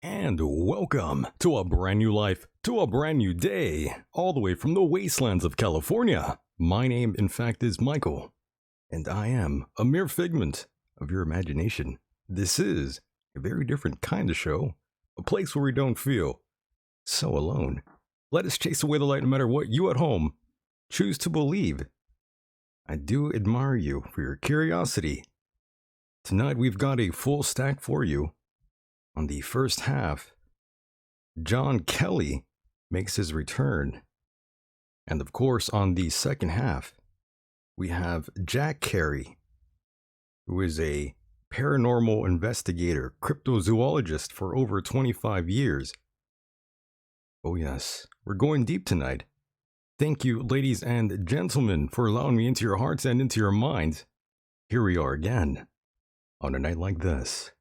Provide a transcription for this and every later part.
And welcome to a brand new life, to a brand new day, all the way from the wastelands of California. My name, in fact, is Michael, and I am a mere figment of your imagination. This is a very different kind of show, a place where we don't feel so alone. Let us chase away the light no matter what you at home choose to believe. I do admire you for your curiosity. Tonight we've got a full stack for you. On the first half, John Kelly makes his return. And of course, on the second half, we have Cary, who is a paranormal investigator, cryptozoologist for over 25 years. Oh yes, we're going deep tonight. Thank you, ladies and gentlemen, for allowing me into your hearts and into your minds. Here we are again, on a night like this.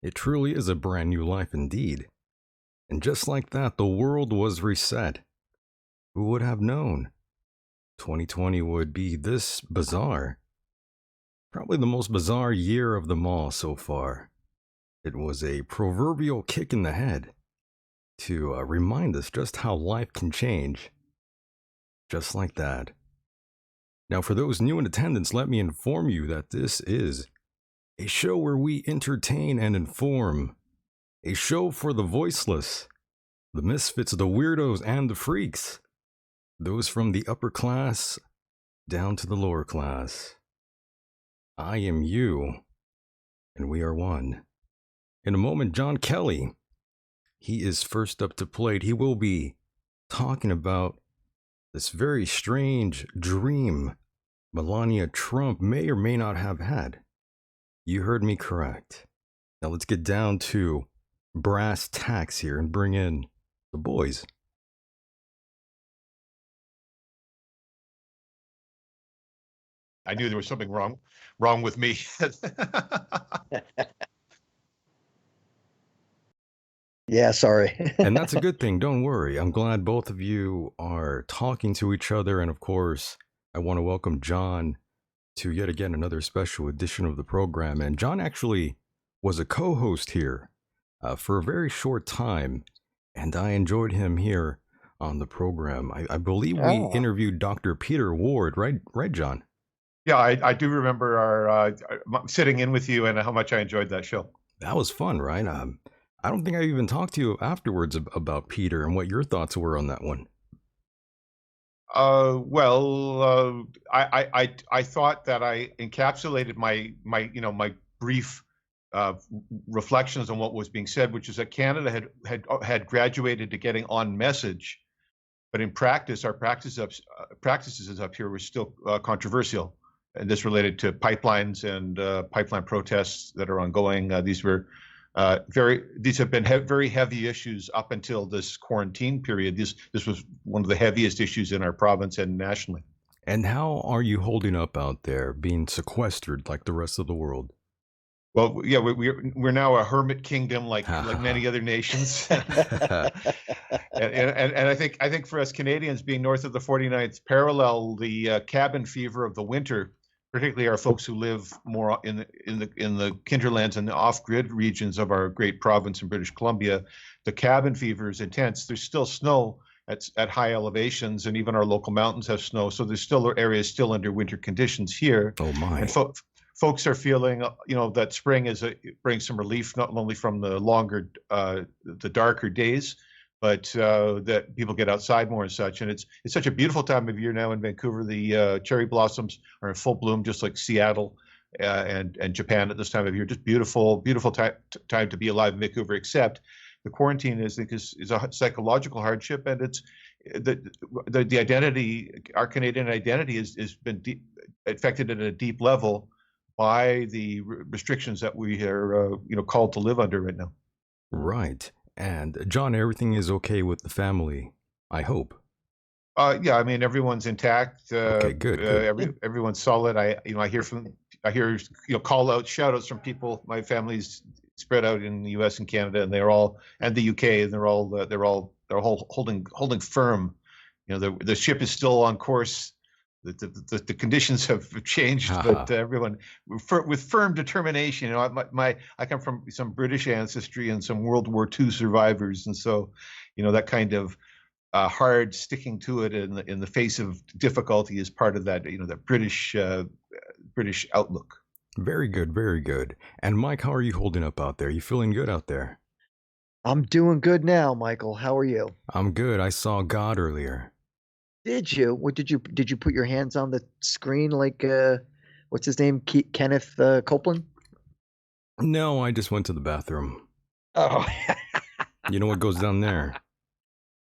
It truly is a brand new life indeed. And just like that, the world was reset. Who would have known 2020 would be this bizarre? Probably the most bizarre year of them all so far. It was a proverbial kick in the head to remind us just how life can change. Just like that. Now, for those new in attendance, let me inform you that this is a show where we entertain and inform. A show for the voiceless, the misfits, the weirdos, and the freaks. Those from the upper class down to the lower class. I am you, and we are one. In a moment, John Kelly, he is first up to plate. He will be talking about this very strange dream Melania Trump may or may not have had. You heard me correct. Now let's get down to brass tacks here and bring in the boys. I knew there was something wrong with me. Yeah, sorry. And that's a good thing. Don't worry. I'm glad both of you are talking to each other. And of course, I want to welcome John to yet again another special edition of the program. And John actually was a co-host here for a very short time, and I enjoyed him here on the program. I believe we interviewed Dr. Peter Ward, right, John? Yeah, I do remember our sitting in with you and how much I enjoyed that show. That was fun, right? I don't think I even talked to you afterwards about Peter and what your thoughts were on that one. I thought that I encapsulated my brief reflections on what was being said, which is that Canada had graduated to getting on message, but in practice, our practices up here were still controversial, and this related to pipelines and pipeline protests that are ongoing. These have been very heavy issues up until this quarantine period. This was one of the heaviest issues in our province and nationally. And how are you holding up out there, being sequestered like the rest of the world? Well, yeah, we're now a hermit kingdom like many other nations. and I think for us Canadians, being north of the 49th parallel, the cabin fever of the winter, particularly our folks who live more in the hinterlands and the off-grid regions of our great province in British Columbia, the cabin fever is intense. There's still snow at high elevations, and even our local mountains have snow. So there's still areas still under winter conditions here. Oh my! And folks are feeling, that spring brings some relief, not only from the longer, the darker days, but that people get outside more and such. And it's such a beautiful time of year now in Vancouver. The cherry blossoms are in full bloom, just like Seattle and Japan at this time of year. Just beautiful time to be alive in Vancouver, except the quarantine is a psychological hardship, and it's the identity, our Canadian identity has been affected at a deep level by the restrictions that we are called to live under right now. Right. And John, everything is okay with the family, I hope. Yeah, I mean, everyone's intact. Okay, good. Everyone's solid. I hear call outs, shout outs from people. My family's spread out in the U.S. and Canada, and the U.K. and they're all holding firm. The ship is still on course the conditions have changed, but everyone with firm determination. You know, I come from some British ancestry and some World War II survivors, and so, you know, that kind of hard sticking to it in the face of difficulty is part of that. You know, that British outlook. Very good, very good. And Mike, how are you holding up out there? You feeling good out there? I'm doing good now, Michael. How are you? I'm good. I saw God earlier. Did you? What did you put your hands on the screen like what's his name? Kenneth Copeland? No, I just went to the bathroom. Oh. You know what goes down there?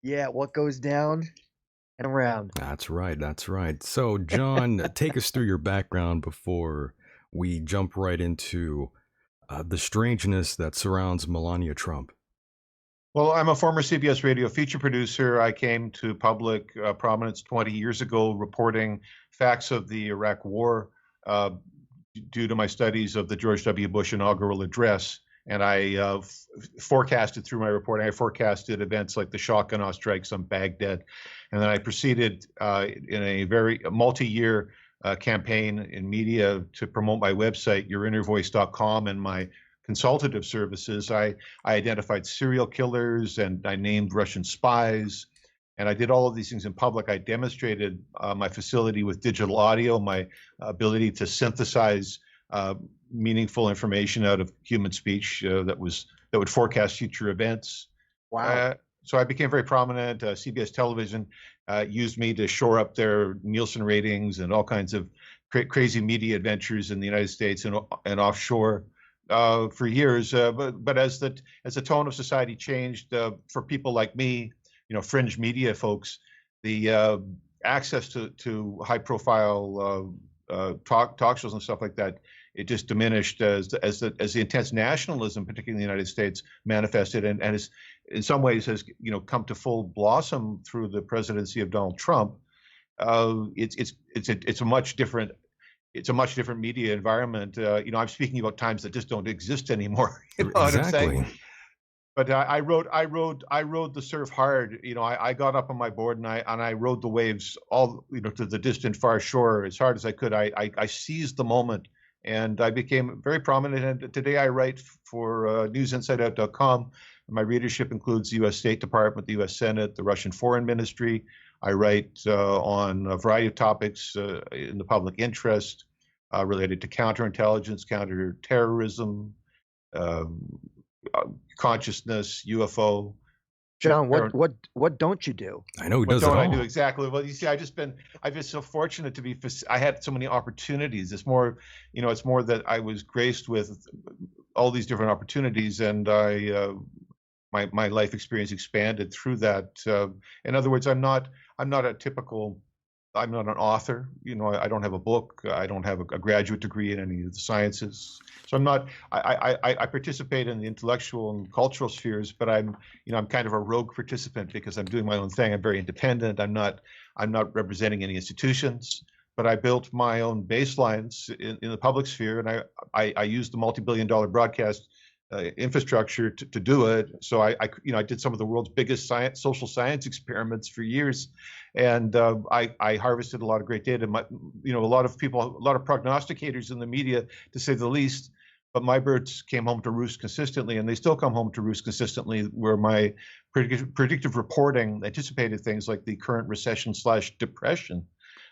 Yeah, what goes down and around. That's right, that's right. So, John, take us through your background before we jump right into the strangeness that surrounds Melania Trump. Well, I'm a former CBS radio feature producer. I came to public prominence 20 years ago reporting facts of the Iraq War due to my studies of the George W. Bush inaugural address. And I forecasted through my reporting, I forecasted events like the Shahqanah strikes on Baghdad. And then I proceeded in a very multi-year campaign in media to promote my website, yourinnervoice.com, and my consultative services. I identified serial killers and I named Russian spies. And I did all of these things in public. I demonstrated my facility with digital audio, my ability to synthesize meaningful information out of human speech that would forecast future events. Wow. So I became very prominent. CBS Television used me to shore up their Nielsen ratings and all kinds of crazy media adventures in the United States and offshore for years. But as the tone of society changed for people like me, you know, fringe media folks, the access to high profile talk shows and stuff like that, it just diminished as the intense nationalism, particularly in the United States, manifested and is in some ways has, you know, come to full blossom through the presidency of Donald Trump. It's a much different media environment. You know, I'm speaking about times that just don't exist anymore. You know what I'm saying? But I rode the surf hard. You know, I got up on my board and I rode the waves all, you know, to the distant far shore as hard as I could. I seized the moment and I became very prominent. And today I write for newsinsideout.com. My readership includes the U.S. State Department, the U.S. Senate, the Russian Foreign Ministry. I write on a variety of topics in the public interest related to counterintelligence, counterterrorism, consciousness, UFO. John, what don't you do? I know who does it all. What don't I do exactly? Well, you see, I've been so fortunate to be. I had so many opportunities. It's more, you know, it's more that I was graced with all these different opportunities, and my life experience expanded through that. In other words, I'm not an author. You know, I don't have a book. I don't have a graduate degree in any of the sciences. So I'm not. I participate in the intellectual and cultural spheres, but I'm kind of a rogue participant because I'm doing my own thing. I'm very independent. I'm not representing any institutions. But I built my own baselines in the public sphere, and I used the multi-billion-dollar broadcast infrastructure to do it. So I did some of the world's biggest social science experiments for years, and I harvested a lot of great data. A lot of prognosticators in the media, to say the least, but my birds came home to roost consistently, and they still come home to roost consistently, where my predictive reporting anticipated things like the current recession/depression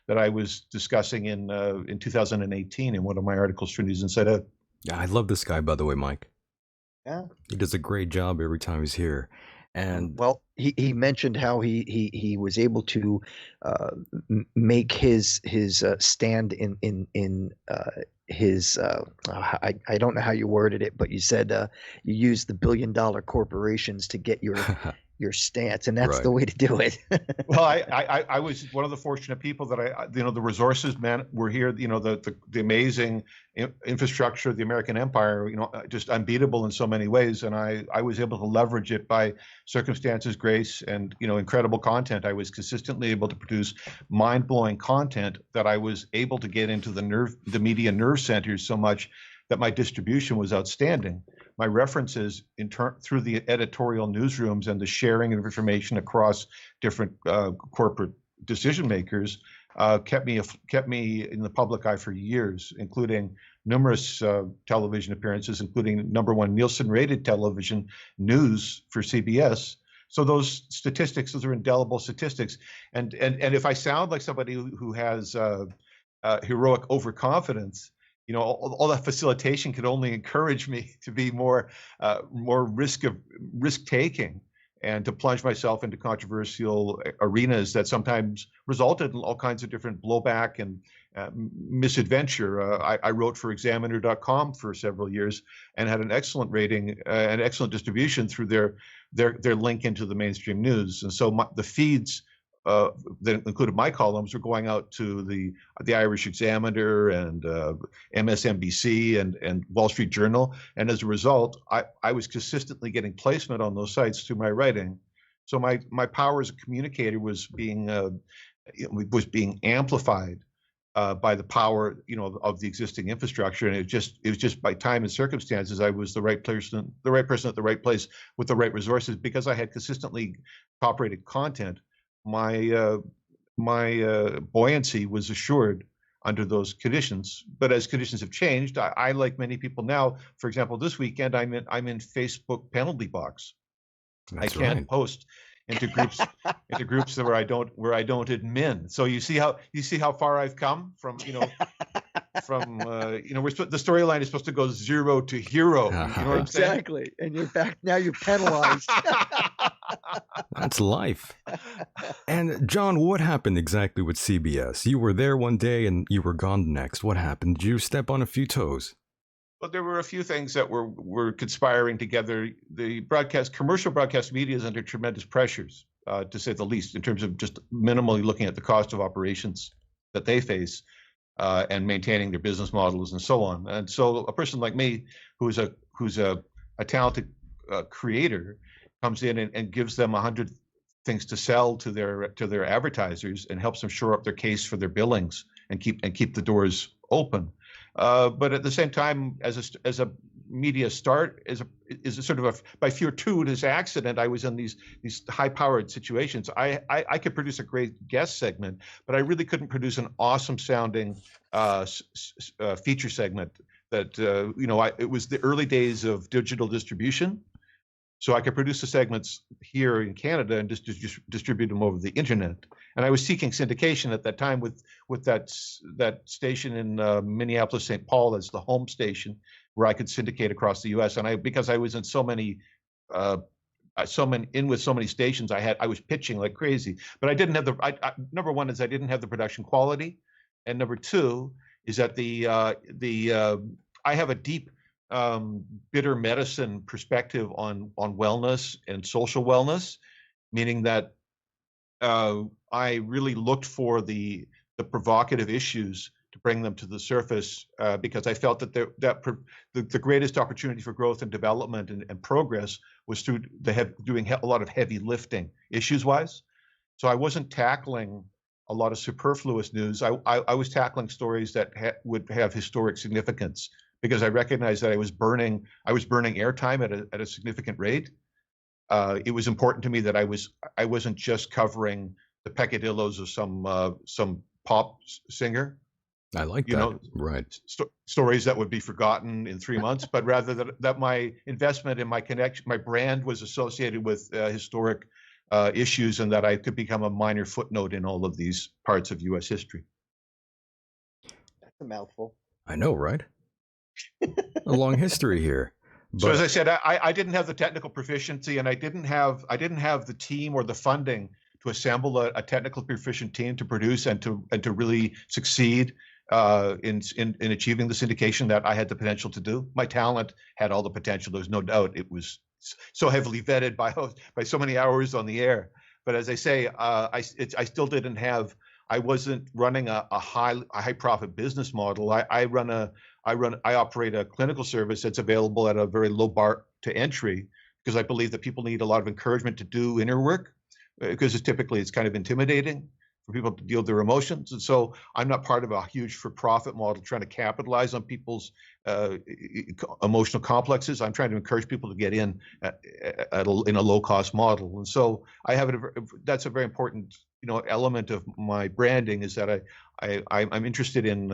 that I was discussing in 2018 in one of my articles for News Inside Out. Yeah, I love this guy, by the way, Mike. Yeah, he does a great job every time he's here. And well, he mentioned how he was able to make his stand in his I don't know how you worded it, but you said you used the billion-dollar corporations to get your stance, and that's the way to do it. Well, I was one of the fortunate people that the resources were here. You know, the amazing infrastructure of the American empire, you know, just unbeatable in so many ways, and I was able to leverage it by circumstances, grace, and, you know, incredible content. I was consistently able to produce mind-blowing content that I was able to get into the media nerve centers so much that my distribution was outstanding. My references through the editorial newsrooms and the sharing of information across different corporate decision makers kept me in the public eye for years, including numerous television appearances, including #1 Nielsen-rated television news for CBS. So those statistics, those are indelible statistics. And if I sound like somebody who has heroic overconfidence, you know, all that facilitation could only encourage me to be more risk taking, and to plunge myself into controversial arenas that sometimes resulted in all kinds of different blowback and misadventure. I wrote for Examiner.com for several years and had an excellent rating, and excellent distribution through their link into the mainstream news. And so the feeds that included my columns were going out to the Irish Examiner and MSNBC and Wall Street Journal, and as a result, I was consistently getting placement on those sites through my writing. So my power as a communicator was being amplified by the power, you know, of the existing infrastructure, and it was just by time and circumstances I was the right person at the right place with the right resources, because I had consistently top-rated content. My buoyancy was assured under those conditions. But as conditions have changed, I like many people now, for example, this weekend I'm in Facebook penalty box. That's I can't right. post into groups where I don't admin. So you see how far I've come from, you know, the storyline is supposed to go 0 to hero. You know what I'm saying? Exactly. And you're back now. You're penalized. That's life. And John, what happened exactly with CBS? You were there one day and you were gone the next. What happened? Did you step on a few toes? Well, there were a few things that were conspiring together. The commercial broadcast media is under tremendous pressures, to say the least, in terms of just minimally looking at the cost of operations that they face, and maintaining their business models and so on. And so a person like me, who's a talented creator, comes in and gives them 100 things to sell to their advertisers, and helps them shore up their case for their billings and keep the doors open. But at the same time, as a media start, is a sort of by fortuitous accident, I was in these high-powered situations. I could produce a great guest segment, but I really couldn't produce an awesome-sounding feature segment. That it was the early days of digital distribution. So I could produce the segments here in Canada and just distribute them over the internet. And I was seeking syndication at that time with that station in Minneapolis, St. Paul as the home station, where I could syndicate across the U.S. And because I was in so many stations, I was pitching like crazy. But I didn't have number one is I didn't have the production quality, and number two is that I have a deep bitter medicine perspective on wellness and social wellness, meaning that I really looked for the provocative issues to bring them to the surface, because I felt that the greatest opportunity for growth and development and progress was through doing a lot of heavy lifting issues-wise. So I wasn't tackling a lot of superfluous news. I was tackling stories that would have historic significance, because I recognized that I was burning airtime at a significant rate. It was important to me that I wasn't just covering the peccadillos of some pop singer. I like that. Right. Stories that would be forgotten in 3 months, but rather that my investment and my brand was associated with historic issues, and that I could become a minor footnote in all of these parts of U.S. history. That's a mouthful. I know, right? A long history here. But so as I said, I didn't have the technical proficiency, and I didn't have the team or the funding to assemble a technical proficient team to produce and to really succeed in achieving the syndication that I had the potential to do. My talent had all the potential. There's no doubt. It was so heavily vetted by so many hours on the air. But as I say, I still didn't have. I wasn't running a high profit business model. I operate a clinical service that's available at a very low bar to entry, because I believe that people need a lot of encouragement to do inner work, because it's kind of intimidating for people to deal with their emotions. And so I'm not part of a huge for-profit model trying to capitalize on people's emotional complexes. I'm trying to encourage people to get in in a low-cost model. And so I have that's a very important element of my branding, is that I'm interested in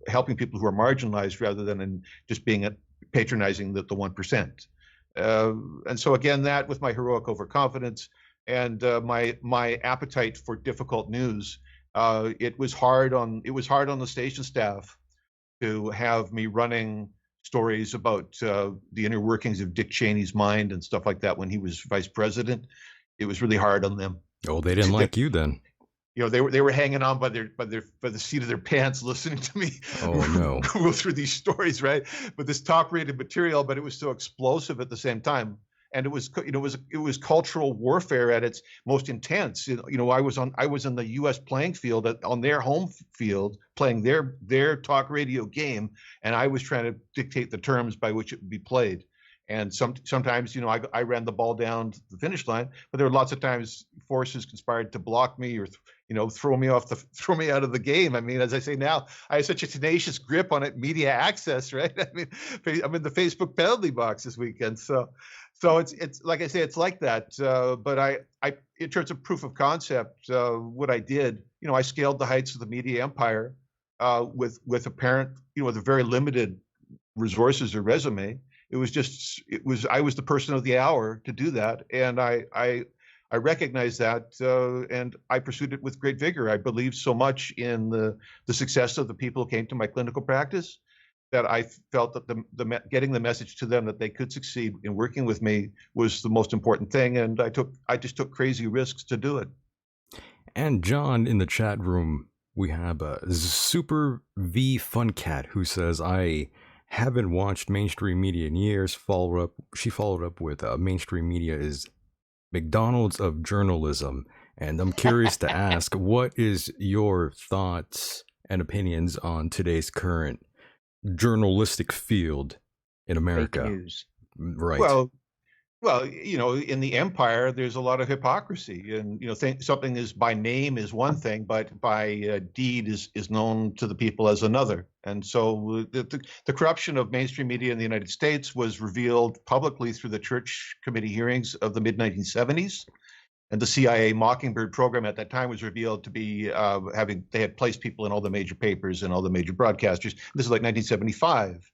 helping people who are marginalized rather than in just being patronizing the 1%. And so again, that with my heroic overconfidence and my appetite for difficult news, it was hard on the station staff to have me running stories about the inner workings of Dick Cheney's mind and stuff like that when he was vice president. It was really hard on them. Oh, they didn't like you then. They were hanging on by the seat of their pants, listening to me go through these stories, right? But this top-rated material, but it was so explosive at the same time, and it was cultural warfare at its most intense. I was in the U.S. playing field on their home field playing their talk radio game, and I was trying to dictate the terms by which it would be played. And sometimes, I ran the ball down to the finish line, but there were lots of times forces conspired to block me or, throw me out of the game. I mean, as I say now, I have such a tenacious grip on it, media access, right? I mean, I'm in the Facebook penalty box this weekend. So it's like I say, it's like that. But in terms of proof of concept, what I did, I scaled the heights of the media empire with apparent, with a very limited resources or resume. I was the person of the hour to do that, and I recognized that, and I pursued it with great vigor. I believed so much in the success of the people who came to my clinical practice that I felt that getting the message to them that they could succeed in working with me was the most important thing, and I just took crazy risks to do it. And John, in the chat room, we have Super V Funcat, who says, I haven't watched mainstream media in years. She followed up with mainstream media is McDonald's of journalism. And I'm curious to ask, what is your thoughts and opinions on today's current journalistic field in America? Fake news. Right. Well, in the empire, there's a lot of hypocrisy, and something is by name is one thing, but by deed is known to the people as another. And so the corruption of mainstream media in the United States was revealed publicly through the Church Committee hearings of the mid-1970s, and the CIA Mockingbird program at that time was revealed to be they had placed people in all the major papers and all the major broadcasters. This is like 1975.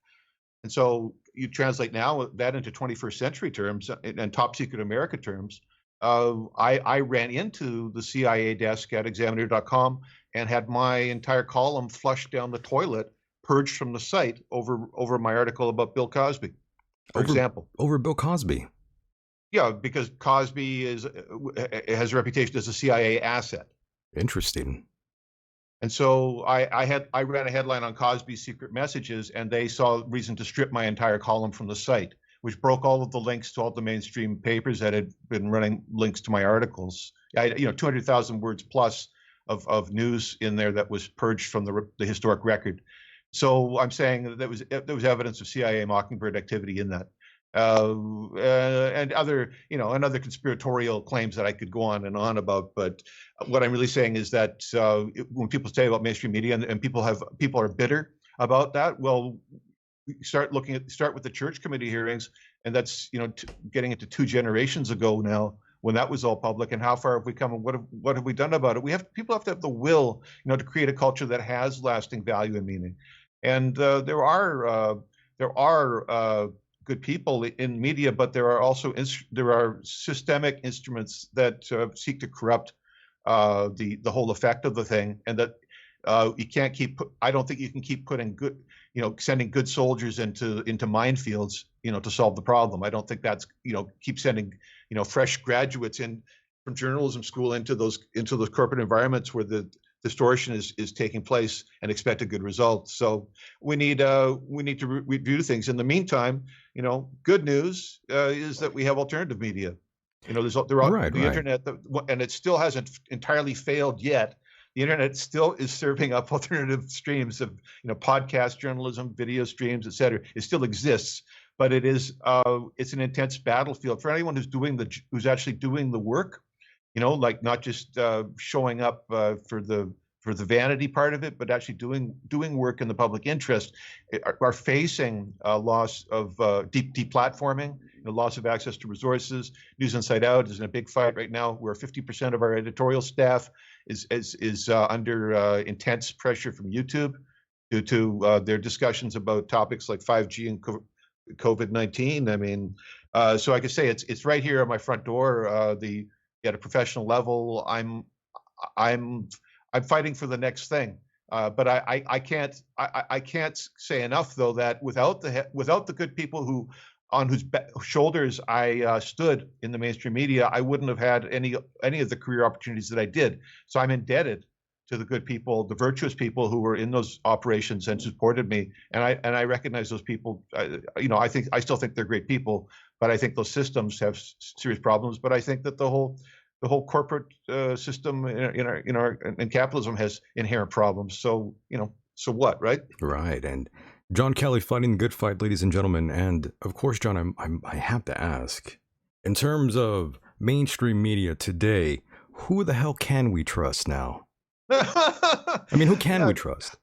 And so you translate now that into 21st century terms and top secret America terms. I ran into the CIA desk at examiner.com and had my entire column flushed down the toilet, purged from the site over my article about Bill Cosby, for example. Over Bill Cosby? Yeah, because Cosby has a reputation as a CIA asset. Interesting. And so I ran a headline on Cosby's secret messages, and they saw reason to strip my entire column from the site, which broke all of the links to all the mainstream papers that had been running links to my articles. 200,000 words plus of news in there that was purged from the historic record. So I'm saying that there was evidence of CIA Mockingbird activity in that. And other conspiratorial claims that I could go on and on about. But what I'm really saying is that when people say about mainstream media and people are bitter about that, well, start with the Church Committee hearings, and that's getting into 2 generations ago now, when that was all public, and how far have we come, and what have we done about it? People have to have the will, to create a culture that has lasting value and meaning. And there are good people in media, but there are also systemic instruments that seek to corrupt the whole effect of the thing, and that you can't keep. I don't think you can keep putting sending good soldiers into minefields, to solve the problem. I don't think that's keep sending fresh graduates in from journalism school into those corporate environments where the distortion is taking place and expect a good result. So we need to review things. In the meantime, good news is that we have alternative media. The internet, and it still hasn't entirely failed yet. The internet still is serving up alternative streams of podcast journalism, video streams, et cetera. It still exists, but it's an intense battlefield for anyone who's actually doing the work. like not just showing up for the vanity part of it, but actually doing work in the public interest, are facing a loss of deplatforming, loss of access to resources. News Inside Out is in a big fight right now, where 50% of our editorial staff is under intense pressure from YouTube due to their discussions about topics like 5G and COVID-19. I mean, so I could say it's right here at my front door. At a professional level, I'm fighting for the next thing. But I can't say enough, though, that without the good people on whose shoulders I stood in the mainstream media, I wouldn't have had any of the career opportunities that I did. So I'm indebted to the good people, the virtuous people who were in those operations and supported me. And I recognize those people. I still think they're great people, but I think those systems have serious problems. But I think that the whole corporate system in capitalism has inherent problems. So so what, right? Right. And John Kelly fighting the good fight, ladies and gentlemen. And of course, John, I have to ask, in terms of mainstream media today, who the hell can we trust now? I mean, who can we trust?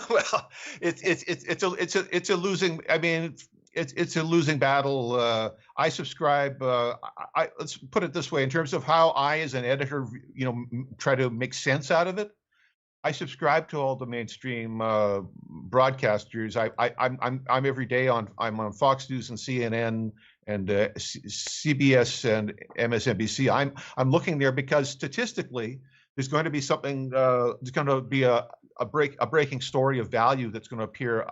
Well, it's a losing. I mean, it's a losing battle. I subscribe. Let's put it this way: in terms of how I, as an editor, try to make sense out of it, I subscribe to all the mainstream broadcasters. I'm every day I'm on Fox News and CNN and CBS and MSNBC. I'm looking there because statistically, there's going to be something. There's going to be a breaking story of value that's going to appear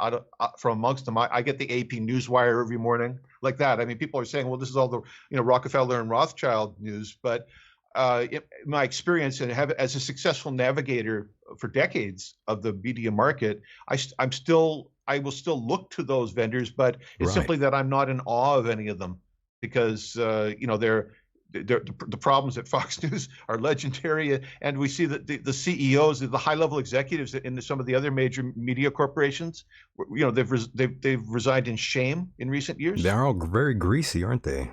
from amongst them. I get the AP Newswire every morning, like that. I mean, people are saying, well, this is all the Rockefeller and Rothschild news, but my experience and as a successful navigator for decades of the media market, I will still look to those vendors, but it's simply that I'm not in awe of any of them, because the problems at Fox News are legendary, and we see that the CEOs, the high-level executives in some of the other major media corporations, they've resigned in shame in recent years. They're all very greasy, aren't they?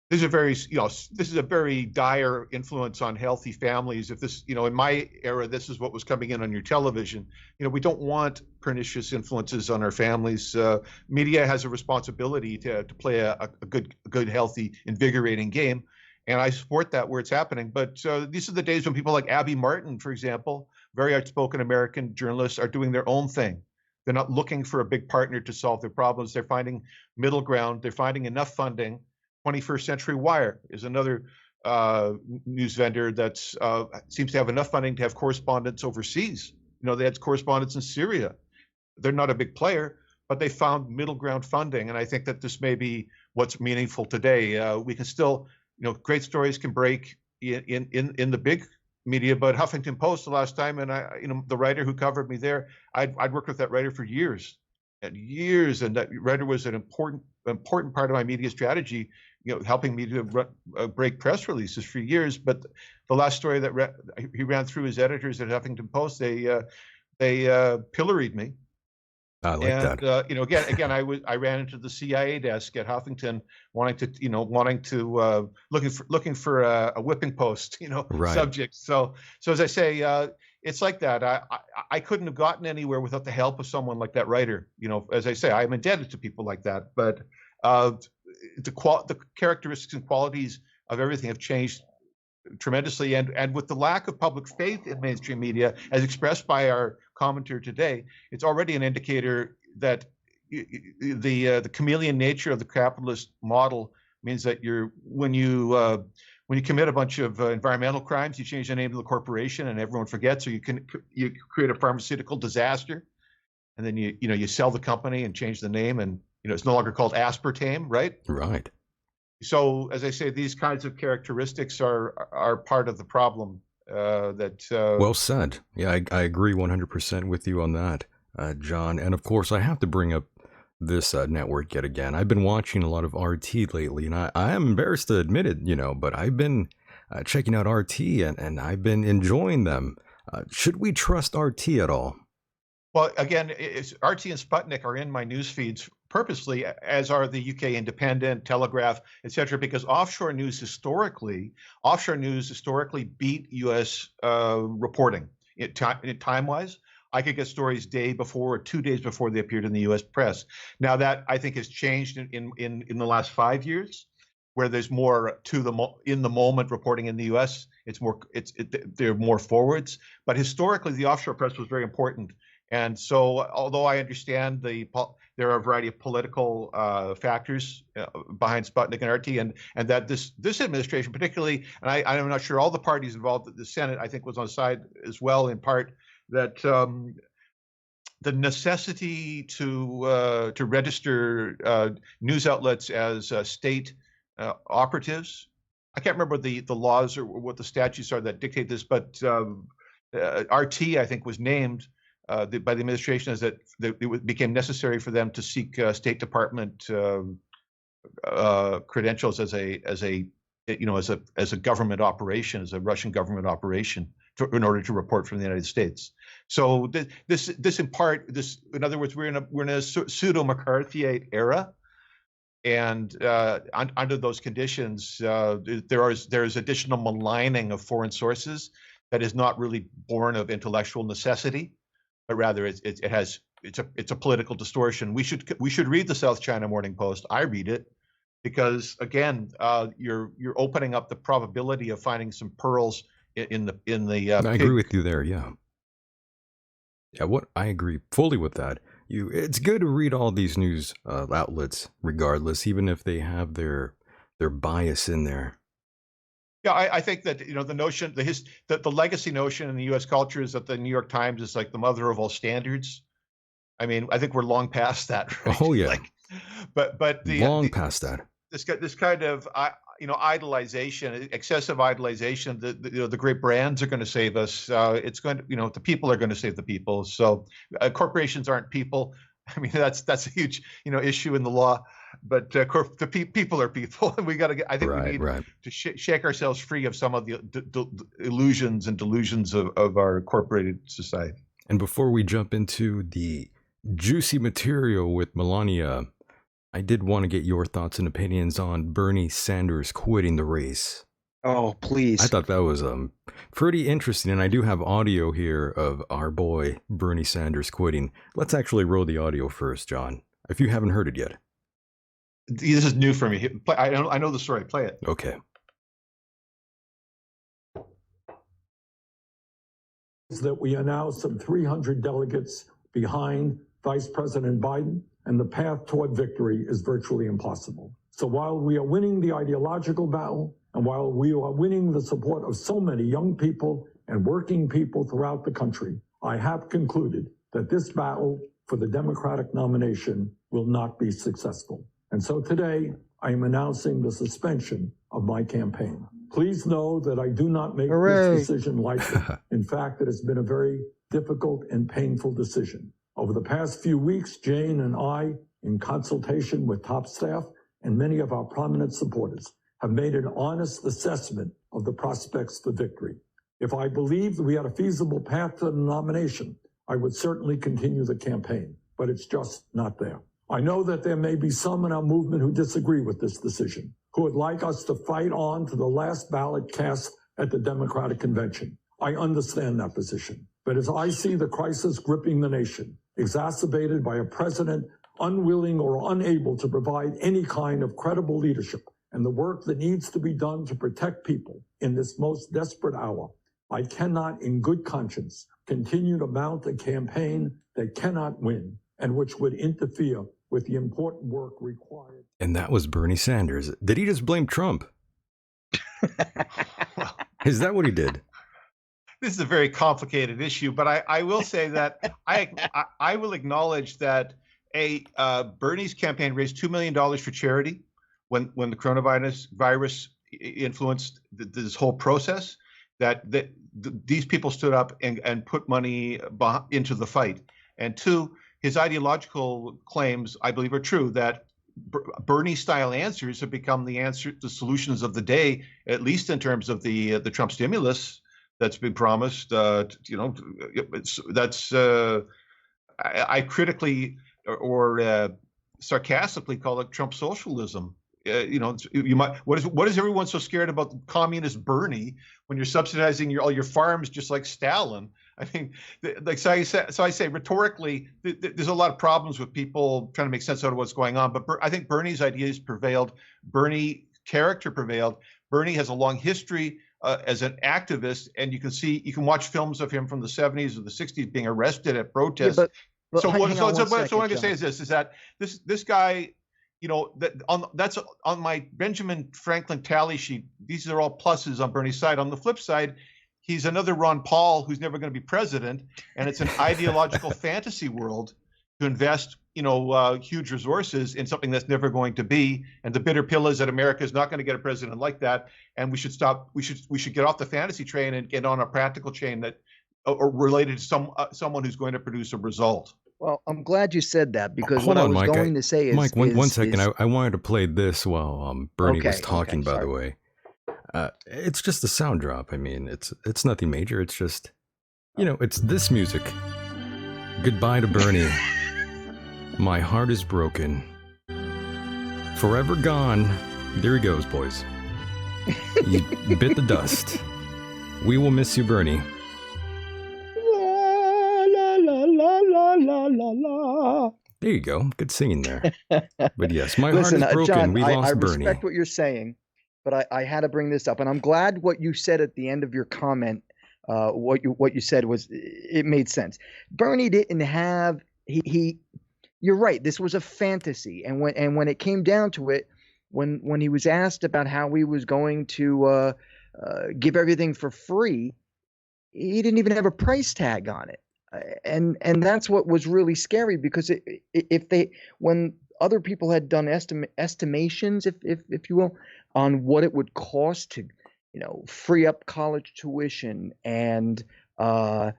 This is a very dire influence on healthy families. If this, in my era, this is what was coming in on your television. We don't want pernicious influences on our families. Media has a responsibility to play a good, healthy, invigorating game. And I support that where it's happening. But these are the days when people like Abby Martin, for example, very outspoken American journalists, are doing their own thing. They're not looking for a big partner to solve their problems. They're finding middle ground. They're finding enough funding. 21st Century Wire is another news vendor that seems to have enough funding to have correspondents overseas. They had correspondents in Syria. They're not a big player, but they found middle ground funding. And I think that this may be what's meaningful today. We can still, great stories can break in the big media, but Huffington Post the last time, and the writer who covered me there, I'd worked with that writer for years and years, and that writer was an important part of my media strategy, helping me to break press releases for years. But the last story that he ran through his editors at Huffington Post, they pilloried me. I like that. Again, I ran into the CIA desk at Huffington, looking for a whipping post, subject. So as I say, it's like that. I couldn't have gotten anywhere without the help of someone like that writer. As I say, I'm indebted to people like that. But the characteristics and qualities of everything have changed tremendously, and with the lack of public faith in mainstream media, as expressed by our commenter today, it's already an indicator that the chameleon nature of the capitalist model means that when you commit a bunch of environmental crimes, you change the name of the corporation and everyone forgets, or you create a pharmaceutical disaster, and then you sell the company and change the name, and it's no longer called aspartame, right? Right. So, as I say, these kinds of characteristics are part of the problem. Well said. Yeah, I agree 100% with you on that, John. And of course, I have to bring up this network yet again. I've been watching a lot of RT lately, and I am embarrassed to admit it, but I've been checking out RT, and I've been enjoying them. Should we trust RT at all? Well, again, RT and Sputnik are in my news feeds purposely, as are the UK Independent, Telegraph, etc., because offshore news historically beat U.S. Reporting time-wise. I could get stories day before or 2 days before they appeared in the U.S. press. Now that I think has changed in the last 5 years, where there's more in the moment reporting in the U.S. They're more forwards, but historically the offshore press was very important. And so, although I understand there are a variety of political factors behind Sputnik and RT, and that this administration, particularly, and I'm not sure all the parties involved, the Senate, I think, was on side as well, in part, that the necessity to register news outlets as state operatives. I can't remember the laws or what the statutes are that dictate this, but RT, I think, was named by the administration as that it became necessary for them to seek State Department credentials as a government operation, as a Russian government operation, in order to report from the United States. So this in part, in other words, we're in a pseudo McCarthyite era. And under those conditions, there is additional maligning of foreign sources that is not really born of intellectual necessity, but rather it's a political distortion. We should read the South China Morning Post. I read it because, again, you're opening up the probability of finding some pearls in the. I agree with you there. Yeah. I agree fully with that. It's good to read all these news outlets, regardless, even if they have their bias in there. Yeah, I think that the notion, that the legacy notion in the U.S. culture is that the New York Times is like the mother of all standards. I mean, I think we're long past that. Right? Oh yeah, but past that. This kind of idolization, excessive idolization. The great brands are going to save us. It's going to, the people are going to save the people. So corporations aren't people. I mean, that's a huge issue in the law. But people are people, and we got to get. I think we need to shake ourselves free of some of the illusions and delusions of our corporated society. And before we jump into the juicy material with Melania, I did want to get your thoughts and opinions on Bernie Sanders quitting the race. Oh, please. I thought that was pretty interesting, and I do have audio here of our boy Bernie Sanders quitting. Let's actually roll the audio first, John, if you haven't heard it yet. This is new for me. I know the story. Play it. Okay. That we are now some 300 delegates behind Vice President Biden, and the path toward victory is virtually impossible. So while we are winning the ideological battle, and while we are winning the support of so many young people and working people throughout the country, I have concluded that this battle for the Democratic nomination will not be successful. And so today, I am announcing the suspension of my campaign. Please know that I do not make this decision lightly. In fact, it has been a very difficult and painful decision. Over the past few weeks, Jane and I, in consultation with top staff and many of our prominent supporters, have made an honest assessment of the prospects for victory. If I believed we had a feasible path to the nomination, I would certainly continue the campaign, but it's just not there. I know that there may be some in our movement who disagree with this decision, who would like us to fight on to the last ballot cast at the Democratic Convention. I understand that position. But as I see the crisis gripping the nation, exacerbated by a president unwilling or unable to provide any kind of credible leadership, and the work that needs to be done to protect people in this most desperate hour, I cannot, in good conscience, continue to mount a campaign that cannot win and which would interfere with the important work required. And that was Bernie Sanders. Did he just blame Trump? Is that what he did? This is a very complicated issue, but I will say that I will acknowledge that Bernie's campaign raised $2 million for charity when the coronavirus influenced this whole process. That these people stood up and put money into the fight. And two, his ideological claims, I believe, are true, that Bernie-style answers have become the solutions of the day, at least in terms of the Trump stimulus that's been promised. That's I critically or sarcastically call it Trump socialism. You might. What is everyone so scared about communist Bernie when you're subsidizing all your farms just like Stalin? I mean, so I say rhetorically, there's a lot of problems with people trying to make sense out of what's going on. But I think Bernie's ideas prevailed. Bernie character prevailed. Bernie has a long history as an activist, and you can watch films of him from the 70s or the 60s being arrested at protests. Yeah, but so what second, I want to say is that this guy, that's on my Benjamin Franklin tally sheet. These are all pluses on Bernie's side. On the flip side, he's another Ron Paul who's never going to be president, and it's an ideological fantasy world to invest, huge resources in something that's never going to be. And the bitter pill is that America is not going to get a president like that, and we should stop. We should get off the fantasy train and get on a practical chain that or related to someone who's going to produce a result. Well, I'm glad you said that, because Hold what I on, was Mike. going to say is... Mike, one second. I wanted to play this while Bernie was talking, by the way. It's just a sound drop. I mean, it's nothing major. It's just, it's this music. Goodbye to Bernie. My heart is broken. Forever gone. There he goes, boys. You bit the dust. We will miss you, Bernie. There you go. Good singing there. But yes, my heart is broken. John, we lost I Bernie. respect what you're saying, but I had to bring this up, and I'm glad what you said at the end of your comment. What you said it made sense. Bernie didn't have he. You're right. This was a fantasy, and when it came down to it, when he was asked about how he was going to give everything for free, he didn't even have a price tag on it. And that's what was really scary, because when other people had done estimations, if you will, on what it would cost to, free up college tuition, and I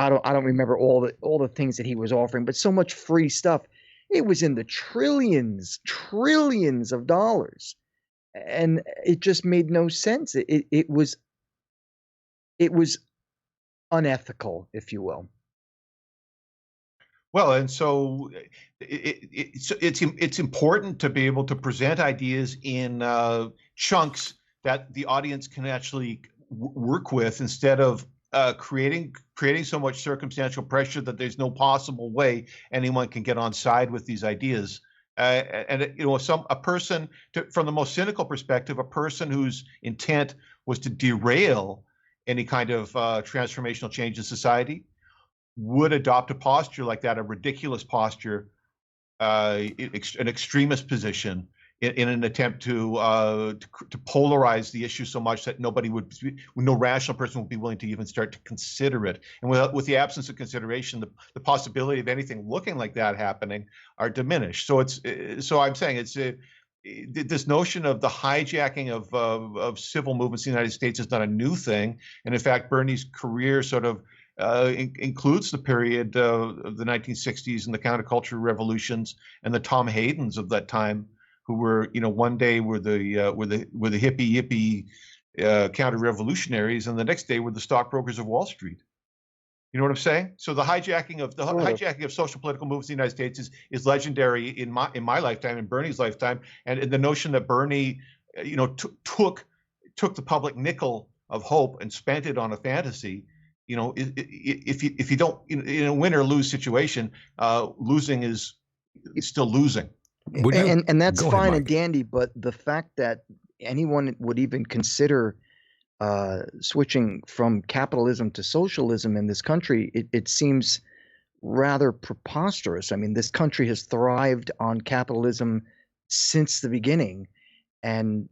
don't remember all the things that he was offering, but so much free stuff. It was in the trillions of dollars, and it just made no sense. It was unethical, if you will. Well, and so it's important to be able to present ideas in chunks that the audience can actually work with, instead of creating so much circumstantial pressure that there's no possible way anyone can get on side with these ideas. A person, from the most cynical perspective, a person whose intent was to derail any kind of transformational change in society would adopt a posture like that, a ridiculous posture, an extremist position, in an attempt to polarize the issue so much that no rational person would be willing to even start to consider it. And with the absence of consideration, the possibility of anything looking like that happening are diminished. So I'm saying this notion of the hijacking of civil movements in the United States is not a new thing. And in fact, Bernie's career sort of includes the period of the 1960s and the counterculture revolutions and the Tom Haydens of that time, who were, one day were the hippie counter-revolutionaries, and the next day were the stockbrokers of Wall Street. You know what I'm saying? So the hijacking of social political movements in the United States is legendary in my lifetime, in Bernie's lifetime, and the notion that Bernie, took the public nickel of hope and spent it on a fantasy. If you don't, in a win or lose situation, losing is still losing. And that's fine and dandy, but the fact that anyone would even consider switching from capitalism to socialism in this country, it seems rather preposterous. I mean, this country has thrived on capitalism since the beginning, and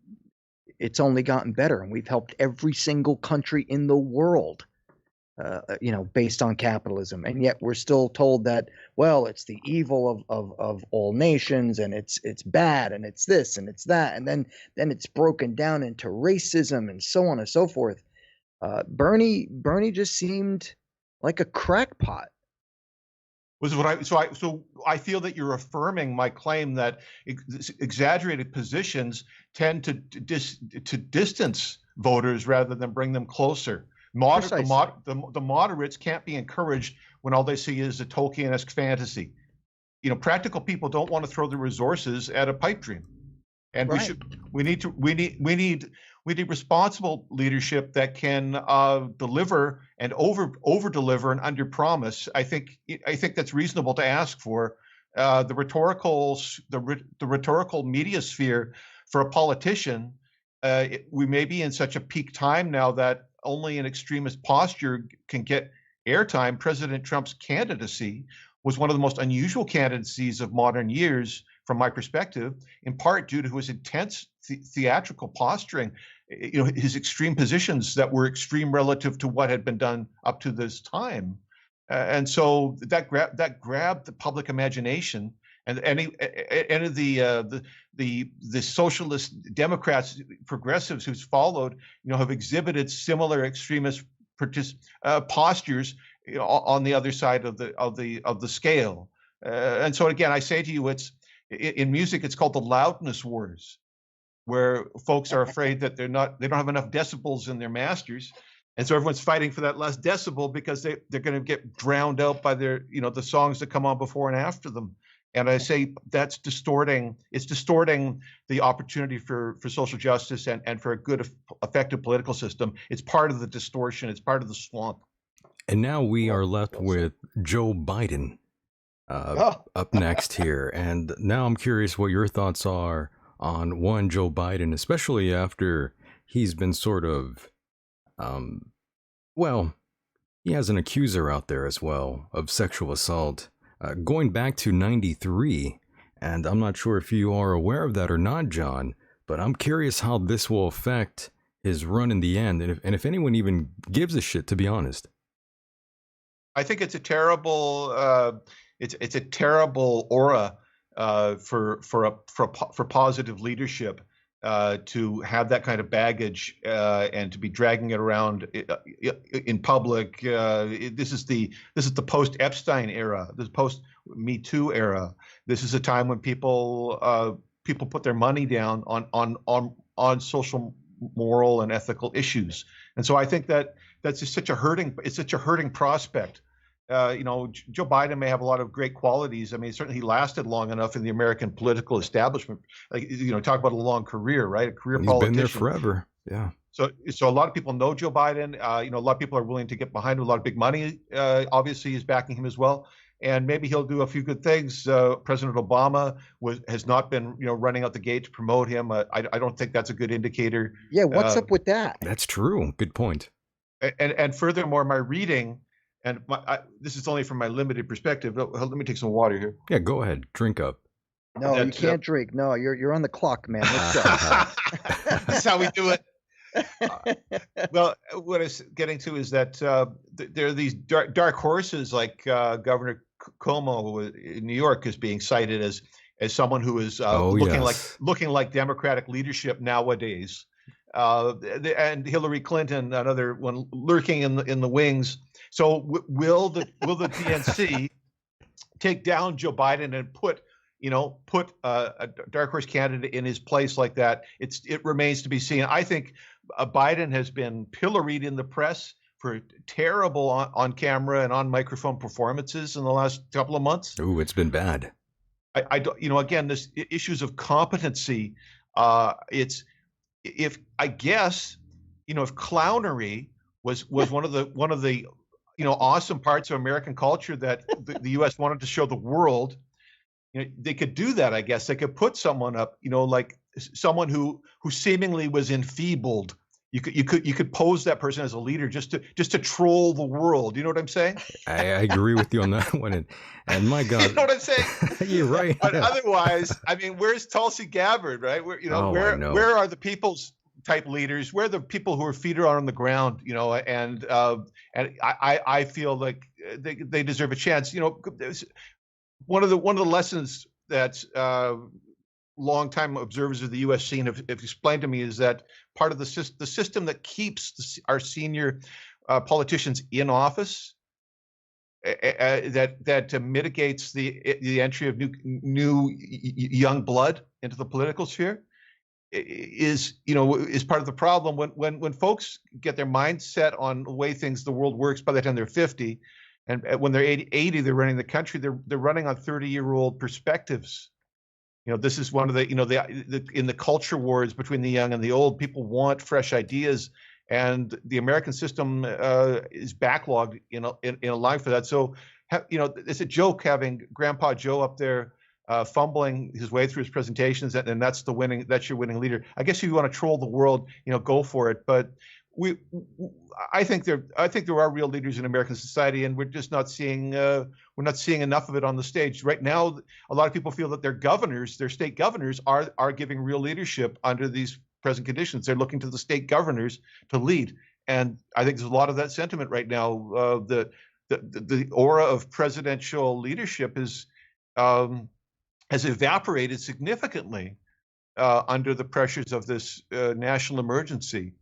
it's only gotten better. And we've helped every single country in the world, based on capitalism. And yet we're still told that, well, it's the evil of all nations, and it's bad, and it's this and it's that, and then it's broken down into racism and so on and so forth. Bernie just seemed like a crackpot. So I feel that you're affirming my claim that exaggerated positions tend to distance voters rather than bring them closer. The moderates can't be encouraged when all they see is a Tolkien-esque fantasy. You know, practical people don't want to throw their resources at a pipe dream. And Right. we need responsible leadership that can deliver and over deliver and under promise. I think that's reasonable to ask for. The rhetorical media sphere for a politician, we may be in such a peak time now that only an extremist posture can get airtime. President Trump's candidacy was one of the most unusual candidacies of modern years, from my perspective, in part due to his intense theatrical posturing, you know, his extreme positions that were extreme relative to what had been done up to this time. And so that grabbed the public imagination, and any of the socialist Democrats, progressives who's followed, you know, have exhibited similar extremist postures, you know, on the other side of the scale. And so again, I say to you, it's in music, it's called the loudness wars, where folks are afraid that they don't have enough decibels in their masters. And so everyone's fighting for that last decibel because they're going to get drowned out by their, you know, the songs that come on before and after them. And I say it's distorting the opportunity for social justice and for a good, effective political system. It's part of the distortion. It's part of the swamp. And now we are left with Joe Biden up next here. And now I'm curious what your thoughts are on Joe Biden, especially after he's been sort of, well, he has an accuser out there as well of sexual assault, going back to 93. And I'm not sure if you are aware of that or not, John, but I'm curious how this will affect his run in the end. And if anyone even gives a shit, to be honest. I think it's a terrible, it's a terrible aura for positive leadership, to have that kind of baggage and to be dragging it around in public. This is the post Epstein era, this post Me Too era. This is a time when people put their money down on social, moral, and ethical issues. And so I think that's just such a hurting prospect. You know, Joe Biden may have a lot of great qualities. I mean, certainly he lasted long enough in the American political establishment. Like, you know, talk about a long career, right? A career politician. He's been there forever. Yeah. So a lot of people know Joe Biden. You know, a lot of people are willing to get behind him. A lot of big money, obviously, is backing him as well. And maybe he'll do a few good things. President Obama has not been, you know, running out the gate to promote him. I don't think that's a good indicator. Yeah, what's up with that? That's true. Good point. And furthermore, my reading. And this is only from my limited perspective. Let me take some water here. Yeah, go ahead. Drink up. No, you can't drink. No, you're on the clock, man. Let's go. That's how we do it. Well, what I was getting to is that there are these dark horses, like Governor Cuomo in New York is being cited as someone who is looking like Democratic leadership nowadays. And Hillary Clinton, another one lurking in the wings. So will the DNC take down Joe Biden and put a dark horse candidate in his place like that? It remains to be seen. I think Biden has been pilloried in the press for terrible on camera and on microphone performances in the last couple of months. Ooh, it's been bad. I don't, you know, again, this issues of competency. If clownery was one of the you know, awesome parts of American culture that the U.S. wanted to show the world, you know, they could do that. I guess they could put someone up, you know, like someone who seemingly was enfeebled. You could pose that person as a leader just to troll the world. You know what I'm saying? I agree with you on that one. And my God, you know what I'm saying? You're right. But otherwise, I mean, where's Tulsi Gabbard, right? Where are the people's type leaders? Where are the people who are feet are on the ground? You know, and I feel like they deserve a chance. You know, one of the lessons that longtime observers of the U.S. scene have explained to me is that part of the system that keeps our senior politicians in office, that mitigates the entry of new young blood into the political sphere, is part of the problem when folks get their mindset on the way the world works by the time they're 50. And when they're 80, they're running the country. They're running on 30-year-old perspectives. This is one of the in the culture wars between the young and the old. People want fresh ideas, and the American system is backlogged in a line for that. So, it's a joke having Grandpa Joe up there fumbling his way through his presentations, and that's your winning leader. I guess if you want to troll the world, go for it. But I think there are real leaders in American society, and we're just not seeing enough of it on the stage right now. A lot of people feel that their state governors are giving real leadership under these present conditions. They're looking to the state governors to lead, and I think there's a lot of that sentiment right now. The aura of presidential leadership has evaporated significantly under the pressures of this national emergency.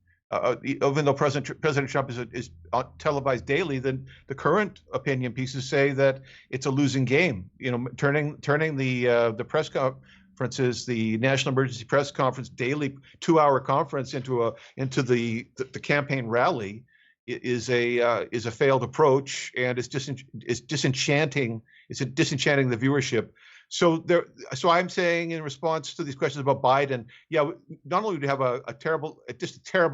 Even though President Trump is televised daily, then the current opinion pieces say that it's a losing game. Turning the press conferences, the National Emergency Press Conference, daily 2-hour conference into the campaign rally is a failed approach, and it's disenchanting. It's disenchanting the viewership. So I'm saying in response to these questions about Biden, not only do we have a terrible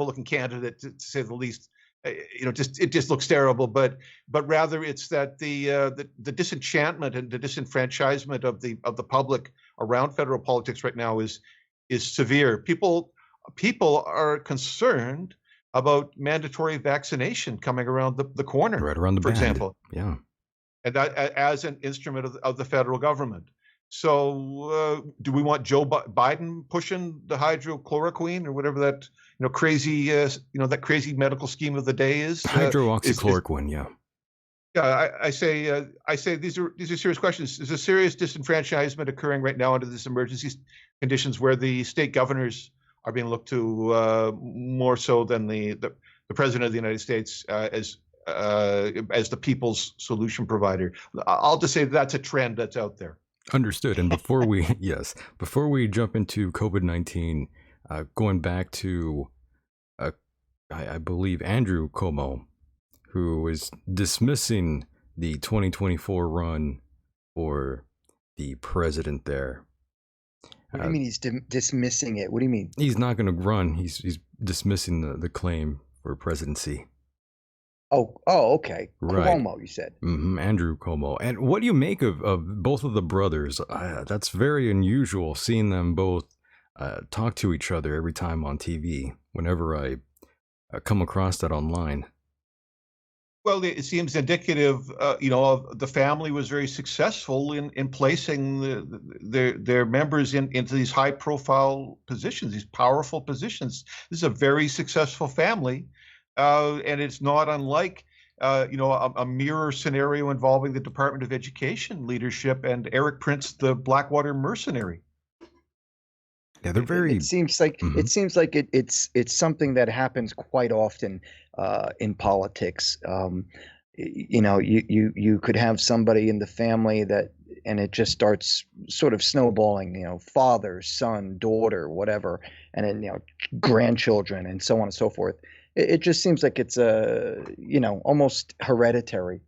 looking candidate to say the least, it just looks terrible, but rather it's that the disenchantment and the disenfranchisement of the public around federal politics right now is severe. People are concerned about mandatory vaccination coming around the corner, right around the for bend. example. Yeah, and that as an instrument of the federal government. So do we want Joe Biden pushing the hydrochloroquine or whatever that crazy that crazy medical scheme of the day is? Hydroxychloroquine, yeah. Yeah, I say these are serious questions. There's a serious disenfranchisement occurring right now under this emergency conditions, where the state governors are being looked to more so than the president of the United States as the people's solution provider. I'll just say that's a trend that's out there. Understood. And before we jump into COVID-19, going back to I believe Andrew Cuomo, who is dismissing the 2024 run for the president there. What do you mean he's dismissing it? What do you mean? He's not going to run. He's dismissing the claim for presidency. Oh, okay. Right. Cuomo, you said. Andrew Cuomo. And what do you make of both of the brothers? That's very unusual, seeing them both talk to each other every time on TV, whenever I come across that online. Well, it seems indicative, of the family was very successful in placing their members into these high-profile positions, these powerful positions. This is a very successful family. And it's not unlike, a mirror scenario involving the Department of Education leadership and Eric Prince, the Blackwater mercenary. Yeah, they're very. It seems like it's something that happens quite often in politics. You could have somebody in the family and it just starts sort of snowballing. Father, son, daughter, whatever, and then grandchildren, and so on and so forth. It just seems like it's almost hereditary.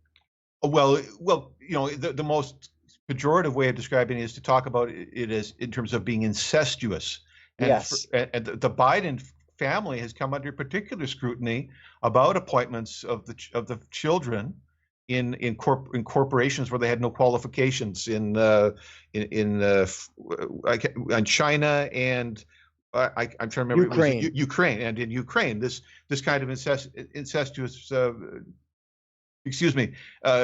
Well, the most pejorative way of describing it is to talk about it as in terms of being incestuous. And yes. And the Biden family has come under particular scrutiny about appointments of the children in corporations where they had no qualifications in China and. I'm trying to remember. Ukraine. Ukraine, and in Ukraine, this kind of incestuous,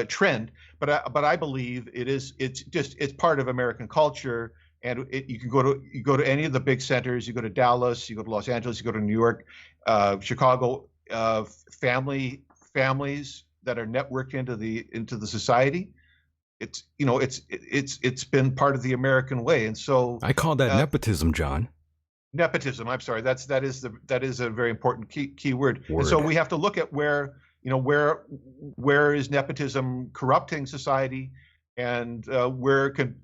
trend. But I believe it's part of American culture, and you go to any of the big centers. You go to Dallas, you go to Los Angeles, you go to New York, Chicago. Families that are networked into the society. It's been part of the American way, and so I call that nepotism, John. Nepotism. I'm sorry. That is a very important key word. And so we have to look at where is nepotism corrupting society, and where can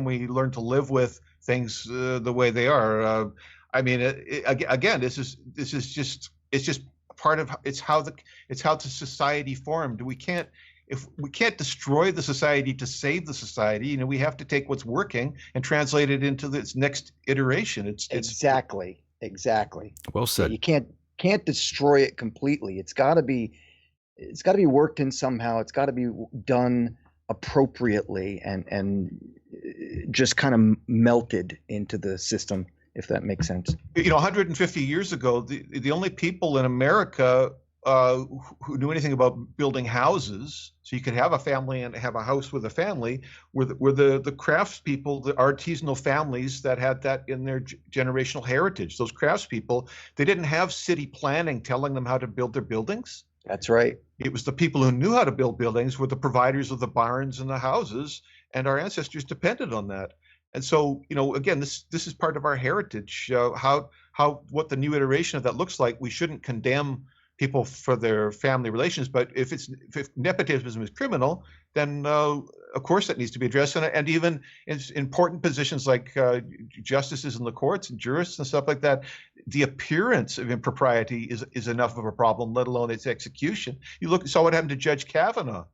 we learn to live with things the way they are. Again, this is just part of it's how the society formed. We can't if we can't destroy the society to save the society, you know, we have to take what's working and translate it into this next iteration. It's Exactly. Well Yeah, said. you can't destroy it completely. It's got to be worked in somehow. It's got to be done appropriately and just kind of melted into the system, if that makes sense. you know, 150 years ago, the only people in America who knew anything about building houses, so you could have a family and have a house with a family, were the craftspeople, the artisanal families that had that in their generational heritage. Those craftspeople, they didn't have city planning telling them how to build their buildings. That's right. It was the people who knew how to build buildings were the providers of the barns and the houses, and our ancestors depended on that. And so, you know, again, this is part of our heritage. What the new iteration of that looks like. We shouldn't condemn people for their family relations, but if nepotism is criminal, then of course that needs to be addressed. And even in important positions like justices in the courts and jurists and stuff like that, the appearance of impropriety is enough of a problem, let alone its execution. You saw what happened to Judge Kavanaugh.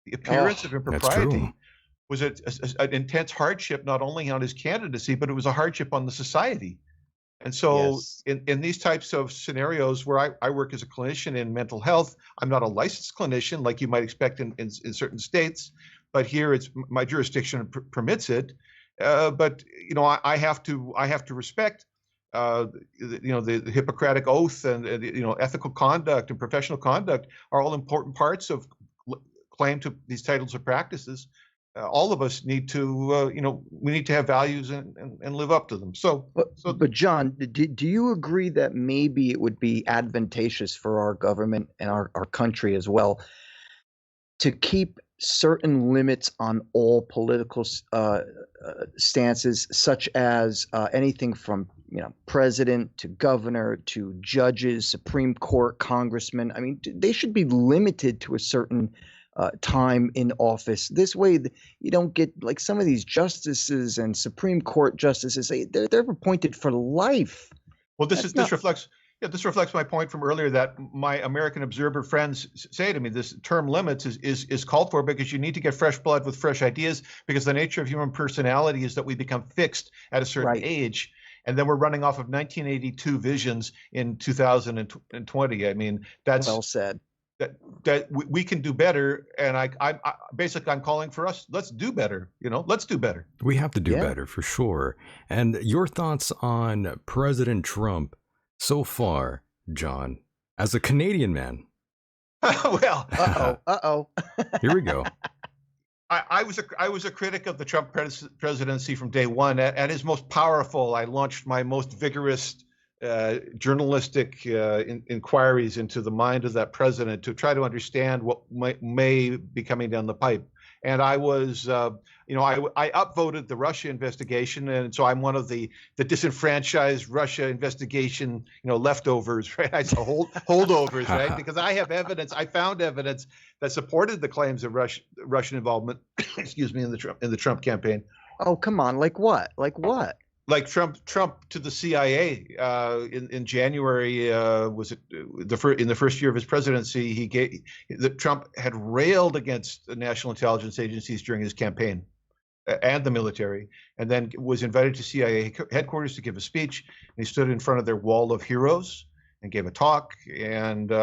The appearance of impropriety was an intense hardship, not only on his candidacy, but it was a hardship on the society. And so in these types of scenarios where I work as a clinician in mental health, I'm not a licensed clinician like you might expect in certain states, but here it's my jurisdiction permits it. But you know, I have to respect you know, the Hippocratic Oath and you know, ethical conduct and professional conduct are all important parts of claim to these titles or practices. All of us need to, you know, we need to have values and live up to them. But John, do you agree that maybe it would be advantageous for our government and our country as well to keep certain limits on all political stances, such as anything from, you know, president to governor to judges, Supreme Court, congressmen? I mean, they should be limited to a certain time in office. This way, you don't get like some of these justices and Supreme Court justices. They're appointed for life. Well, this reflects my point from earlier that my American observer friends say to me. This term limits is called for because you need to get fresh blood with fresh ideas, because the nature of human personality is that we become fixed at a certain age. And then we're running off of 1982 visions in 2020. I mean, that's well said. That we can do better, and I'm calling for us. Let's do better. You know, let's do better. We have to do better for sure. And your thoughts on President Trump so far, John, as a Canadian man? Well, Here we go. I was a critic of the Trump presidency from day one. At his most powerful, I launched my most vigorous journalistic inquiries into the mind of that president to try to understand what may be coming down the pipe. And I was, you know, I upvoted the Russia investigation, and so I'm one of the disenfranchised Russia investigation, you know, leftovers, right? I saw holdovers, right? Because I have evidence. I found evidence that supported the claims of Russian involvement, excuse me, in the Trump campaign. Oh, come on! Like what? Like Trump to the CIA in January, was it in the first year of his presidency? Trump had railed against the national intelligence agencies during his campaign and the military, and then was invited to CIA headquarters to give a speech. And he stood in front of their wall of heroes and gave a talk. And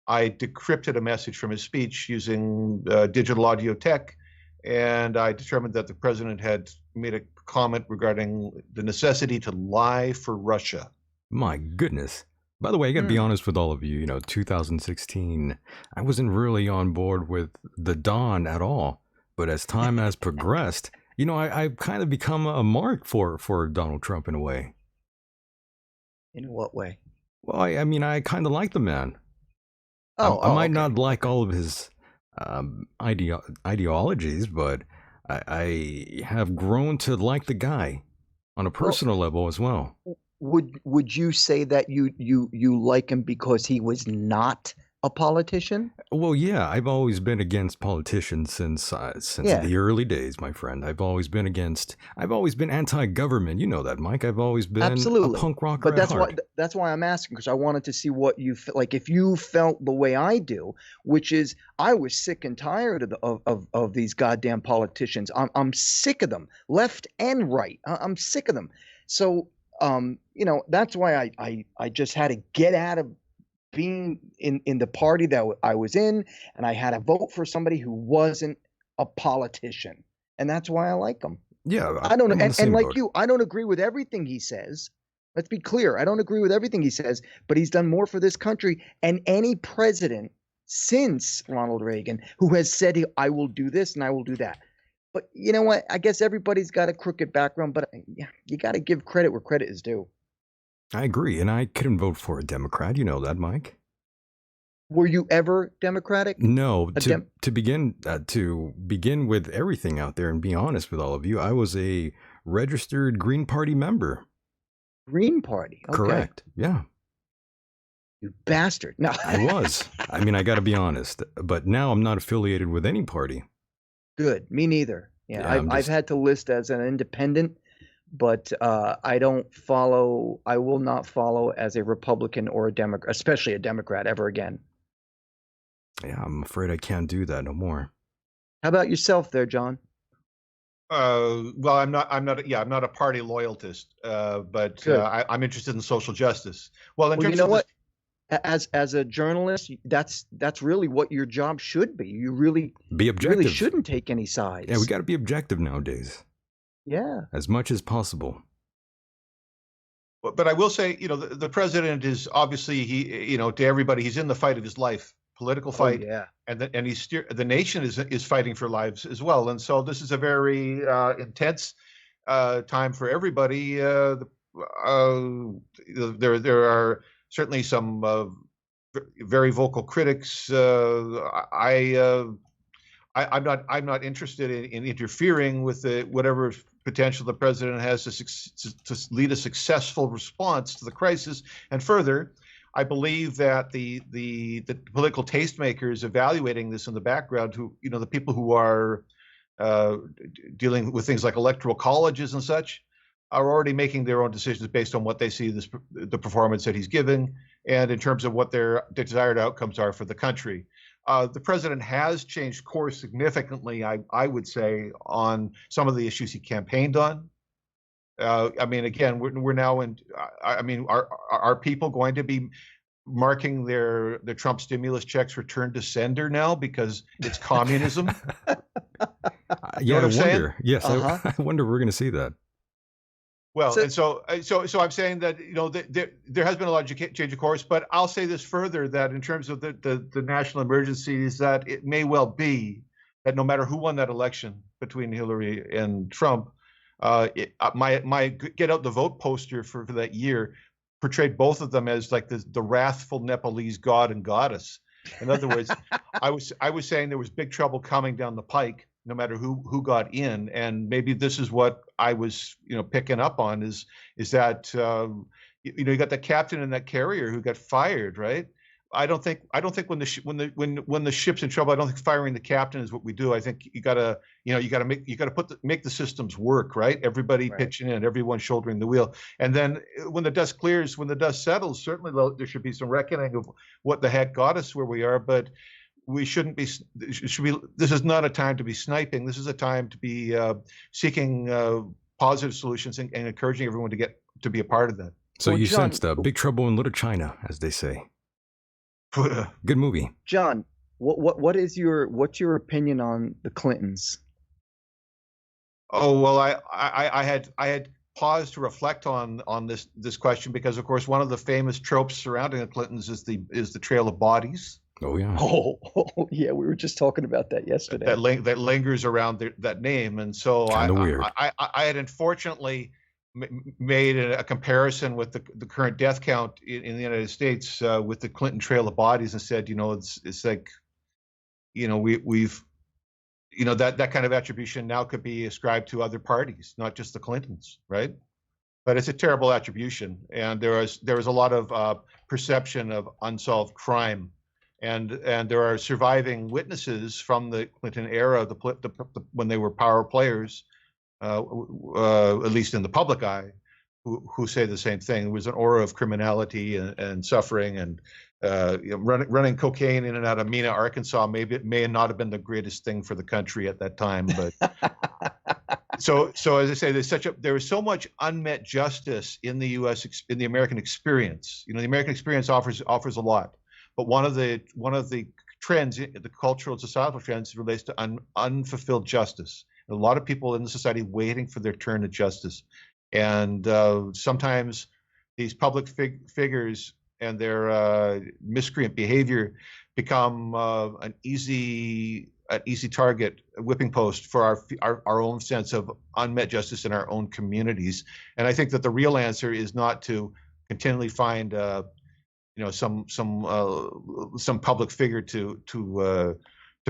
I decrypted a message from his speech using digital audio tech, and I determined that the president had made a comment regarding the necessity to lie for Russia. My goodness. By the way, I got to be honest with all of you. You know, 2016, I wasn't really on board with the Don at all. But as time has progressed, you know, I've kind of become a mark for Donald Trump in a way. In what way? Well, I mean, I kind of like the man. I might not like all of his ideologies, but I have grown to like the guy on a personal level as well. Would you say that you like him because he was not a politician? Well, yeah, I've always been against politicians since Yeah. the early days, my friend. I've always been anti-government. You know that, Mike. I've always been Absolutely. a punk rocker But at heart. that's why I'm asking, because I wanted to see what you like. If you felt the way I do, which is I was sick and tired of these goddamn politicians. I'm sick of them, left and right. I'm sick of them. So you know, that's why I just had to get out of being in the party that I was in, and I had to vote for somebody who wasn't a politician, and that's why I like him. Yeah, I don't I'm on the same and like boat. you, I don't agree with everything he says. Let's be clear. I don't agree with everything he says, but he's done more for this country and any president since Ronald Reagan who has said, I will do this and I will do that. But you know what? I guess everybody's got a crooked background, but you got to give credit where credit is due. I agree, and I couldn't vote for a Democrat. You know that, Mike. Were you ever Democratic? No, to begin with everything out there and be honest with all of you, I was a registered Green Party member. Green Party. Okay. Correct. Yeah. You bastard. No. I was. I mean, I got to be honest, but now I'm not affiliated with any party. Good. Me neither. Yeah, I've had to list as an independent, but I will not follow as a Republican or a Democrat, especially a Democrat, ever again. Yeah, I'm afraid I can't do that no more. How about yourself there, John? Well, I'm not a party loyalist, but I'm interested in social justice. Well, you know what? As a journalist, that's really what your job should be. You really be objective. You really shouldn't take any sides. Yeah, we got to be objective nowadays. Yeah, as much as possible. But I will say, you know, the president is obviously to everybody, he's in the fight of his life, political fight. Oh, yeah. And the nation is fighting for lives as well. And so this is a very intense time for everybody. There are certainly some very vocal critics. I'm not interested in interfering with whatever potential the president has to lead a successful response to the crisis. And further, I believe that the political tastemakers evaluating this in the background, the people who are dealing with things like electoral colleges and such, are already making their own decisions based on what they see the performance that he's giving, and in terms of what their desired outcomes are for the country. The president has changed course significantly, I would say, on some of the issues he campaigned on. I mean, again, we're now in. I mean, are people going to be marking their Trump stimulus checks return to sender now because it's communism? Yeah, I wonder. Saying? Yes, I wonder if we're going to see that. Well, so I'm saying that there has been a lot of change of course, but I'll say this further, that in terms of the national emergencies, that it may well be that no matter who won that election between Hillary and Trump, my get out the vote poster for that year portrayed both of them as like the wrathful Nepalese god and goddess. In other words, I was saying there was big trouble coming down the pike, no matter who got in, and maybe this is what I was picking up on is that you got the captain in that carrier who got fired, right? I don't think when the ship's in trouble, I don't think firing the captain is what we do. I think you gotta make the systems work, right? Everybody pitching in, everyone shouldering the wheel, and then when the dust clears, when the dust settles, certainly there should be some reckoning of what the heck got us where we are, but we shouldn't be. This is not a time to be sniping. This is a time to be seeking positive solutions and encouraging everyone to be a part of that. So you sensed Big Trouble in Little China, as they say. Good movie. John, what's your opinion on the Clintons? Oh well, I had paused to reflect on this question because, of course, one of the famous tropes surrounding the Clintons is the trail of bodies. Oh yeah. Oh yeah, we were just talking about that yesterday. That lingers around that name, and so I had unfortunately made a comparison with the current death count in the United States with the Clinton trail of bodies, and said, it's like, we've that kind of attribution now could be ascribed to other parties, not just the Clintons, right? But it's a terrible attribution, and there was a lot of perception of unsolved crime. and there are surviving witnesses from the Clinton era, when they were power players, at least in the public eye, who say the same thing. There was an aura of criminality and suffering, and running cocaine in and out of Mena, Arkansas, may not have been the greatest thing for the country at that time. But so as I say, there is so much unmet justice in the U.S. in the American experience. The American experience offers a lot, but one of the trends, the cultural and societal trends, relates to unfulfilled justice. A lot of people in the society waiting for their turn at justice. And sometimes these public figures and their miscreant behavior become an easy target, a whipping post for our own sense of unmet justice in our own communities. And I think that the real answer is not to continually find some public figure to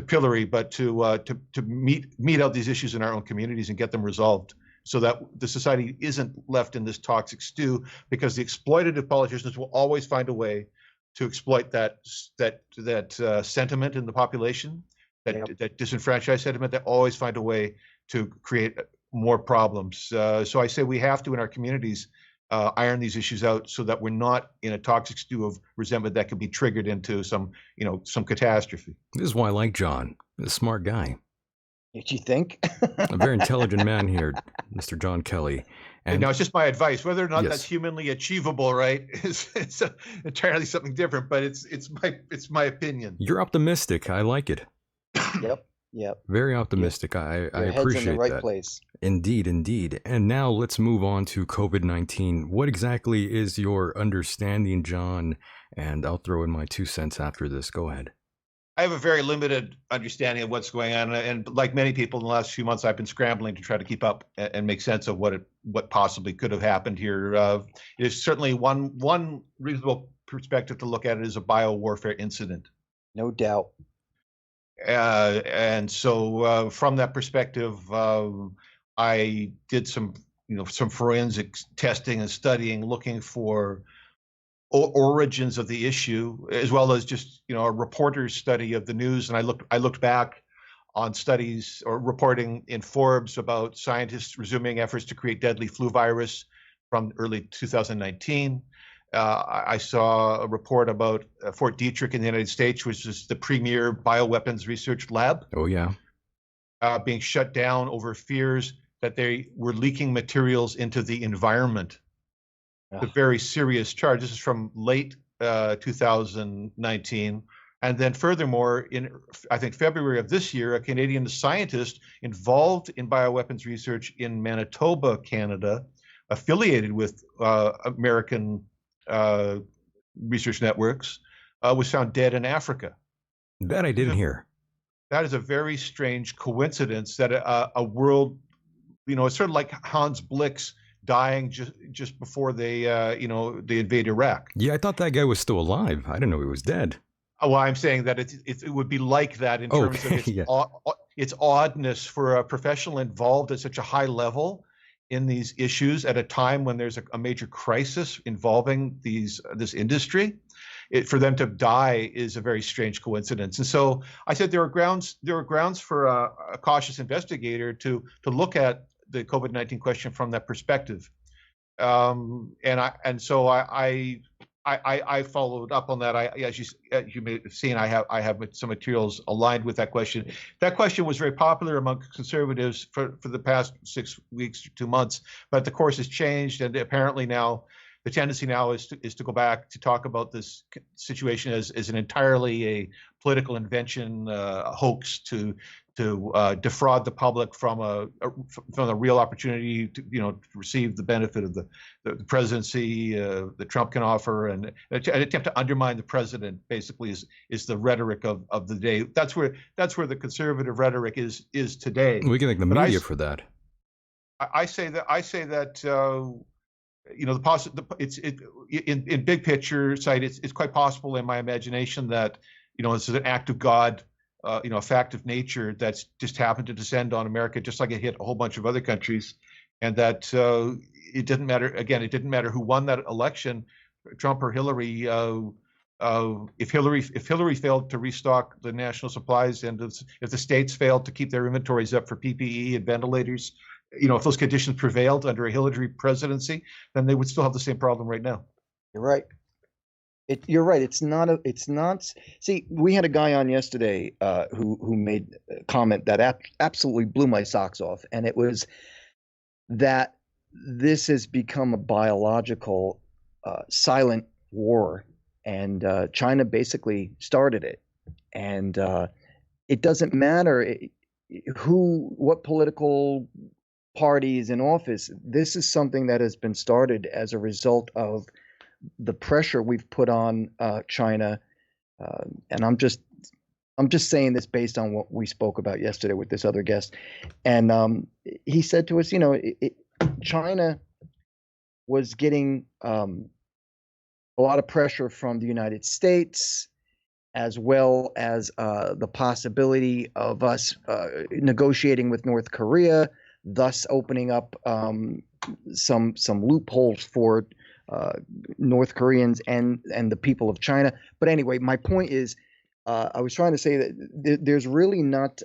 pillory, but to meet out these issues in our own communities and get them resolved, so that the society isn't left in this toxic stew, because the exploitative politicians will always find a way to exploit that sentiment in the population, that disenfranchised sentiment. They always find a way to create more problems. So I say we have to, in our communities, iron these issues out, so that we're not in a toxic stew of resentment that could be triggered into some catastrophe. This is why I like John. He's a smart guy. Did you think? A very intelligent man here, Mr. John Kelly. And now it's just my advice. Whether or not Yes. that's humanly achievable, right, it's entirely something different. But it's my opinion. You're optimistic. I like it. Yep. Very optimistic. I Your head's appreciate in the right that. place. Indeed. And now let's move on to COVID-19. What exactly is your understanding, John? And I'll throw in my 2 cents after this. Go ahead. I have a very limited understanding of what's going on, and like many people in the last few months, I've been scrambling to try to keep up and make sense of what possibly could have happened here. It is certainly one reasonable perspective to look at it as a biowarfare incident. No doubt. And so from that perspective, I did some forensic testing and studying, looking for origins of the issue, as well as just a reporter's study of the news. And I looked back on studies or reporting in Forbes about scientists resuming efforts to create deadly flu virus from early 2019. I saw a report about Fort Detrick in the United States, which is the premier bioweapons research lab. Oh, yeah. Being shut down over fears that they were leaking materials into the environment. A very serious charge. This is from late 2019. And then furthermore, in, I think, February of this year, a Canadian scientist involved in bioweapons research in Manitoba, Canada, affiliated with American research networks, was found dead in Africa. That I didn't hear. That is a very strange coincidence that a world, it's sort of like Hans Blix dying just before they invade Iraq. Yeah, I thought that guy was still alive. I didn't know he was dead. Well, I'm saying that it would be like that in terms of its oddness for a professional involved at such a high level in these issues at a time when there's a major crisis involving this industry. For them to die is a very strange coincidence. And so I said there are grounds for a cautious investigator to look at the COVID-19 question from that perspective. So I followed up on that. As you may have seen, I have some materials aligned with that question. That question was very popular among conservatives for the past 6 weeks, 2 months, but the course has changed, and apparently now the tendency now is to go back to talk about this situation as an entirely a political invention, hoax to defraud the public from a real opportunity to receive the benefit of the presidency that Trump can offer, and an attempt to undermine the president basically is the rhetoric of the day. That's where the conservative rhetoric is today. We can thank the media for that. I say that. In big picture sight, it's quite possible in my imagination that it's an act of God, a fact of nature that's just happened to descend on America, just like it hit a whole bunch of other countries, and that it didn't matter. Again, it didn't matter who won that election, Trump or Hillary. if Hillary failed to restock the national supplies, and if the states failed to keep their inventories up for PPE and ventilators, if those conditions prevailed under a Hillary presidency, then they would still have the same problem right now. You're right. You're right. It's not. See, we had a guy on yesterday who made a comment that absolutely blew my socks off, and it was that this has become a biological silent war, and China basically started it, and it doesn't matter what political party is in office. This is something that has been started as a result of the pressure we've put on China, and I'm just saying this based on what we spoke about yesterday with this other guest, and he said to us, China was getting a lot of pressure from the United States, as well as the possibility of us negotiating with North Korea, thus opening up some loopholes for North Koreans and the people of China. But anyway, my point is, I was trying to say that there's really not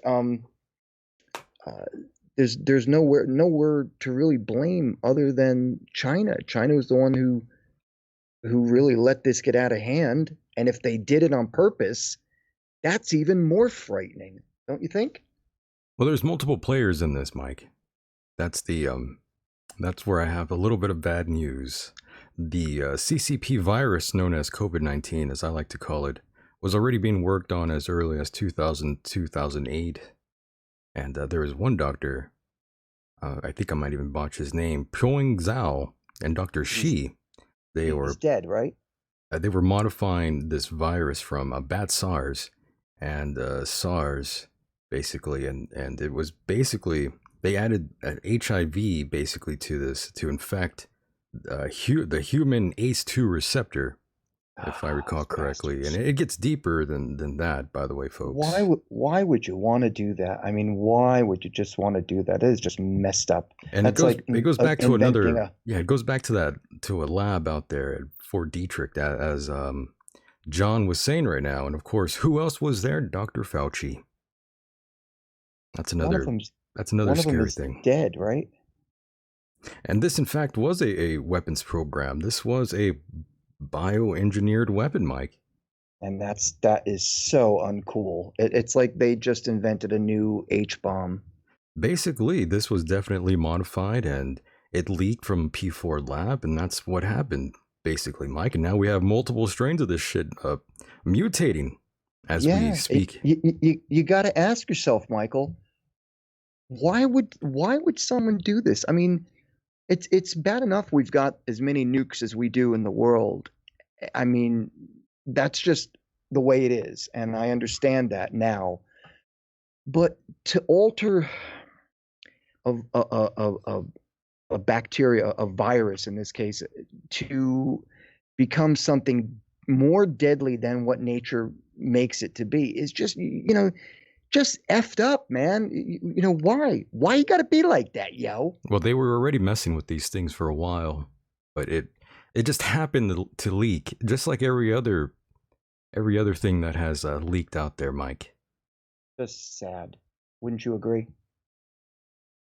there's nowhere to really blame other than China. China was the one who really let this get out of hand, and if they did it on purpose, that's even more frightening, don't you think? Well, there's multiple players in this, Mike. That's where I have a little bit of bad news. The CCP virus, known as COVID-19, as I like to call it, was already being worked on as early as 2008. And there was one doctor, I think I might even botch his name, Pyong Zhao, and Dr. Shi. He's dead, right? They were modifying this virus from bat SARS and SARS, basically. And it was basically, they added an HIV basically to this to infect the human ACE2 receptor, if I recall correctly. And it gets deeper than that, by the way, folks. Why would you want to do that? I mean, why would you just want to do that? It is just messed up. And it goes back to another. It goes back to a lab out there at Fort Detrick, as John was saying right now. And of course, who else was there? Dr. Fauci. That's another scary thing. Dead, right? And this, in fact, was a weapons program. This was a bioengineered weapon, Mike. And that is so uncool. It's like they just invented a new H-bomb. Basically, this was definitely modified, and it leaked from P4 lab, and that's what happened, basically, Mike. And now we have multiple strains of this shit mutating as we speak. You got to ask yourself, Michael, why would someone do this? I mean, it's bad enough we've got as many nukes as we do in the world. I mean, that's just the way it is, and I understand that now. But to alter a bacteria, a virus in this case, to become something more deadly than what nature makes it to be is just, just effed up, man. Why you gotta be like that, yo? Well, they were already messing with these things for a while, but it just happened to leak, just like every other thing that has leaked out there, Mike. Just sad, wouldn't you agree?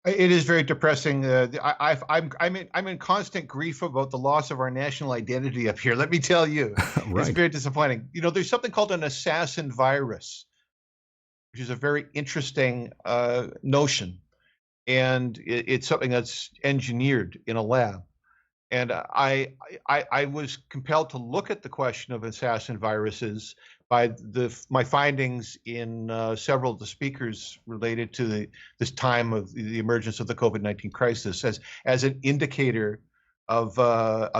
It is very depressing. I'm in constant grief about the loss of our national identity up here. Let me tell you, Right. It's very disappointing. There's something called an assassin virus, which is a very interesting notion, and it's something that's engineered in a lab. And I was compelled to look at the question of assassin viruses by my findings in several of the speakers related to this time of the emergence of the COVID-19 crisis as an indicator of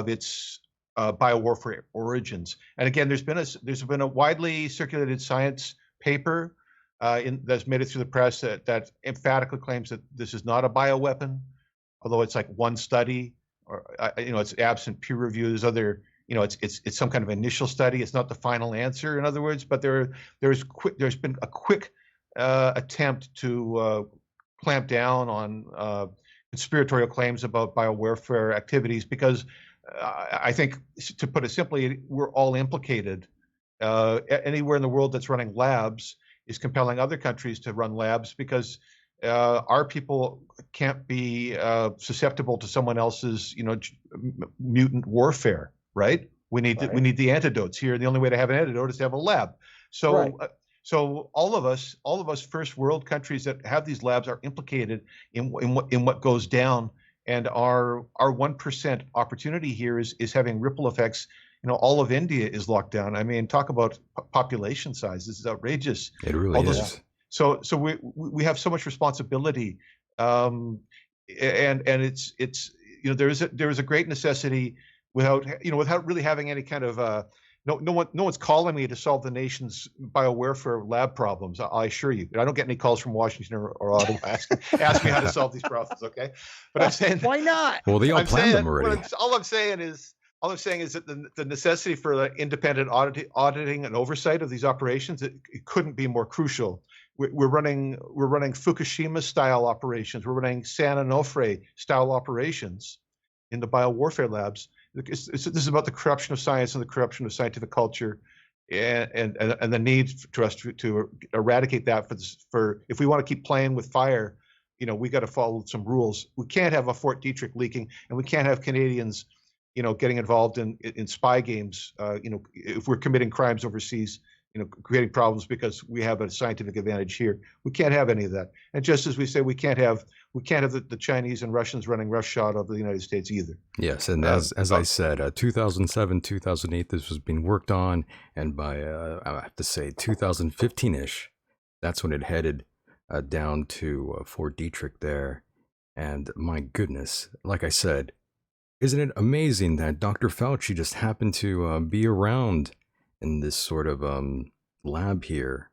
its biowarfare origins. And again, there's been a widely circulated science paper that's made it through the press that emphatically claims that this is not a bioweapon, although it's like one study, or it's absent peer review. There's other, it's some kind of initial study. It's not the final answer, in other words. But there's been a quick attempt to clamp down on conspiratorial claims about biowarfare activities, because I think, to put it simply, we're all implicated anywhere in the world that's running labs is compelling other countries to run labs because our people can't be susceptible to someone else's, mutant warfare, right? We need Right. we need the antidotes here. The only way to have an antidote is to have a lab. So. Right. So all of us first world countries that have these labs are implicated in what goes down, and our 1% opportunity here is having ripple effects. All of India is locked down. I mean, talk about population size. This is outrageous. It really is. So we have so much responsibility, and it's there is a great necessity without really having any kind of no one's calling me to solve the nation's biowarfare lab problems. I assure you, I don't get any calls from Washington or Ottawa asking me how to solve these problems. Okay, but I'm saying why not? Well, they all planned them already. All I'm saying is that the necessity for the independent auditing and oversight of these operations it couldn't be more crucial. We're running Fukushima style operations. We're running San Onofre style operations in the biowarfare labs. This is about the corruption of science and the corruption of scientific culture, and the need for us to eradicate that for if we want to keep playing with fire, we got to follow some rules. We can't have a Fort Detrick leaking, and we can't have Canadians, getting involved in spy games. If we're committing crimes overseas, creating problems because we have a scientific advantage here. We can't have any of that. And just as we say, we can't have the Chinese and Russians running roughshod over the United States either. Yes, and as I said, 2007, 2008, this was being worked on, and by I have to say 2015-ish, that's when it headed down to Fort Detrick there. And my goodness, like I said, isn't it amazing that Dr. Fauci just happened to be around in this sort of lab here?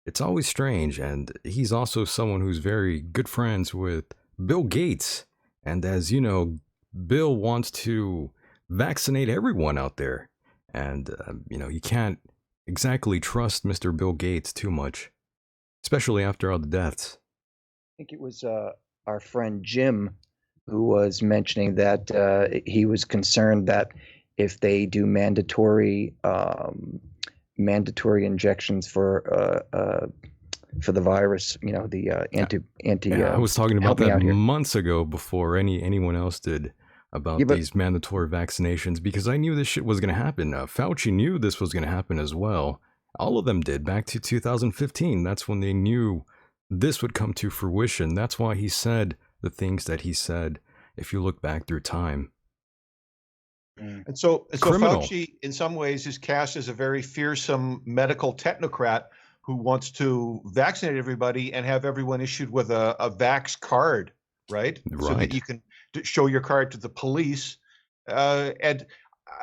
It's always strange, and he's also someone who's very good friends with Bill Gates. And as you know, Bill wants to vaccinate everyone out there. And, you can't exactly trust Mr. Bill Gates too much, especially after all the deaths. I think it was our friend Jim who was mentioning that he was concerned that if they do mandatory injections for the virus, I was talking about that months ago before anyone else did about these mandatory vaccinations, because I knew this shit was going to happen. Fauci knew this was going to happen as well. All of them did back to 2015. That's when they knew this would come to fruition. That's why he said the things that he said, if you look back through time. And so Fauci, in some ways, is cast as a very fearsome medical technocrat who wants to vaccinate everybody and have everyone issued with a vax card, right? So that you can show your card to the police. And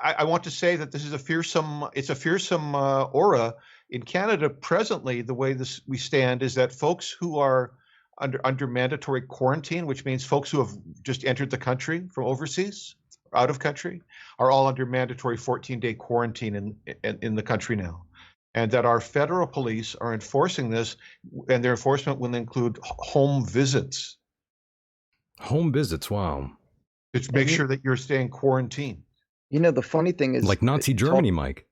I want to say that this is a fearsome aura in Canada presently. The way we stand is that folks who are under mandatory quarantine, which means folks who have just entered the country from overseas, out of country, are all under mandatory 14-day quarantine in the country now. And that our federal police are enforcing this, and their enforcement will include home visits. Home visits, wow. To make sure that you're staying quarantined. The funny thing is, like Nazi Germany, Mike.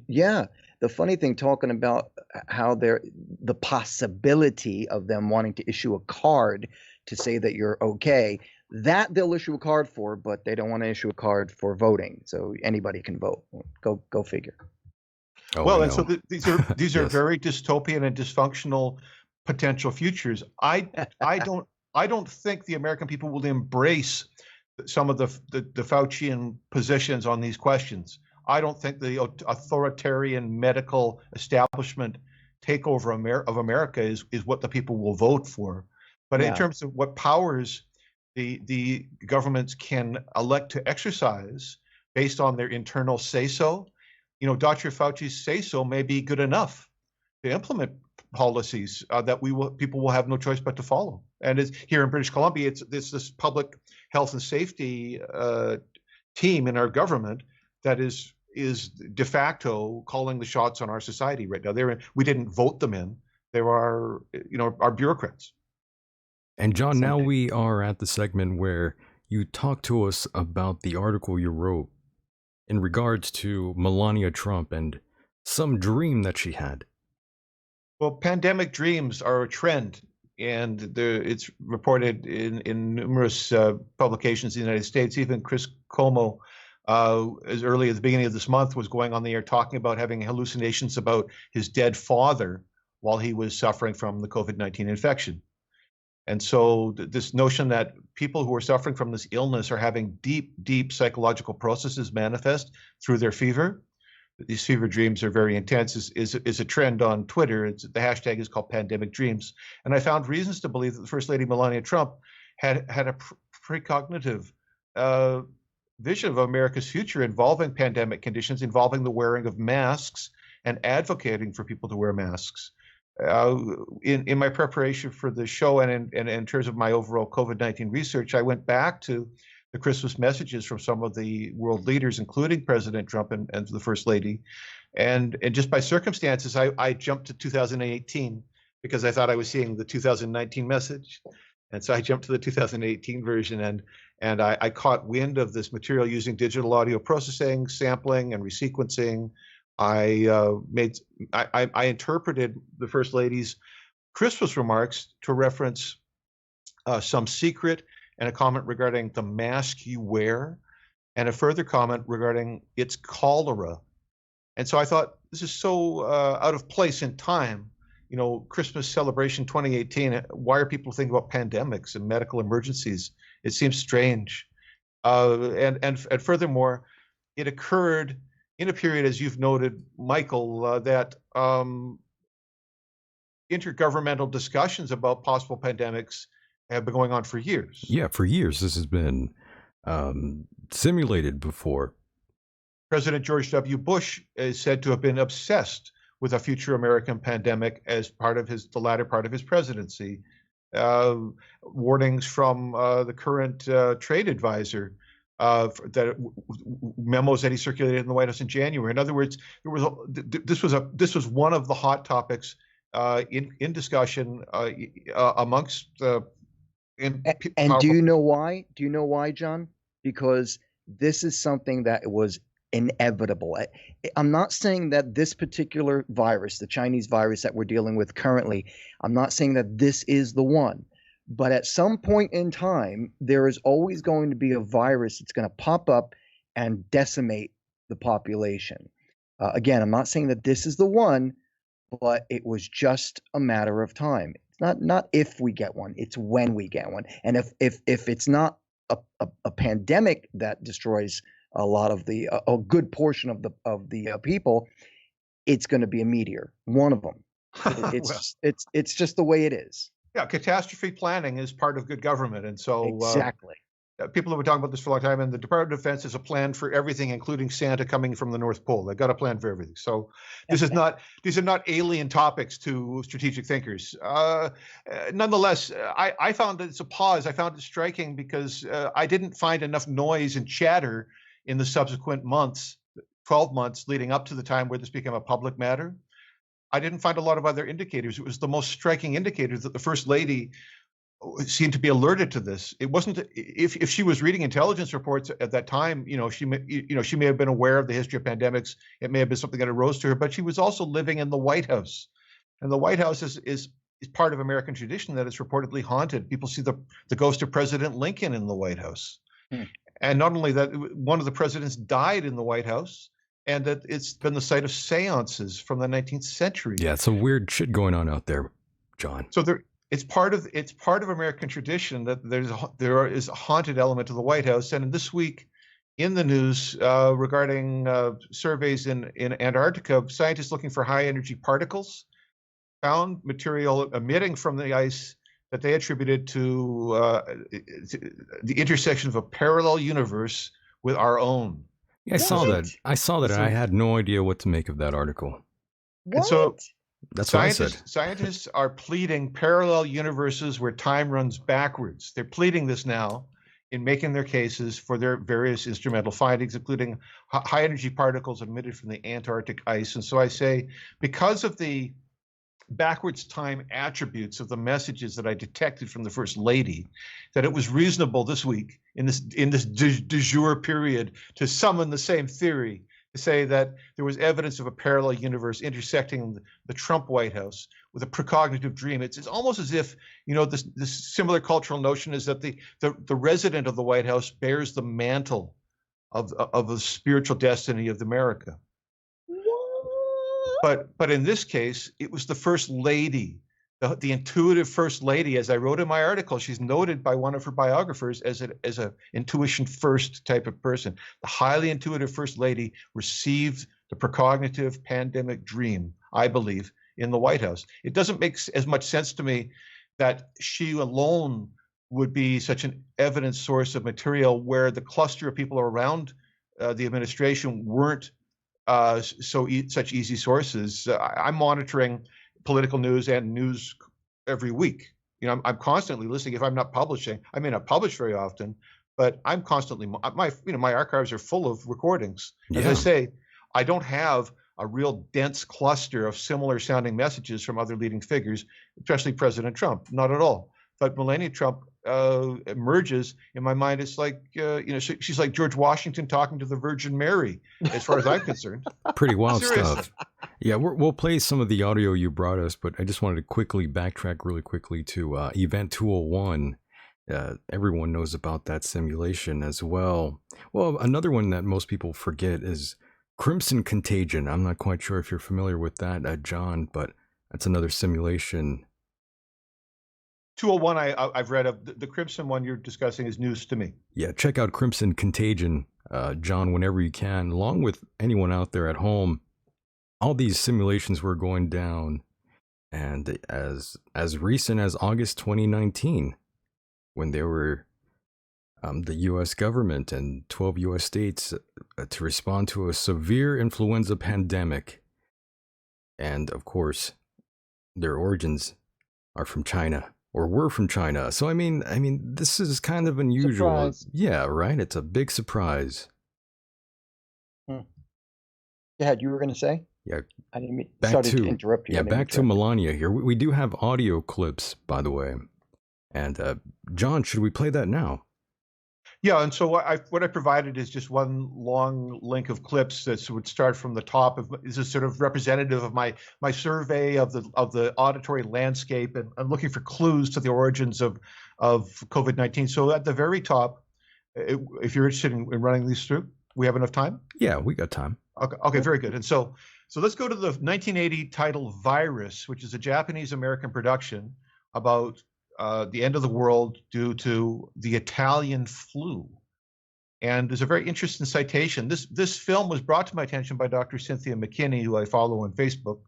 Yeah, the funny thing, talking about how the possibility of them wanting to issue a card to say that you're okay, that they'll issue a card for, but they don't want to issue a card for voting, so anybody can vote. Go figure. Oh, well, and so these are yes. Very dystopian and dysfunctional potential futures. I don't think the American people will embrace some of the Faucian positions on these questions. I don't think the authoritarian medical establishment takeover of America is what the people will vote for. But in terms of what powers the governments can elect to exercise based on their internal say-so, Dr. Fauci's say-so may be good enough to implement policies that people will have no choice but to follow. And it's here in British Columbia, it's this public health and safety team in our government that is de facto calling the shots on our society right now. We didn't vote them in. They are our bureaucrats. And John, now we are at the segment where you talk to us about the article you wrote in regards to Melania Trump and some dream that she had. Well, pandemic dreams are a trend, and it's reported in numerous publications in the United States. Even Chris Cuomo, as early as the beginning of this month, was going on the air talking about having hallucinations about his dead father while he was suffering from the COVID-19 infection. And so this notion that people who are suffering from this illness are having deep, deep psychological processes manifest through their fever. These fever dreams are very intense is a trend on Twitter. The hashtag is called pandemic dreams. And I found reasons to believe that the First Lady Melania Trump had a precognitive vision of America's future involving pandemic conditions, involving the wearing of masks and advocating for people to wear masks. In my preparation for the show and in terms of my overall COVID-19 research, I went back to the Christmas messages from some of the world leaders, including President Trump and the First Lady. And just by circumstances, I jumped to 2018 because I thought I was seeing the 2019 message. And so I jumped to the 2018 version, and I caught wind of this material using digital audio processing, sampling, and resequencing. I interpreted the First Lady's Christmas remarks to reference some secret, and a comment regarding the mask you wear, and a further comment regarding it's cholera. And so I thought, this is so out of place in time. You know, Christmas celebration 2018, why are people thinking about pandemics and medical emergencies? It seems strange. And furthermore, it occurred in a period, as you've noted, Michael, that intergovernmental discussions about possible pandemics have been going on for years. Yeah, for years. This has been simulated before. President George W. Bush is said to have been obsessed with a future American pandemic as part of the latter part of his presidency. Warnings from the current trade advisor, memos that he circulated in the White House in January. In other words, this was one of the hot topics in discussion amongst. And do you know why? Do you know why, John? Because this is something that was inevitable. I'm not saying that this particular virus, the Chinese virus that we're dealing with currently, I'm not saying that this is the one. But at some point in time, there is always going to be a virus that's going to pop up and decimate the population. Again, I'm not saying that this is the one, but it was just a matter of time. It's not if we get one, it's when we get one. And if it's not a pandemic that destroys a lot of a good portion of the people, it's going to be a meteor, one of them. It's just the way it is. Yeah, catastrophe planning is part of good government, and so exactly. People have been talking about this for a long time, and the Department of Defense has a plan for everything, including Santa coming from the North Pole. They've got a plan for everything. So these are not alien topics to strategic thinkers. Nonetheless, I found it's a pause. I found it striking because I didn't find enough noise and chatter in the subsequent months, 12 months leading up to the time where this became a public matter. I didn't find a lot of other indicators. It was the most striking indicator that the First Lady seemed to be alerted to this. It wasn't if she was reading intelligence reports at that time, she may have been aware of the history of pandemics. It may have been something that arose to her, but she was also living in the White House, and the White House is part of American tradition that is reportedly haunted. People see the ghost of President Lincoln in the White House, and not only that, one of the presidents died in the White House. And that it's been the site of seances from the 19th century. Yeah, some weird shit going on out there, John. So it's part of American tradition that there is a haunted element to the White House. And this week, in the news regarding surveys in Antarctica, scientists looking for high energy particles found material emitting from the ice that they attributed to the intersection of a parallel universe with our own. Yeah, I saw that. And I had no idea what to make of that article. What? And so that's what I said. Scientists are pleading parallel universes where time runs backwards. They're pleading this now in making their cases for their various instrumental findings, including high energy particles emitted from the Antarctic ice. And so I say, because of the backwards time attributes of the messages that I detected from the First Lady, that it was reasonable this week in this du jour period to summon the same theory to say that there was evidence of a parallel universe intersecting the Trump White House with a precognitive dream. It's almost as if, this similar cultural notion is that the resident of the White House bears the mantle of the spiritual destiny of America. But in this case, it was the First Lady, the intuitive First Lady. As I wrote in my article, she's noted by one of her biographers as a intuition first type of person. The highly intuitive First Lady received the precognitive pandemic dream, I believe, in the White House. It doesn't make as much sense to me that she alone would be such an evidence source of material where the cluster of people around the administration weren't such easy sources. I'm monitoring political news and news every week. I'm constantly listening. If I'm not publishing, I may not publish very often, but I'm constantly, my archives are full of recordings. As I say, I don't have a real dense cluster of similar sounding messages from other leading figures, especially President Trump, not at all. But Melania Trump emerges in my mind. It's like, she's like George Washington talking to the Virgin Mary, as far as I'm concerned. Pretty wild stuff. Yeah, we'll play some of the audio you brought us, but I just wanted to quickly backtrack really quickly to Event 201. Everyone knows about that simulation as well. Well, another one that most people forget is Crimson Contagion. I'm not quite sure if you're familiar with that, John, but that's another simulation. 201 I've read of. The Crimson one you're discussing is news to me. Yeah, check out Crimson Contagion, John, whenever you can, along with anyone out there at home. All these simulations were going down, and as recent as August 2019, when there were the U.S. government and 12 U.S. states to respond to a severe influenza pandemic, and of course, their origins are from China. Or were from China. So I mean, this is kind of unusual. Surprise. Yeah, right? It's a big surprise. Go ahead, you were going to say? Yeah. I didn't mean Back to interrupt you. Yeah, back to Melania here. We do have audio clips, by the way. And John, should we play that now? Yeah, and so what I provided is just one long link of clips that would start from the top. This is sort of representative of my survey of the auditory landscape, and I'm looking for clues to the origins of COVID-19. So at the very top, if you're interested in running these through, we have enough time? Yeah, we got time. Okay, very good. And so let's go to the 1980 title Virus, which is a Japanese-American production about the end of the world due to the Italian flu. And there's a very interesting citation. This film was brought to my attention by Dr. Cynthia McKinney, who I follow on Facebook.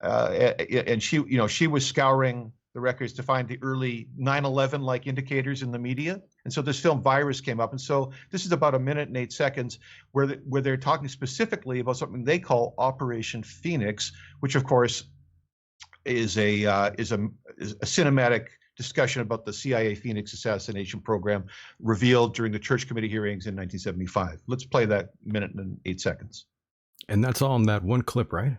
And she was scouring the records to find the early 9/11 like indicators in the media. And so this film Virus came up. And so this is about 1 minute and 8 seconds where they're talking specifically about something they call Operation Phoenix, which of course is a cinematic discussion about the CIA Phoenix assassination program revealed during the Church Committee hearings in 1975. Let's play that 1 minute and 8 seconds. And that's all in that one clip, right?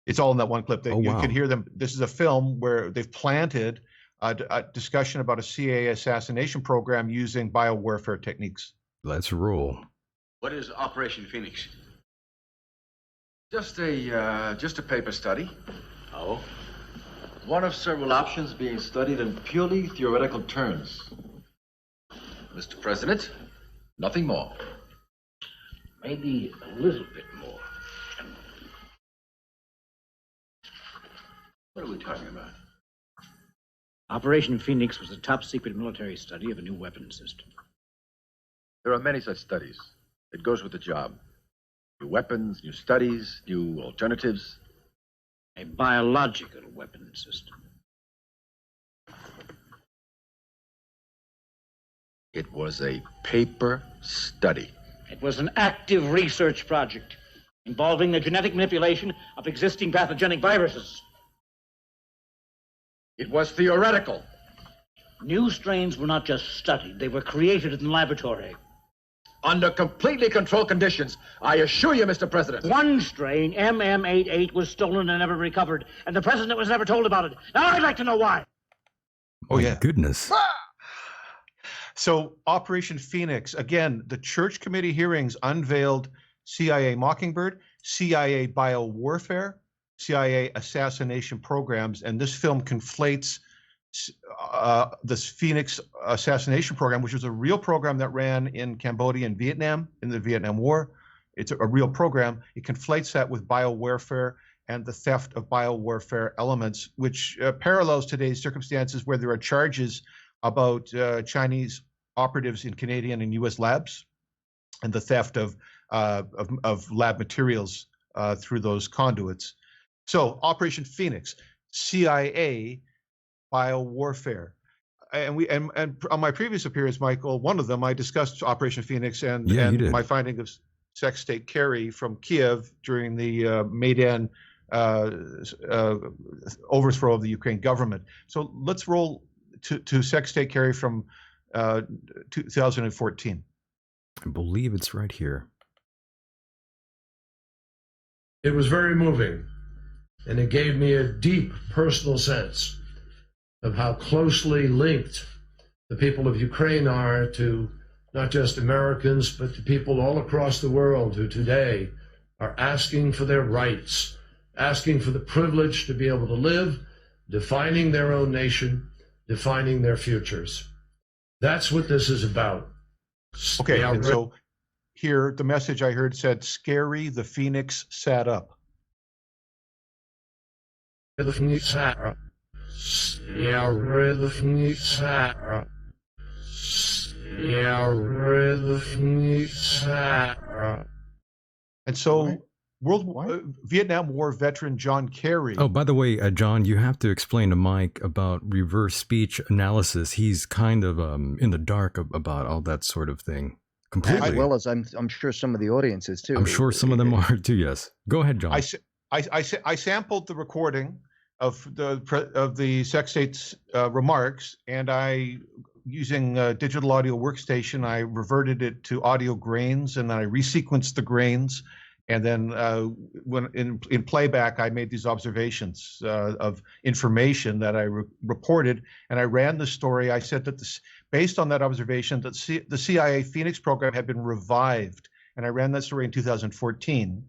It's all in that one clip. Oh, you wow. can hear them. This is a film where they've planted a discussion about a CIA assassination program using biowarfare techniques. Let's roll. What is Operation Phoenix? Just a paper study. Oh? One of several options being studied in purely theoretical terms. Mr. President, nothing more. Maybe a little bit more. What are we talking about? Operation Phoenix was a top-secret military study of a new weapon system. There are many such studies. It goes with the job. New weapons, new studies, new alternatives. A biological weapon system. It was a paper study. It was an active research project involving the genetic manipulation of existing pathogenic viruses. It was theoretical. New strains were not just studied, they were created in the laboratory. Under completely controlled conditions, I assure you, Mr. President. One strain, MM88, was stolen and never recovered, and the president was never told about it. Now I'd like to know why. Oh, yeah. Goodness. So Operation Phoenix, again, the Church Committee hearings unveiled CIA Mockingbird, CIA biowarfare, CIA assassination programs, and this film conflates this Phoenix assassination program, which was a real program that ran in Cambodia and Vietnam in the Vietnam War. It's a real program. It conflates that with biowarfare and the theft of biowarfare elements, which parallels today's circumstances where there are charges about Chinese operatives in Canadian and U.S. labs and the theft of lab materials through those conduits. So Operation Phoenix, CIA biowarfare. And on my previous appearance, Michael, one of them, I discussed Operation Phoenix and my finding of sex state Cary from Kiev during the Maidan overthrow of the Ukraine government. So let's roll to sex state Cary from 2014. I believe it's right here. It was very moving, and it gave me a deep personal sense of how closely linked the people of Ukraine are to not just Americans, but to people all across the world who today are asking for their rights, asking for the privilege to be able to live, defining their own nation, defining their futures. That's what this is about. Okay, and so here the message I heard said, "Scary, the Phoenix sat up." The Phoenix sat up. Yeah, the Phoenix sat up. Yeah, the Phoenix sat up. And so Vietnam War veteran John Cary. Oh, by the way, John, you have to explain to Mike about reverse speech analysis. He's kind of in the dark about all that sort of thing. Completely. As well as I'm sure some of the audience is too. I'm sure some of them are too. Yes. Go ahead, John. I sampled the recording of the sex state's remarks, and using a digital audio workstation, I reverted it to audio grains, and then I resequenced the grains. And then when in playback, I made these observations of information that I reported, and I ran the story. I said that based on that observation, that the CIA Phoenix program had been revived, and I ran that story in 2014.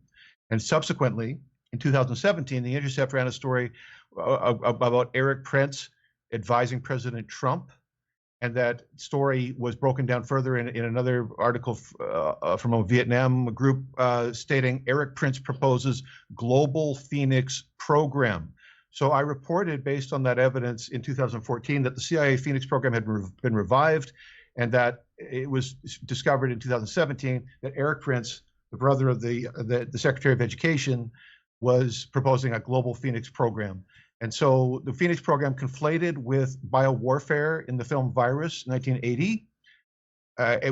And subsequently, in 2017, The Intercept ran a story about Eric Prince advising President Trump. And that story was broken down further in another article from a Vietnam group stating Eric Prince proposes global Phoenix program. So I reported based on that evidence in 2014 that the CIA Phoenix program had been revived, and that it was discovered in 2017 that Eric Prince, the brother of the Secretary of Education, was proposing a global Phoenix program. And so the Phoenix program conflated with biowarfare in the film Virus, 1980,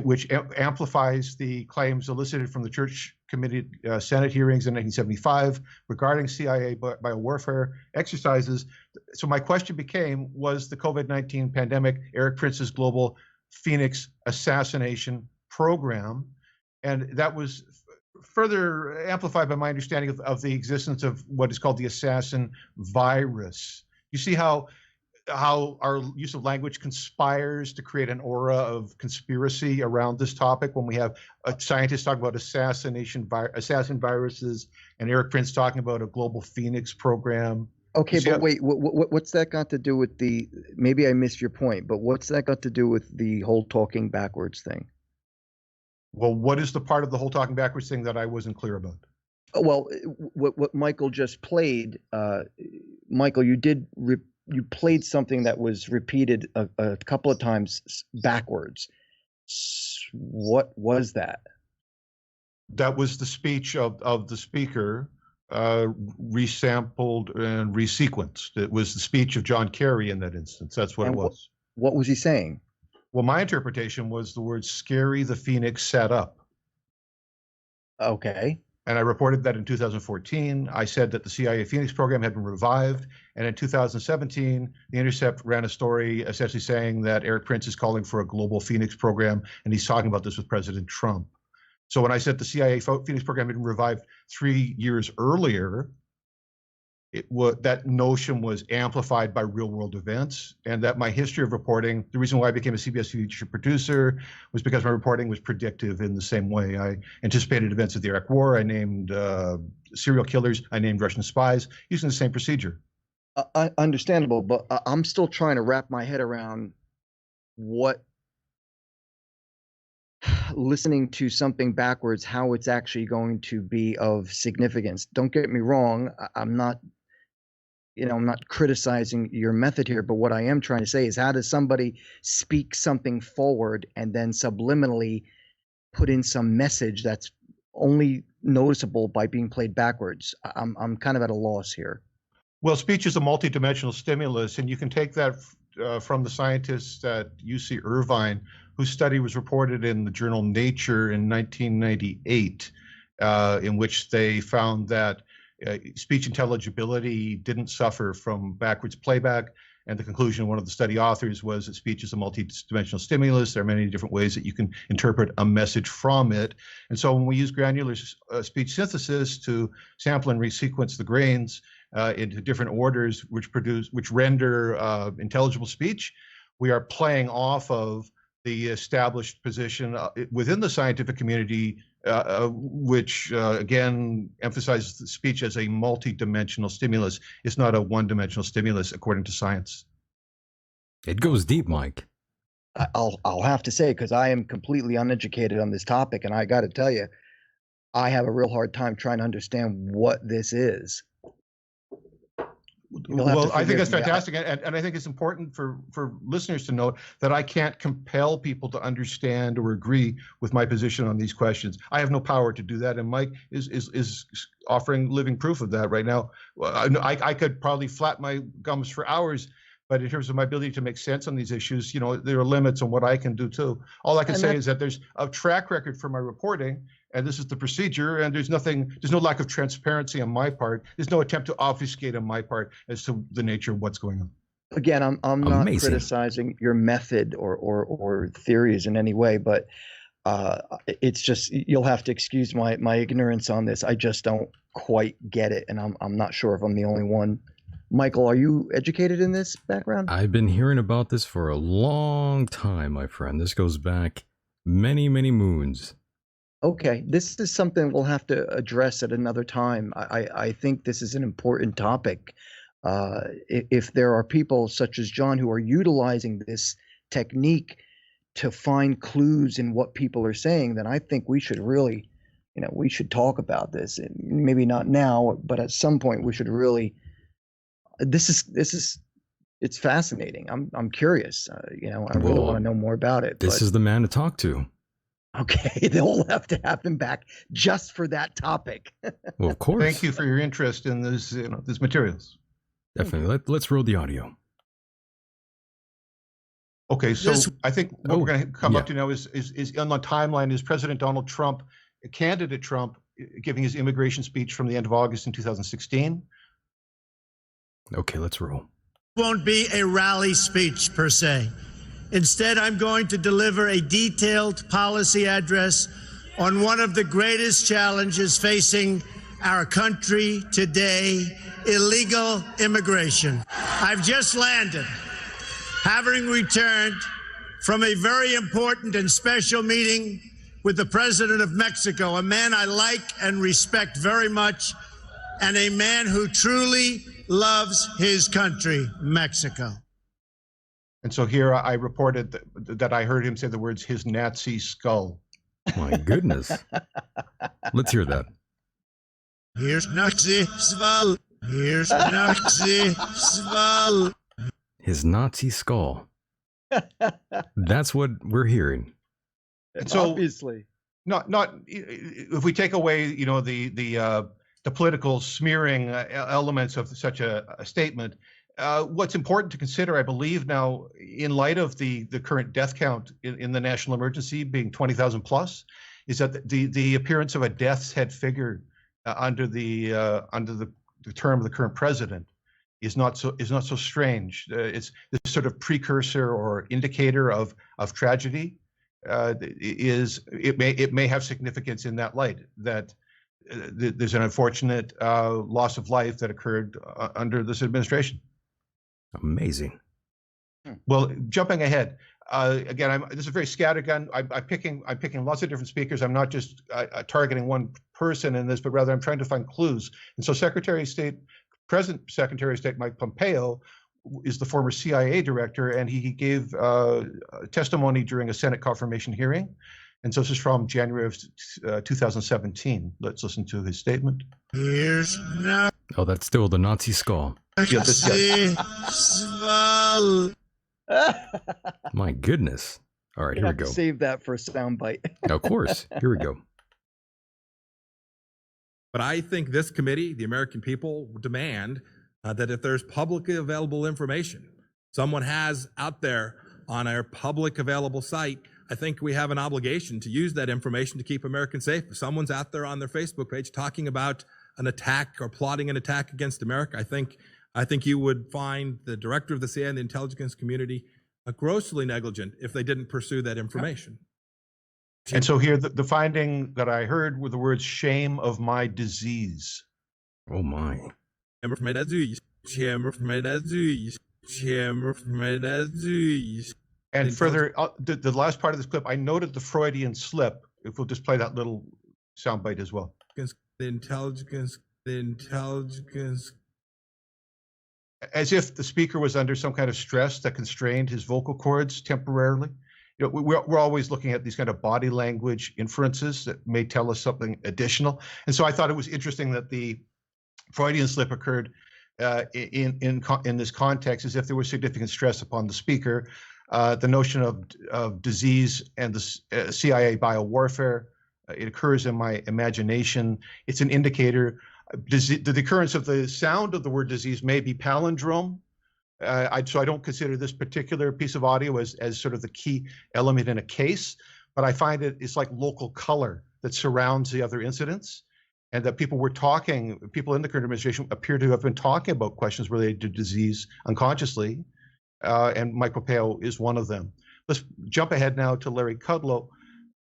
which amplifies the claims elicited from the Church Committee Senate hearings in 1975 regarding CIA biowarfare exercises. So my question became, was the COVID-19 pandemic Eric Prince's global Phoenix assassination program? And that was further amplified by my understanding of the existence of what is called the assassin virus. You see how our use of language conspires to create an aura of conspiracy around this topic when we have scientists talking about assassin viruses and Eric Prince talking about a global Phoenix program. Okay, but wait, what's that got to do with maybe I missed your point, but what's that got to do with the whole talking backwards thing? Well, what is the part of the whole talking backwards thing that I wasn't clear about? Well, what Michael just played, Michael, you played something that was repeated a couple of times backwards. What was that? That was the speech of the speaker, resampled and resequenced. It was the speech of John Cary in that instance. That's what it was. What was he saying? Well, my interpretation was the word "scary, the Phoenix sat up." Okay. And I reported that in 2014. I said that the CIA Phoenix program had been revived. And in 2017, The Intercept ran a story essentially saying that Eric Prince is calling for a global Phoenix program, and he's talking about this with President Trump. So when I said the CIA Phoenix program had been revived 3 years earlier, that notion was amplified by real world events, and that my history of reporting, the reason why I became a CBS feature producer was because my reporting was predictive in the same way. I anticipated events of the Iraq War. I named serial killers. I named Russian spies using the same procedure. Understandable, but I'm still trying to wrap my head around what listening to something backwards, how it's actually going to be of significance. Don't get me wrong. I'm not criticizing your method here, but what I am trying to say is, how does somebody speak something forward and then subliminally put in some message that's only noticeable by being played backwards? I'm kind of at a loss here. Well, speech is a multidimensional stimulus, and you can take that from the scientists at UC Irvine, whose study was reported in the journal Nature in 1998, in which they found that speech intelligibility didn't suffer from backwards playback. And the conclusion of one of the study authors was that speech is a multidimensional stimulus. There are many different ways that you can interpret a message from it. And so when we use granular speech synthesis to sample and resequence the grains into different orders, which render intelligible speech, we are playing off of the established position within the scientific community, which again emphasizes the speech as a multidimensional stimulus. It's not a one-dimensional stimulus, according to science. It goes deep, Mike. I'll have to say, because I am completely uneducated on this topic, and I got to tell you, I have a real hard time trying to understand what this is. Well, I think that's fantastic, and I think it's important for listeners to note that I can't compel people to understand or agree with my position on these questions. I have no power to do that, and Mike is offering living proof of that right now. I could probably flap my gums for hours, but in terms of my ability to make sense on these issues, there are limits on what I can do too. All I can say is that there's a track record for my reporting, and this is the procedure, and there's no lack of transparency on my part. There's no attempt to obfuscate on my part as to the nature of what's going on. Again, I'm not criticizing your method or theories in any way, but it's just, you'll have to excuse my ignorance on this. I just don't quite get it, and I'm not sure if I'm the only one. Michael, are you educated in this background? I've been hearing about this for a long time, my friend. This goes back many, many moons. Okay, this is something we'll have to address at another time. I think this is an important topic. If there are people such as John who are utilizing this technique to find clues in what people are saying, then I think we should really, we should talk about this. And maybe not now, but at some point we should really. It's fascinating. I'm curious. I really want to know more about it. This is the man to talk to. Okay, they'll have to have him back just for that topic. Well, of course. Thank you for your interest in this, these materials. Definitely. Let's roll the audio. Okay, so I think what we're going to come up to now is on the timeline is President Donald Trump, candidate Trump, giving his immigration speech from the end of August in 2016. Okay, let's roll. Won't be a rally speech per se. Instead, I'm going to deliver a detailed policy address on one of the greatest challenges facing our country today, illegal immigration. I've just landed, having returned from a very important and special meeting with the President of Mexico, a man I like and respect very much, and a man who truly loves his country, Mexico. And so here I reported that I heard him say the words, his Nazi skull. My goodness. Let's hear that. Here's Nazi skull. Here's Nazi skull. His Nazi skull. That's what we're hearing. And so, obviously, not if we take away, the political smearing elements of such a statement. What's important to consider, I believe now, in light of the current death count in the national emergency being 20,000 plus, is that the appearance of a death's head figure under the term of the current president is not so strange. It's this sort of precursor or indicator of tragedy. It may have significance in that light, that there's an unfortunate loss of life that occurred under this administration. Amazing. Well, jumping ahead, again, this is very scattergun. I'm picking lots of different speakers. I'm not just targeting one person in this, but rather I'm trying to find clues. And so Present Secretary of State Mike Pompeo is the former CIA director, and he gave testimony during a Senate confirmation hearing. And so this is from January of 2017. Let's listen to his statement. Here's now. Oh, that's still the Nazi skull. Yeah, this guy. My goodness. All right, You here we have to go. save that for a soundbite. Of course. Here we go. But I think this committee, the American people, demand that if there's publicly available information someone has out there on our public available site, I think we have an obligation to use that information to keep Americans safe. If someone's out there on their Facebook page talking about an attack or plotting an attack against America, I think you would find the director of the CIA and the intelligence community grossly negligent if they didn't pursue that information. And so here, the finding that I heard were the words "shame of my disease." Oh my. And further, the last part of this clip, I noted the Freudian slip. If we'll just play that little soundbite as well. The intelligence. As if the speaker was under some kind of stress that constrained his vocal cords temporarily. You know, we're always looking at these kind of body language inferences that may tell us something additional. And so I thought it was interesting that the Freudian slip occurred in this context, as if there was significant stress upon the speaker. The notion of disease and the CIA biowarfare, it occurs in my imagination. It's an indicator. The occurrence of the sound of the word disease may be palindrome. So I don't consider this particular piece of audio as sort of the key element in a case, but I find it's like local color that surrounds the other incidents, and that people in the current administration appear to have been talking about questions related to disease unconsciously, and Mike Pompeo is one of them. Let's jump ahead now to Larry Kudlow,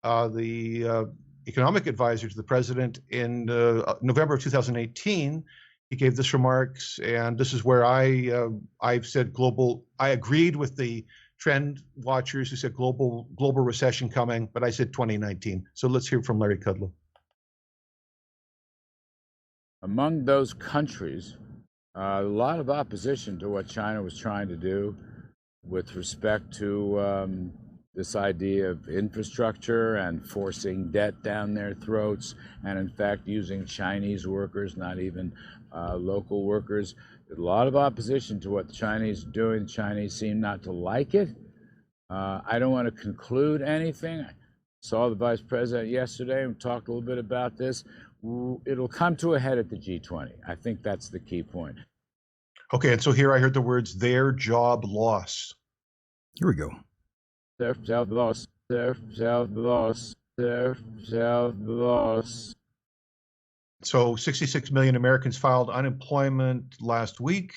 the economic advisor to the president. In November of 2018, he gave this remarks, and this is where I've said global. I agreed with the trend watchers who said global recession coming, but I said 2019. So let's hear from Larry Kudlow. Among those countries, a lot of opposition to what China was trying to do with respect to this idea of infrastructure and forcing debt down their throats, and in fact using Chinese workers, not even local workers. There's a lot of opposition to what the Chinese are doing. The Chinese seem not to like it. I don't want to conclude anything. I saw the vice president yesterday and talked a little bit about this. It'll come to a head at the G20. I think that's the key point. Okay, and so here I heard the words "their job loss." Here we go. Their job loss. Their job loss. Their job loss. So 66 million Americans filed unemployment last week.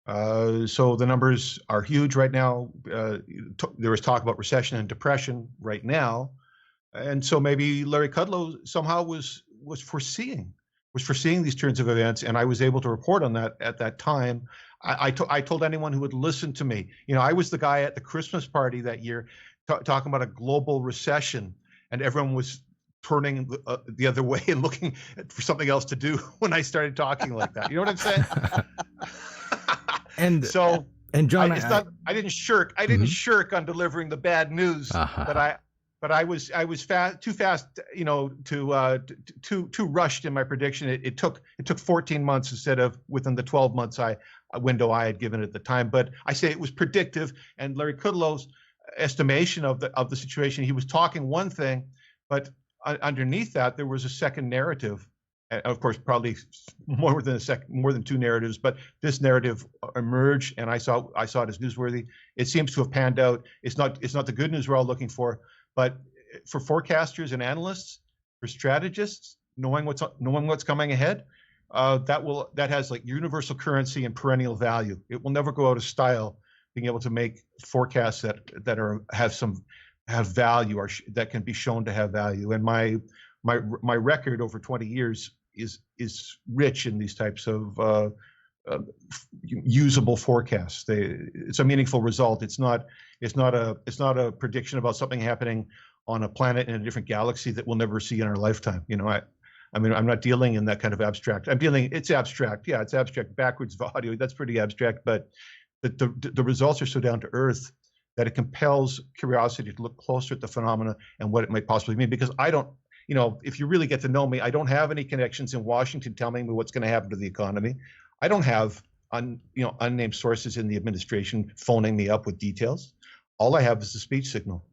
So the numbers are huge right now. There was talk about recession and depression right now. And so maybe Larry Kudlow somehow was foreseeing these turns of events, and I was able to report on that at that time. I told anyone who would listen to me. You know, I was the guy at the Christmas party that year talking about a global recession, and everyone was turning the other way and looking for something else to do when I started talking like that. You know what I'm saying? And so, and John, I didn't shirk. I didn't shirk on delivering the bad news, but I was too fast, you know, too rushed in my prediction. It took 14 months instead of within the 12 months window I had given at the time. But I say it was predictive, and Larry Kudlow's estimation of the situation, he was talking one thing, but underneath that there was a second narrative. And of course, probably more than two narratives, but this narrative emerged, and I saw it as newsworthy. It seems to have panned out. It's not the good news we're all looking for, but for forecasters and analysts, for strategists, knowing what's coming ahead, that has like universal currency and perennial value. It will never go out of style, being able to make forecasts that have value, or that can be shown to have value. And my record over 20 years is rich in these types of usable forecasts. It's a meaningful result. It's not a prediction about something happening on a planet in a different galaxy that we'll never see in our lifetime. I mean, I'm not dealing in that kind of abstract. It's abstract. Yeah, it's abstract backwards audio. That's pretty abstract, but the results are so down to earth that it compels curiosity to look closer at the phenomena and what it might possibly mean. Because I don't, if you really get to know me, I don't have any connections in Washington telling me what's going to happen to the economy. I don't have unnamed sources in the administration phoning me up with details. All I have is a speech signal.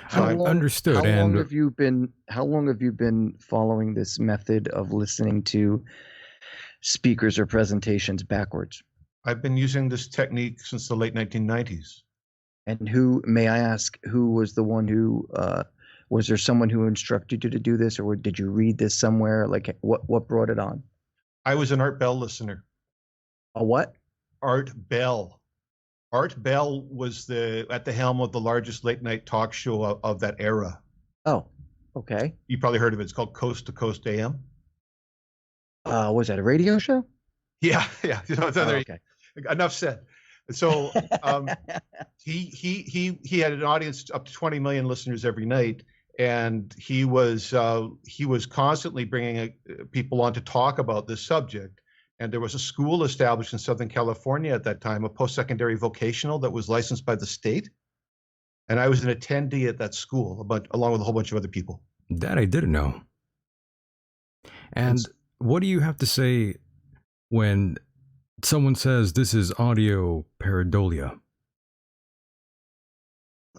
So Understood. How long have you been following this method of listening to speakers or presentations backwards? I've been using this technique since the late 1990s. And may I ask, who was the one who, was there someone who instructed you to do this, or did you read this somewhere? Like, what brought it on? I was an Art Bell listener. A what? Art Bell. Art Bell was at the helm of the largest late night talk show of that era. Oh, okay. You probably heard of it. It's called Coast to Coast AM. Was that a radio show? Yeah. Okay. Enough said. So he had an audience up to 20 million listeners every night, and he was constantly bringing people on to talk about this subject. And there was a school established in Southern California at that time, a post-secondary vocational that was licensed by the state. And I was an attendee at that school, along with a whole bunch of other people. That I didn't know. And what do you have to say when someone says this is audio pareidolia?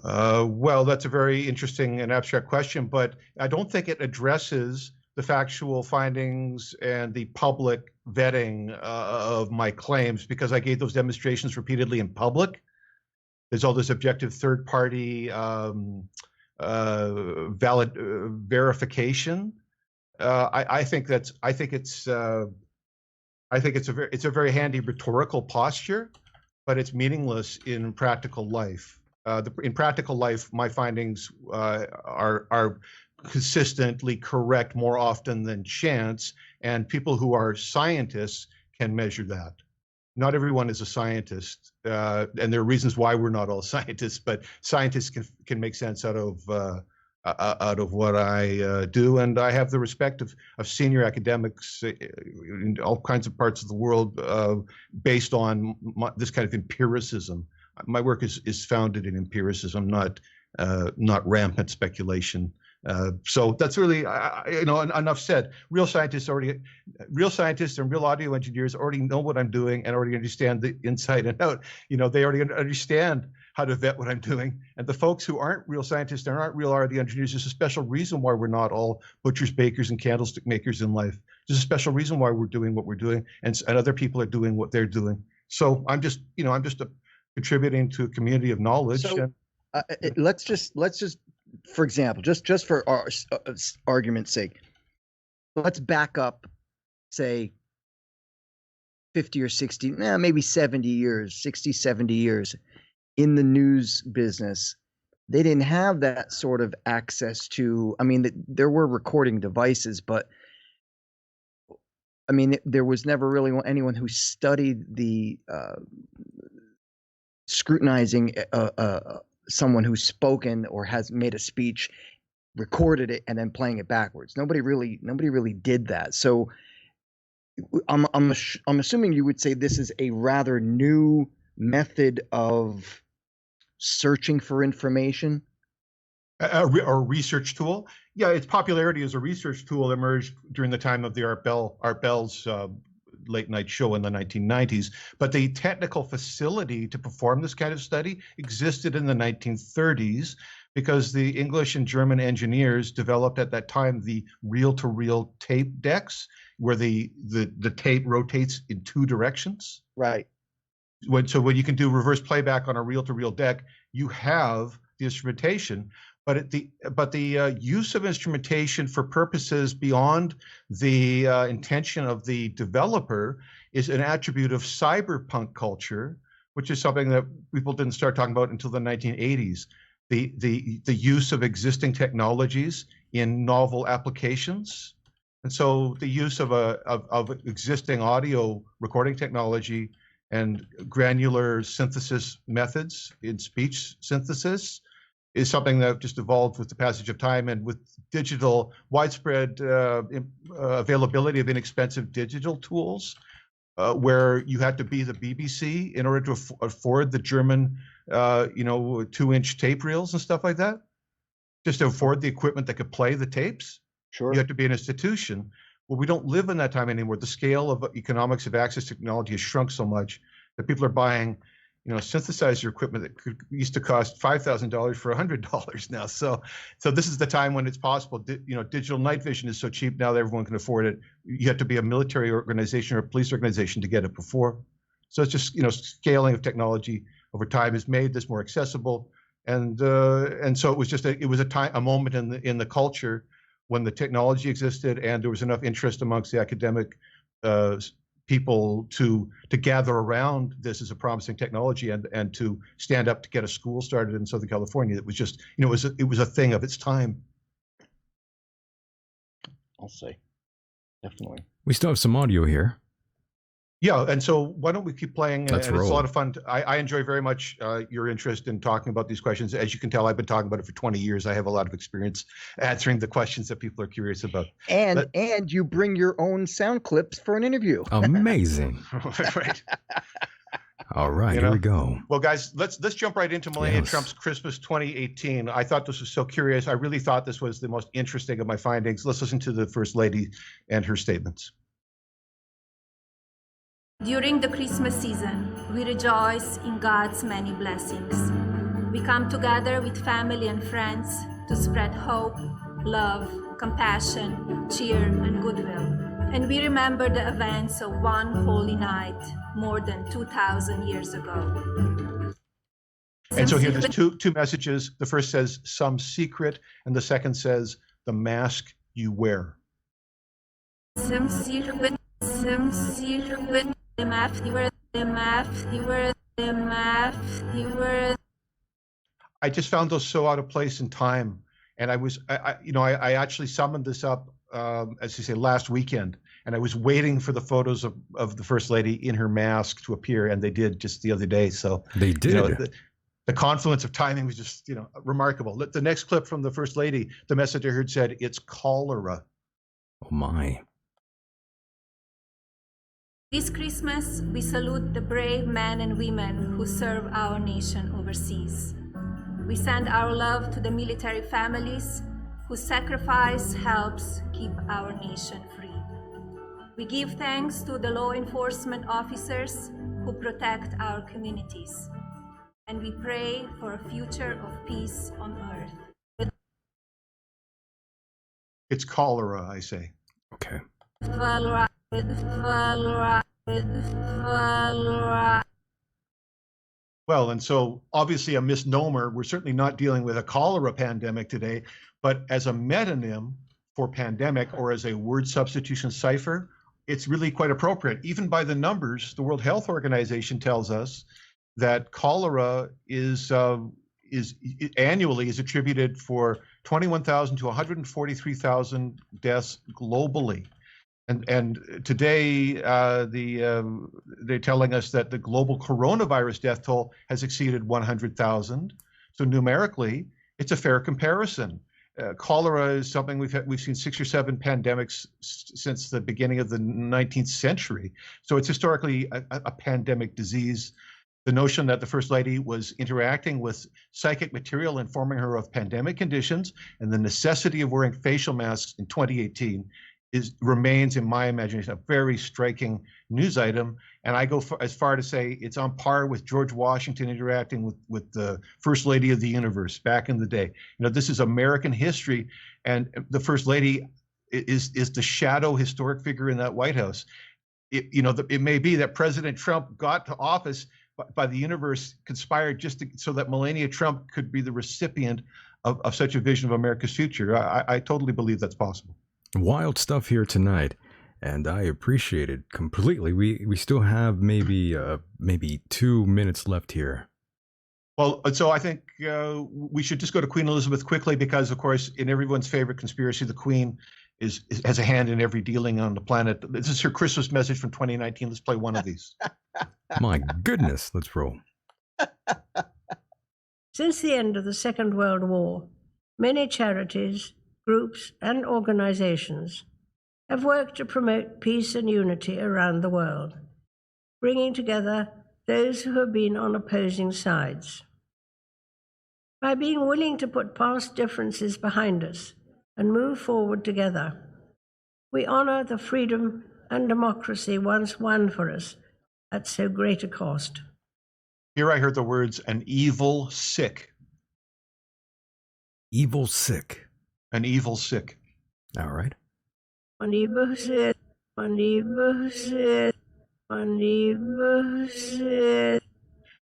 Well, that's a very interesting and abstract question, but I don't think it addresses the factual findings and the public vetting of my claims, because I gave those demonstrations repeatedly in public. There's all this objective third-party valid verification. I think it's a very handy rhetorical posture, but it's meaningless in practical life. In practical life, my findings are consistently correct more often than chance, and people who are scientists can measure that. Not everyone is a scientist, and there are reasons why we're not all scientists, but scientists can make sense out of what I do, and I have the respect of senior academics in all kinds of parts of the world based on this kind of empiricism. My work is founded in empiricism, not rampant speculation. So that's really, enough said. Real scientists and real audio engineers already know what I'm doing and already understand the inside and out. They already understand how to vet what I'm doing. And the folks who aren't real scientists and aren't real audio engineers, there's a special reason why we're not all butchers, bakers, and candlestick makers in life. There's a special reason why we're doing what we're doing, and other people are doing what they're doing. So I'm just contributing to a community of knowledge. So let's just, for example, just for our argument's sake, let's back up, say 50 or 60, maybe 70 years, 60, 70 years in the news business. They didn't have that sort of access to, there were recording devices, but there was never really anyone who studied the scrutinizing someone who's spoken or has made a speech, recorded it, and then playing it backwards. Nobody really did that. So I'm assuming you would say this is a rather new method of searching for information. A research tool. Yeah, its popularity as a research tool emerged during the time of the Art Bell's late night show in the 1990s, but the technical facility to perform this kind of study existed in the 1930s because the English and German engineers developed at that time the reel-to-reel tape decks, where the tape rotates in two directions. Right. So when you can do reverse playback on a reel-to-reel deck, you have the instrumentation. But the use of instrumentation for purposes beyond the intention of the developer is an attribute of cyberpunk culture, which is something that people didn't start talking about until the 1980s. The use of existing technologies in novel applications And so the use of existing audio recording technology and granular synthesis methods in speech synthesis is something that just evolved with the passage of time, and with digital widespread availability of inexpensive digital tools, where you had to be the BBC in order to afford the German, 2-inch tape reels and stuff like that, just to afford the equipment that could play the tapes. Sure. You have to be an institution. Well, we don't live in that time anymore. The scale of economics of access to technology has shrunk so much that people are buying, synthesizer equipment that used to cost $5,000 for $100 now. So this is the time when it's possible. Digital night vision is so cheap now that everyone can afford it. You have to be a military organization or a police organization to get it before. So it's just, scaling of technology over time has made this more accessible. And so it was just a moment in the culture when the technology existed and there was enough interest amongst the academic people to gather around this as a promising technology and to stand up to get a school started in Southern California. It was just, it was a thing of its time. I'll say, definitely. We still have some audio here. Yeah, and so why don't we keep playing? Let's and roll. It's a lot of fun. I enjoy very much your interest in talking about these questions. As you can tell, I've been talking about it for 20 years. I have a lot of experience answering the questions that people are curious about. And you bring your own sound clips for an interview. Amazing. Right. All right, here we go. Well, guys, let's jump right into Melania Yes. Trump's Christmas 2018. I thought this was so curious. I really thought this was the most interesting of my findings. Let's listen to the First Lady and her statements. During the Christmas season, we rejoice in God's many blessings. We come together with family and friends to spread hope, love, compassion, cheer, and goodwill. And we remember the events of one holy night more than 2,000 years ago. And so here there's two messages. The first says some secret, and the second says the mask you wear. Some secret, the math you were. I just found those so out of place in time, and I actually summoned this up, as you say, last weekend, and I was waiting for the photos of the First Lady in her mask to appear, and they did just the other day. So they did. The confluence of timing was just remarkable. The next clip from the First Lady, the message I heard said, "It's cholera." Oh my. This Christmas, we salute the brave men and women who serve our nation overseas. We send our love to the military families whose sacrifice helps keep our nation free. We give thanks to the law enforcement officers who protect our communities. And we pray for a future of peace on earth. It's cholera, I say. Okay. Well, and so obviously a misnomer. We're certainly not dealing with a cholera pandemic today, but as a metonym for pandemic or as a word substitution cipher, it's really quite appropriate. Even by the numbers, the World Health Organization tells us that cholera is annually is attributed for 21,000 to 143,000 deaths globally. And today, they're telling us that the global coronavirus death toll has exceeded 100,000. So numerically, it's a fair comparison. Cholera is something we've seen 6 or 7 pandemics since the beginning of the 19th century. So it's historically a pandemic disease. The notion that the First Lady was interacting with psychic material informing her of pandemic conditions and the necessity of wearing facial masks in 2018 remains, in my imagination, a very striking news item. And I go as far to say it's on par with George Washington interacting with the First Lady of the universe back in the day. This is American history, and the First Lady is the shadow historic figure in that White House. It may be that President Trump got to office by the universe conspired so that Melania Trump could be the recipient of such a vision of America's future. I totally believe that's possible. Wild stuff here tonight, and I appreciate it completely. We still have maybe 2 minutes left here. Well, so I think we should just go to Queen Elizabeth quickly because, of course, in everyone's favorite conspiracy, the Queen has a hand in every dealing on the planet. This is her Christmas message from 2019. Let's play one of these. My goodness, let's roll. Since the end of the Second World War, many charities, groups, and organizations have worked to promote peace and unity around the world, bringing together those who have been on opposing sides. By being willing to put past differences behind us and move forward together, we honor the freedom and democracy once won for us at so great a cost. Here I heard the words, an evil sick. Evil sick. An evil sick. All right. An evil sick. An evil sick. An evil sick.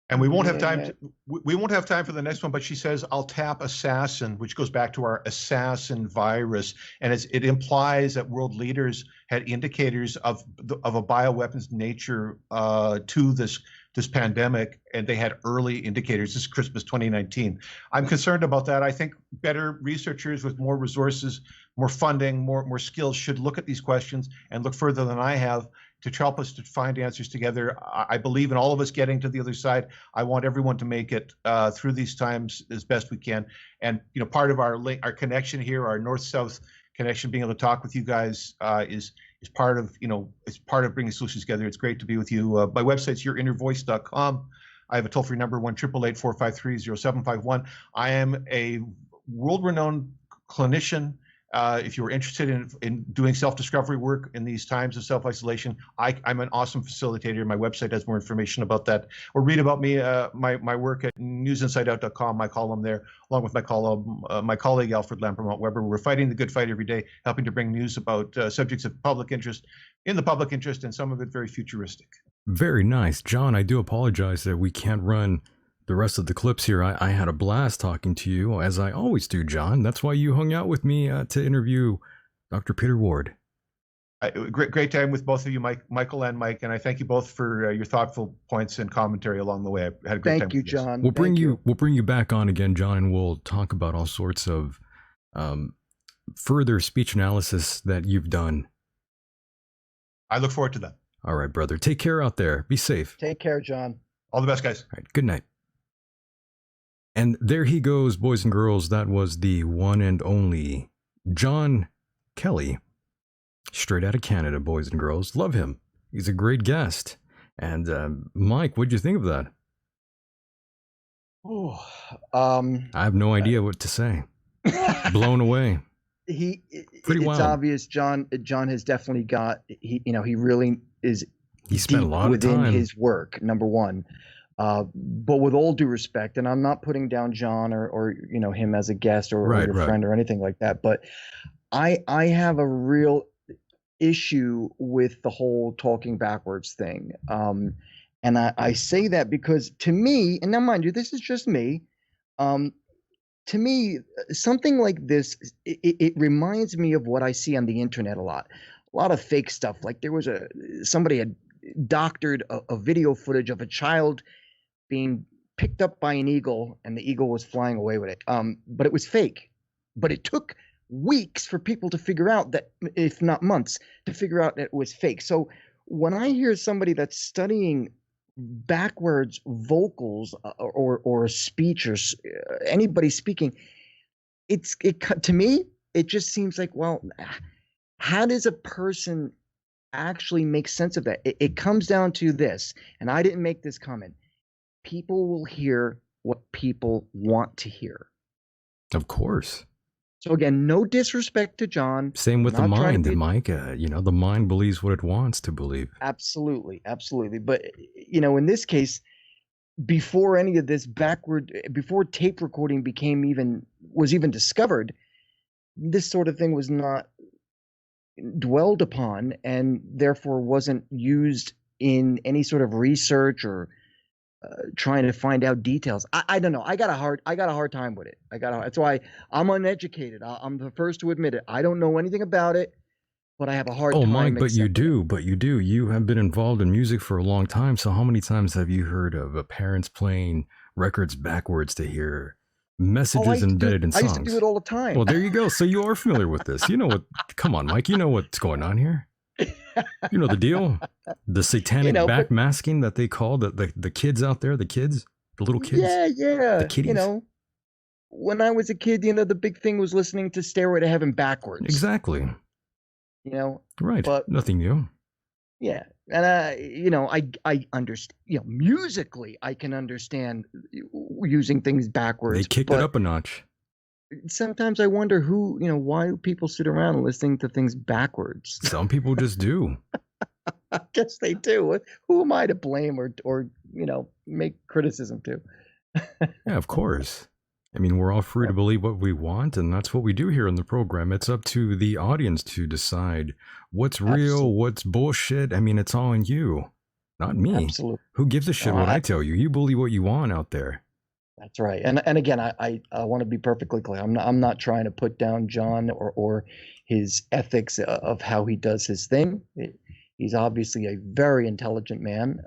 And we won't have time. We won't have time for the next one. But she says, "I'll tap assassin," which goes back to our assassin virus, and it implies that world leaders had indicators of a bioweapons nature to this pandemic, and they had early indicators. This is Christmas 2019. I'm concerned about that. I think better researchers with more resources, more funding, more skills should look at these questions and look further than I have to help us to find answers together. I believe in all of us getting to the other side. I want everyone to make it through these times as best we can. And part of our connection here, our north-south connection, being able to talk with you guys is part of it's part of bringing solutions together. It's great to be with you. My website's yourinnervoice.com. I have a toll-free number 1-888-453-0751. I am a world-renowned clinician. If you're interested in doing self-discovery work in these times of self-isolation, I'm an awesome facilitator. My website has more information about that. Or read about me, my work at newsinsideout.com, my column there, along with my colleague Alfred Lampermont Weber. We're fighting the good fight every day, helping to bring news about subjects of public interest, and some of it very futuristic. Very nice. John, I do apologize that we can't run the rest of the clips here. I had a blast talking to you, as I always do, John. That's why you hung out with me to interview Dr. Peter Ward. Great time with both of you, Michael and Mike, and I thank you both for your thoughtful points and commentary along the way. I had a great time. Thank you, John. We'll bring you back on again, John, and we'll talk about all sorts of further speech analysis that you've done. I look forward to that. All right, brother. Take care out there. Be safe. Take care, John. All the best, guys. All right. Good night. And there he goes, boys and girls. That was the one and only John Kelly, straight out of Canada, boys and girls. Love him. He's a great guest. And Mike, what'd you think of that? I have no idea what to say. Blown away. It's obvious John has definitely got, he really is. He spent a lot of time within his work, number one. But with all due respect, and I'm not putting down John or him as a guest or your friend or anything like that, but I have a real issue with the whole talking backwards thing. And I say that because to me, and now mind you, this is just me, to me, something like this, it reminds me of what I see on the internet a lot of fake stuff. Like there was somebody had doctored a video footage of a child being picked up by an eagle, and the eagle was flying away with it. But it was fake. But it took weeks for people to figure out that, if not months, to figure out that it was fake. So when I hear somebody that's studying backwards vocals or speech or anybody speaking, to me, it just seems like, well, how does a person actually make sense of that? It comes down to this, and I didn't make this comment. People will hear what people want to hear. Of course. So again, no disrespect to John. Same with the mind, Mike. The mind believes what it wants to believe. Absolutely, absolutely. But in this case, before any of this before tape recording was even discovered, this sort of thing was not dwelled upon, and therefore wasn't used in any sort of research or trying to find out details. I don't know. I got a hard time with it. That's why I'm uneducated. I'm the first to admit it. I don't know anything about it, but I have a hard time. Oh, Mike, but you do. You have been involved in music for a long time. So how many times have you heard of parents playing records backwards to hear messages embedded in songs. I used to do it all the time. Well, there you go. So you are familiar with this. You know what? Come on, Mike. You know what's going on here. You know the deal. The satanic backmasking that they call the kids out there, the little kids. Yeah. The kiddies. When I was a kid, the big thing was listening to Stairway to Heaven backwards. Exactly. Right. But nothing new. Yeah. And I understand, musically I can understand using things backwards. They kicked it up a notch. Sometimes I wonder why people sit around listening to things backwards. Some people just do. I guess they do. Who am I to blame or make criticism to? Yeah, of course. I mean, we're all free to believe what we want, and that's what we do here in the program. It's up to the audience to decide what's real, what's bullshit. I mean, it's all on you, not me. Absolutely. Who gives a shit what I tell you? You believe what you want out there. That's right. And again, I want to be perfectly clear. I'm not trying to put down John or his ethics of how he does his thing. He's obviously a very intelligent man,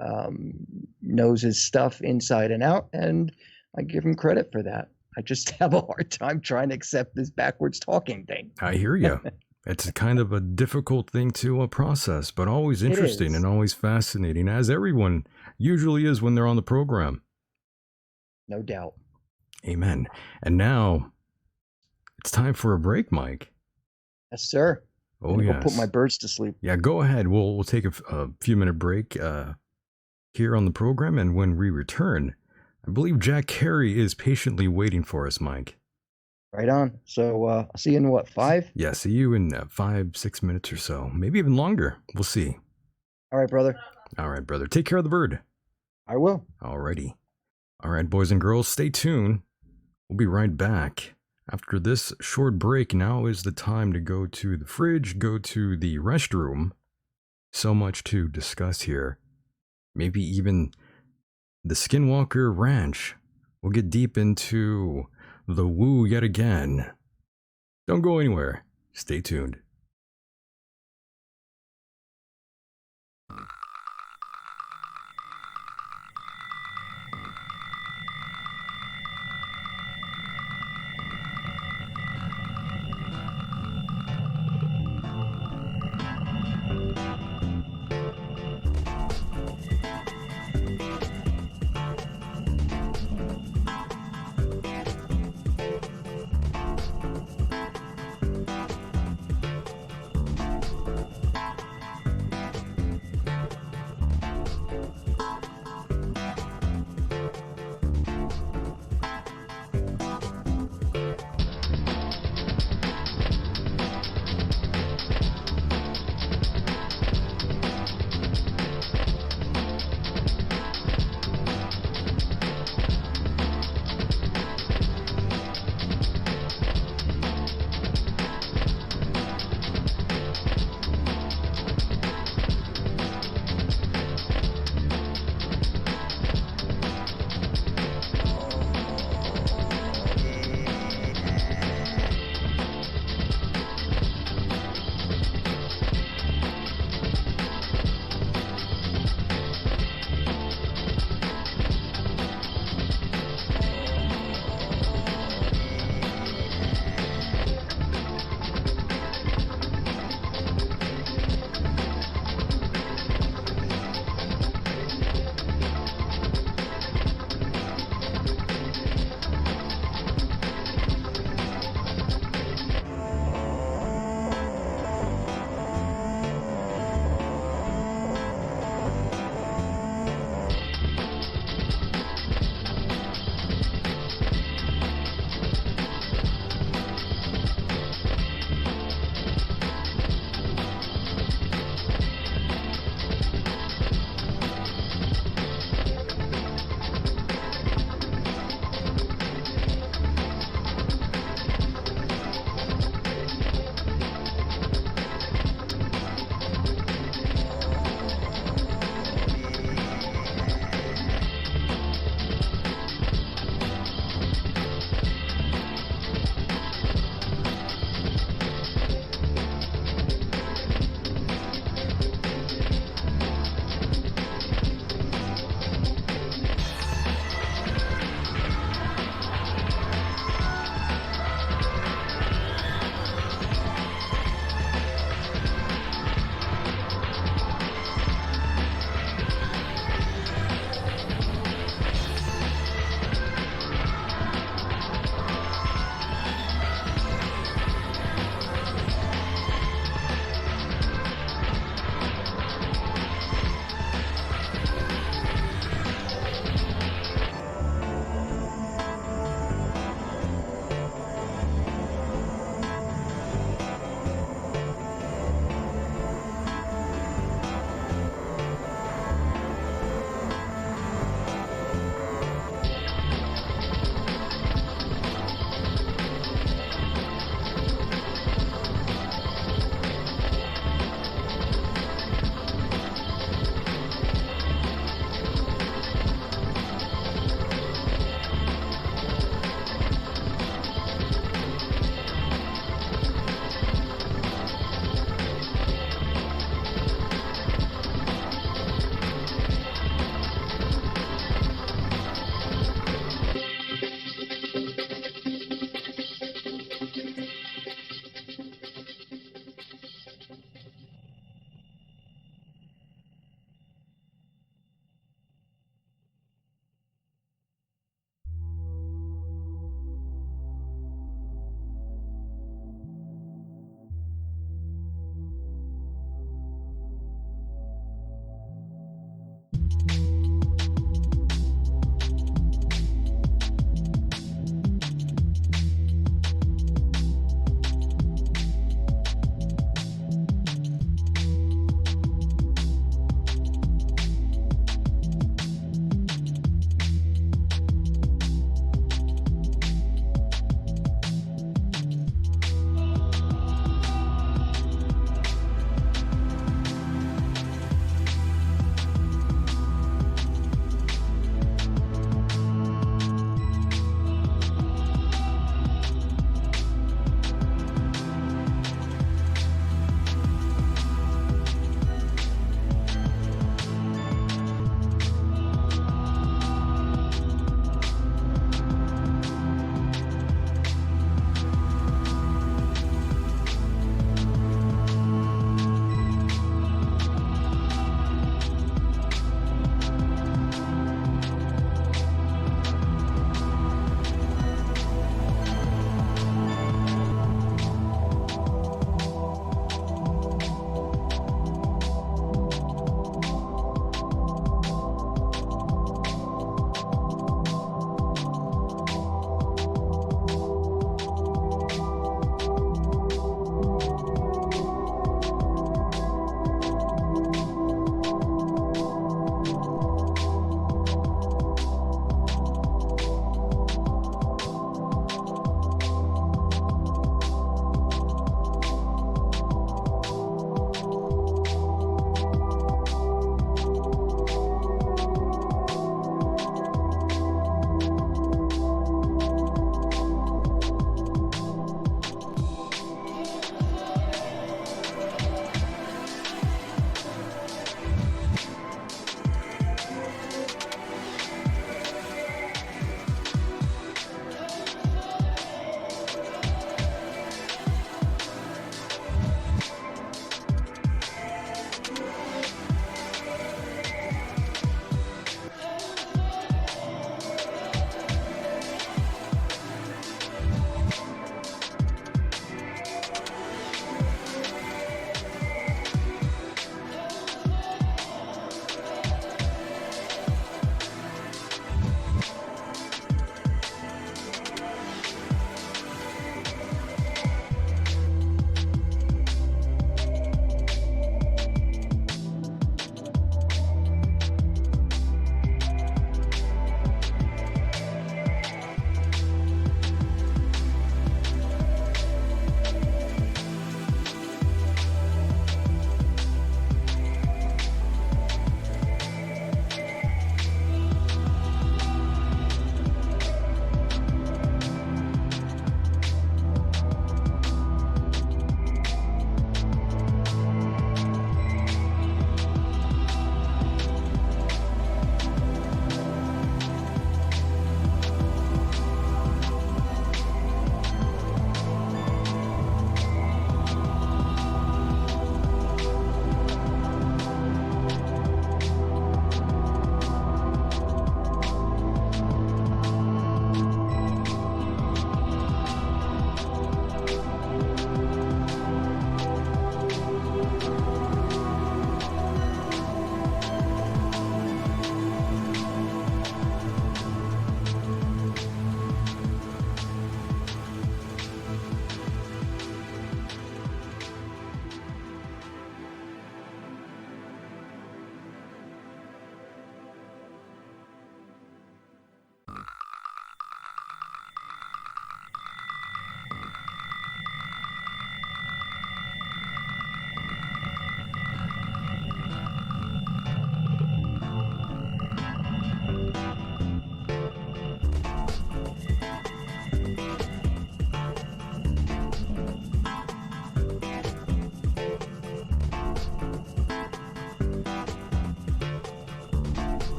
knows his stuff inside and out, and I give him credit for that. I just have a hard time trying to accept this backwards talking thing. I hear you. It's kind of a difficult thing to process, but always interesting and always fascinating, as everyone usually is when they're on the program. No doubt. Amen. And now it's time for a break, Mike. Yes, sir. Oh, yes. I'll put my birds to sleep. Yeah, go ahead. We'll take a few minute break here on the program, and when we return, I believe Jack Cary is patiently waiting for us, Mike. Right on. So I'll see you in 5? Yeah, see you in 5-6 minutes or so. Maybe even longer. We'll see. All right, brother. All right, brother. Take care of the bird. I will. Alrighty. All right, boys and girls, stay tuned. We'll be right back. After this short break, now is the time to go to the fridge, go to the restroom. So much to discuss here. Maybe even the Skinwalker Ranch. We'll get deep into the woo yet again. Don't go anywhere. Stay tuned.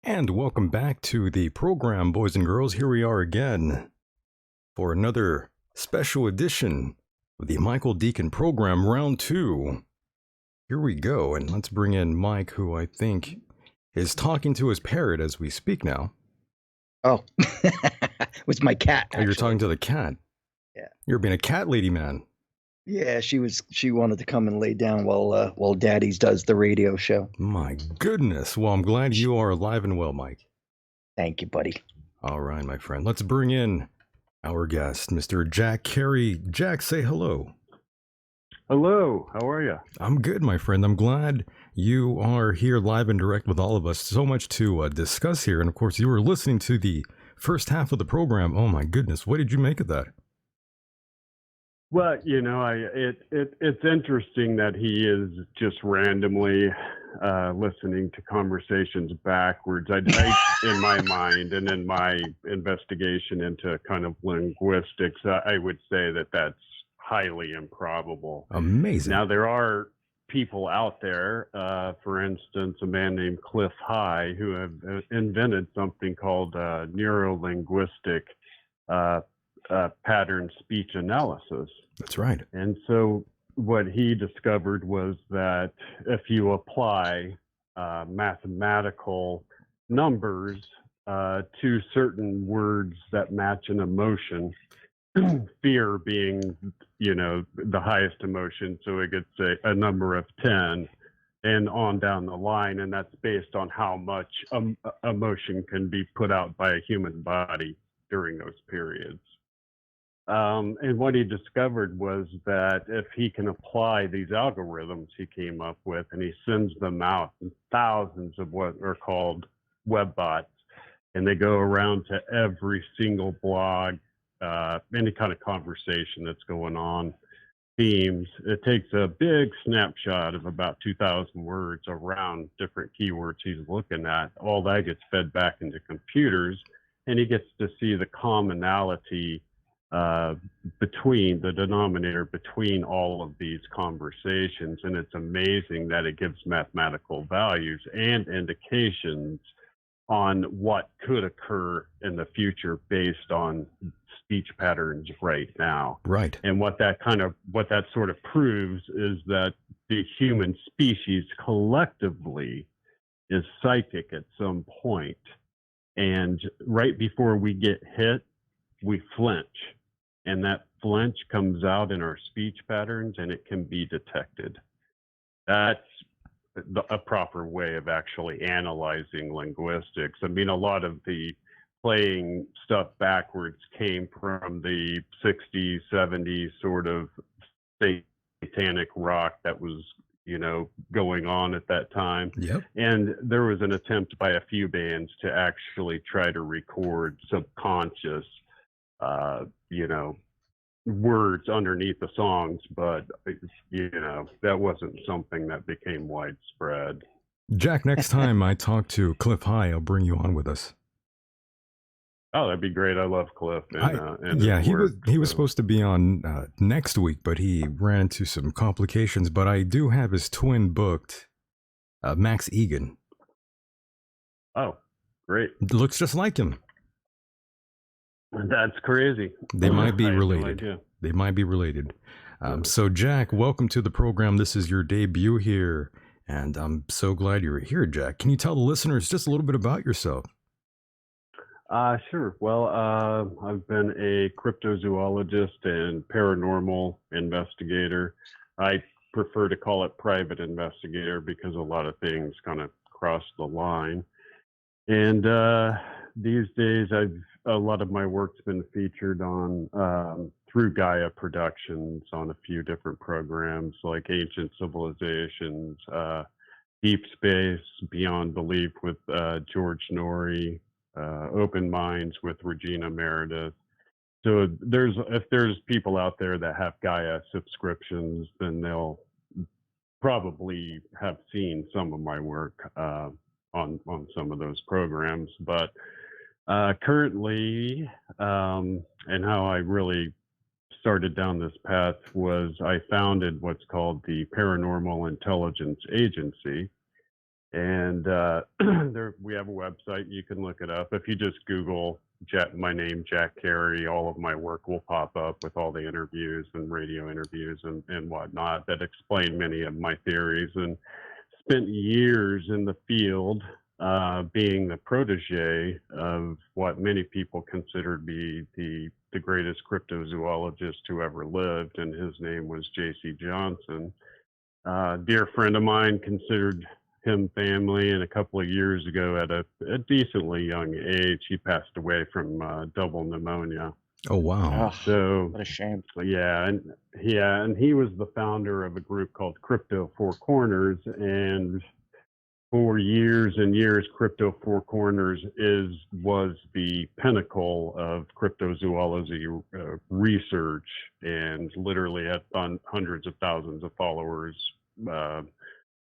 And welcome back to the program, boys and girls. Here we are again for another special edition of the Michael Decon program, round 2. Here we go, and let's bring in Mike, who I think is talking to his parrot as we speak now. Oh, it was my cat. Oh, you're talking to the cat. Yeah. You're being a cat lady, man. Yeah, she wanted to come and lay down while Daddy's does the radio show. My goodness. Well, I'm glad you are alive and well, Mike. Thank you, buddy. All right, my friend. Let's bring in our guest, Mr. Jack Cary. Jack, say hello. Hello. How are you? I'm good, my friend. I'm glad you are here live and direct with all of us. So much to discuss here. And of course, you were listening to the first half of the program. Oh my goodness. What did you make of that? Well, you know, it's interesting that he is just randomly listening to conversations backwards. I in my mind and in my investigation into kind of linguistics, I would say that that's highly improbable. Amazing. Now, there are people out there, for instance, a man named Cliff High, who have invented something called neuro-linguistic pattern speech analysis. That's right. And so what he discovered was that if you apply mathematical numbers to certain words that match an emotion, fear being, you know, the highest emotion, so it gets a number of 10 and on down the line, and that's based on how much emotion can be put out by a human body during those periods. And what he discovered was that if he can apply these algorithms he came up with, and he sends them out in thousands of what are called web bots, and they go around to every single blog, any kind of conversation that's going on, themes. It takes a big snapshot of about 2,000 words around different keywords he's looking at. All that gets fed back into computers, and he gets to see the commonality between the denominator between all of these conversations. And it's amazing that it gives mathematical values and indications on what could occur in the future based on speech patterns right now. Right. And what that sort of proves is that the human species collectively is psychic at some point. And right before we get hit, we flinch. And that flinch comes out in our speech patterns, and it can be detected. That's a proper way of actually analyzing linguistics. I mean, a lot of the playing stuff backwards came from the 60s, 70s sort of satanic rock that was, you know, going on at that time. Yep. And there was an attempt by a few bands to actually try to record subconscious, you know, words underneath the songs, but you know, that wasn't something that became widespread. Jack, next time I talk to Cliff High, I'll bring you on with us. Oh, that'd be great. I love Cliff. And yeah, his he was supposed to be on next week, but he ran into some complications. But I do have his twin booked, Max Egan. Oh, great! Looks just like him. That's crazy. They might be I had no related. idea. They might be related. So, Jack, welcome to the program. This is your debut here, and I'm so glad you're here, Jack. Can you tell the listeners just a little bit about yourself? Sure. Well, I've been a cryptozoologist and paranormal investigator. I prefer to call it private investigator because a lot of things kind of cross the line. And these days, a lot of my work's been featured on through Gaia Productions on a few different programs like Ancient Civilizations, Deep Space, Beyond Belief with George Norrie, Open Minds with Regina Meredith. So if there's people out there that have Gaia subscriptions, then they'll probably have seen some of my work on some of those programs. But currently, and how I really started down this path was I founded what's called the Paranormal Intelligence Agency. And we have a website. You can look it up. If you just Google my name, Jack Cary, all of my work will pop up with all the interviews and radio interviews and whatnot that explain many of my theories. And spent years in the field being the protege of what many people consider to be the greatest cryptozoologist who ever lived. And his name was J.C. Johnson. Dear friend of mine, considered him family, and a couple of years ago at a decently young age, he passed away from double pneumonia. Oh, wow. So what a shame. Yeah, and he was the founder of a group called Crypto Four Corners, and for years and years, Crypto Four Corners was the pinnacle of cryptozoology research, and literally had hundreds of thousands of followers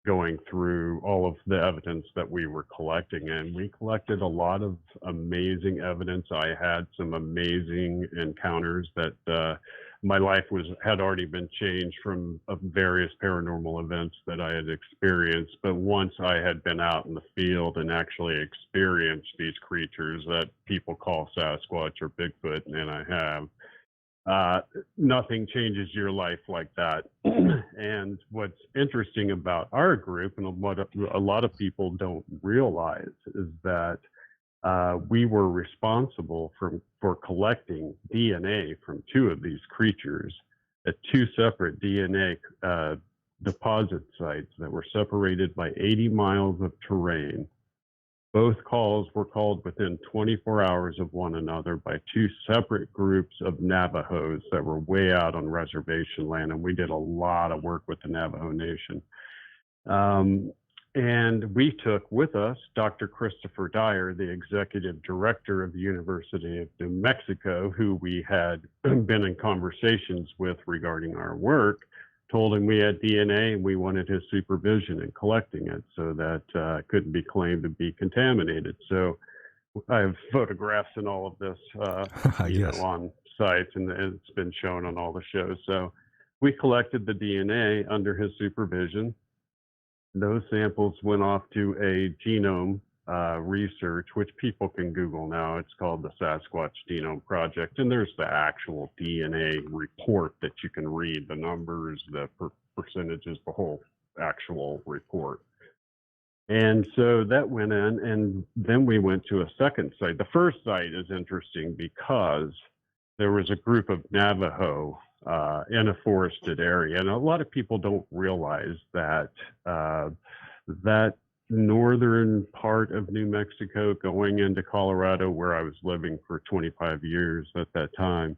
going through all of the evidence that we were collecting. And we collected a lot of amazing evidence. I had some amazing encounters that my life had already been changed from various paranormal events that I had experienced. But once I had been out in the field and actually experienced these creatures that people call Sasquatch or Bigfoot, and I have, nothing changes your life like that. And what's interesting about our group, and what a lot of people don't realize, is that we were responsible for collecting DNA from two of these creatures at two separate DNA deposit sites that were separated by 80 miles of terrain. Both calls were called within 24 hours of one another by two separate groups of Navajos that were way out on reservation land, and we did a lot of work with the Navajo Nation. And we took with us Dr. Christopher Dyer, the executive director of the University of New Mexico, who we had been in conversations with regarding our work. Told him we had DNA and we wanted his supervision in collecting it so that it couldn't be claimed to be contaminated. So I have photographs and all of this Yes. on sites, and it's been shown on all the shows. So we collected the DNA under his supervision. Those samples went off to a genome research, which people can Google now. It's called the Sasquatch Genome Project, and there's the actual DNA report that you can read, the numbers, the percentages, the whole actual report. And so that went in, and then we went to a second site. The first site is interesting because there was a group of Navajo in a forested area, and a lot of people don't realize that that northern part of New Mexico going into Colorado, where I was living for 25 years at that time,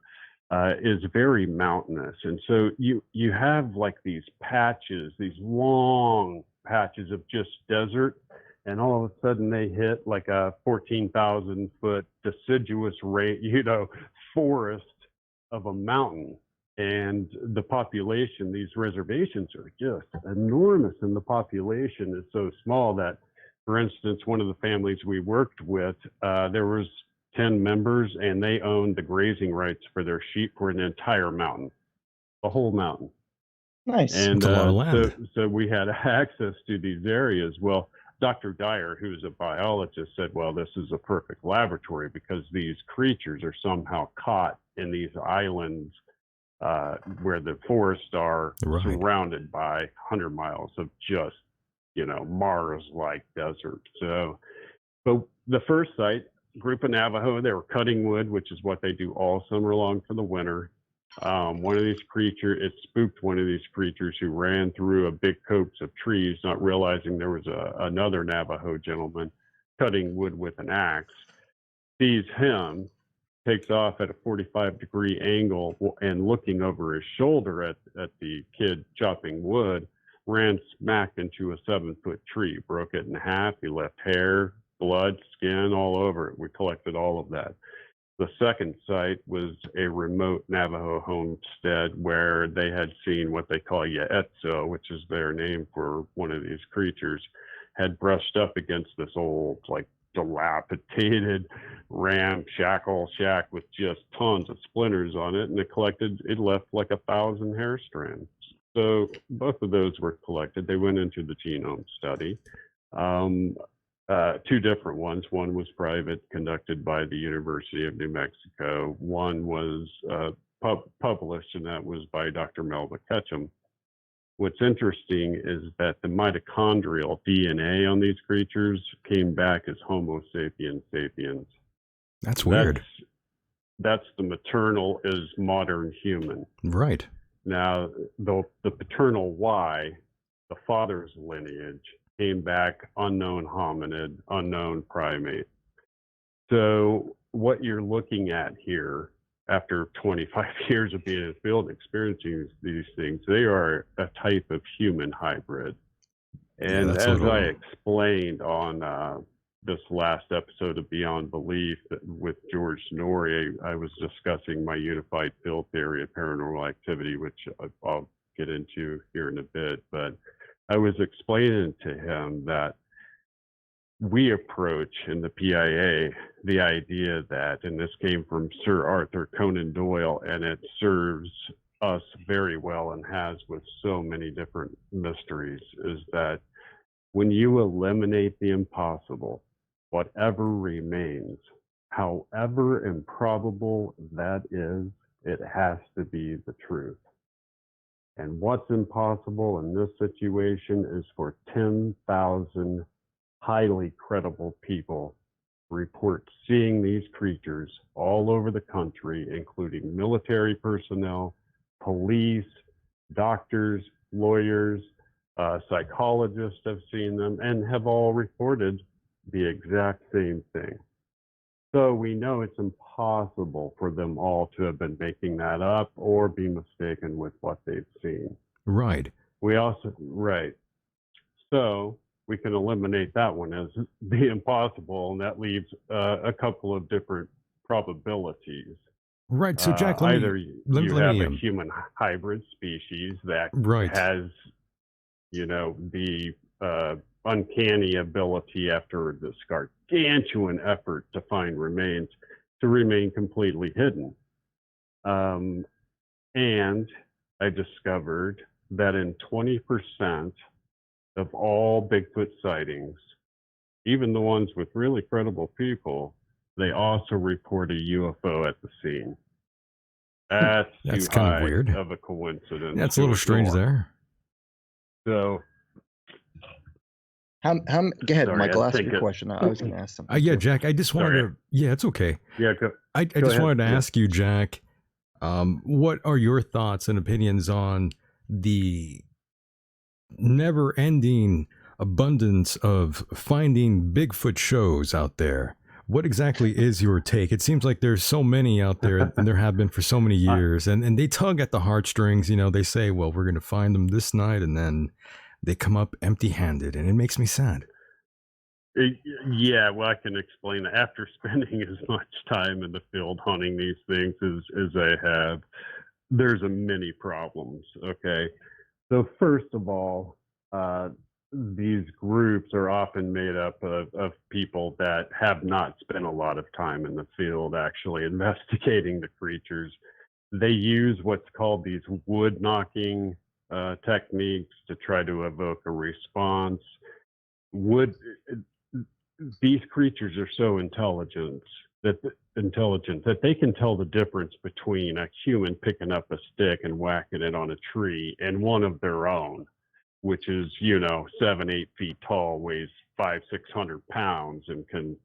is very mountainous. And so you have like these patches, these long patches of just desert, and all of a sudden they hit like a 14,000 foot deciduous forest of a mountain. And the population, these reservations are just enormous, and the population is so small that, for instance, one of the families we worked with, there was 10 members, and they owned the grazing rights for their sheep for an entire mountain, the whole mountain. Nice. And That's a lot of land. so we had access to these areas. Well, Dr. Dyer, who's a biologist, said, well, this is a perfect laboratory because these creatures are somehow caught in these islands where the forests are surrounded by 100 miles of just, Mars-like desert. So, but the first site, group of Navajo, they were cutting wood, which is what they do all summer long for the winter. One of these creatures, it spooked one of these creatures who ran through a big copse of trees, not realizing there was another Navajo gentleman cutting wood with an axe. Sees him, takes off at a 45-degree angle, and looking over his shoulder at the kid chopping wood, ran smack into a 7-foot tree, broke it in half. He left hair, blood, skin all over it. We collected all of that. The second site was a remote Navajo homestead where they had seen what they call Yaetzo, which is their name for one of these creatures, had brushed up against this old, dilapidated ramshackle shack with just tons of splinters on it, and it left like 1,000 hair strands. So both of those were collected. They went into the genome study. Two different ones. One was private, conducted by the University of New Mexico. One was published, and that was by Dr. Melba Ketchum. What's interesting is that the mitochondrial DNA on these creatures came back as Homo sapiens sapiens. That's weird. That's the maternal is modern human. Right. Now, the paternal Y, the father's lineage, came back unknown hominid, unknown primate. So what you're looking at here, after 25 years of being in the field and experiencing these things, they are a type of human hybrid. And as I explained on this last episode of Beyond Belief with George Norrie, I was discussing my unified field theory of paranormal activity, which I'll get into here in a bit. But I was explaining to him that we approach in the PIA the idea that, and this came from Sir Arthur Conan Doyle, and it serves us very well and has with so many different mysteries, is that when you eliminate the impossible, whatever remains, however improbable that is, it has to be the truth. And what's impossible in this situation is for 10,000 highly credible people report seeing these creatures all over the country, including military personnel, police, doctors, lawyers, psychologists have seen them and have all reported the exact same thing. So we know it's impossible for them all to have been making that up or be mistaken with what they've seen. Right. So we can eliminate that one as the impossible, and that leaves a couple of different probabilities. Right. So Jack, either you have a human hybrid species that has, the uncanny ability after this gargantuan effort to find remains to remain completely hidden. And I discovered that in 20% of all Bigfoot sightings, even the ones with really credible people, they also report a UFO at the scene. That's kind of weird. Of a coincidence. That's a little strange there. So, go ahead, Michael. Ask your question. I was going to ask something. Yeah, Jack. I just wanted to. Yeah, it's okay. Yeah, I just wanted to ask you, Jack. What are your thoughts and opinions on the never-ending abundance of finding Bigfoot shows out there? What exactly is your take? It seems like there's so many out there, and there have been for so many years, and they tug at the heartstrings. They say, well, we're going to find them this night, and then they come up empty-handed, and it makes me sad. Yeah, well, I can explain that. After spending as much time in the field hunting these things as I have, there's a many problems. Okay, so first of all, these groups are often made up of people that have not spent a lot of time in the field actually investigating the creatures. They use what's called these wood knocking techniques to try to evoke a response. These creatures are so intelligent that they can tell the difference between a human picking up a stick and whacking it on a tree and one of their own, which is, 7-8 feet tall, weighs 500-600 pounds, and can,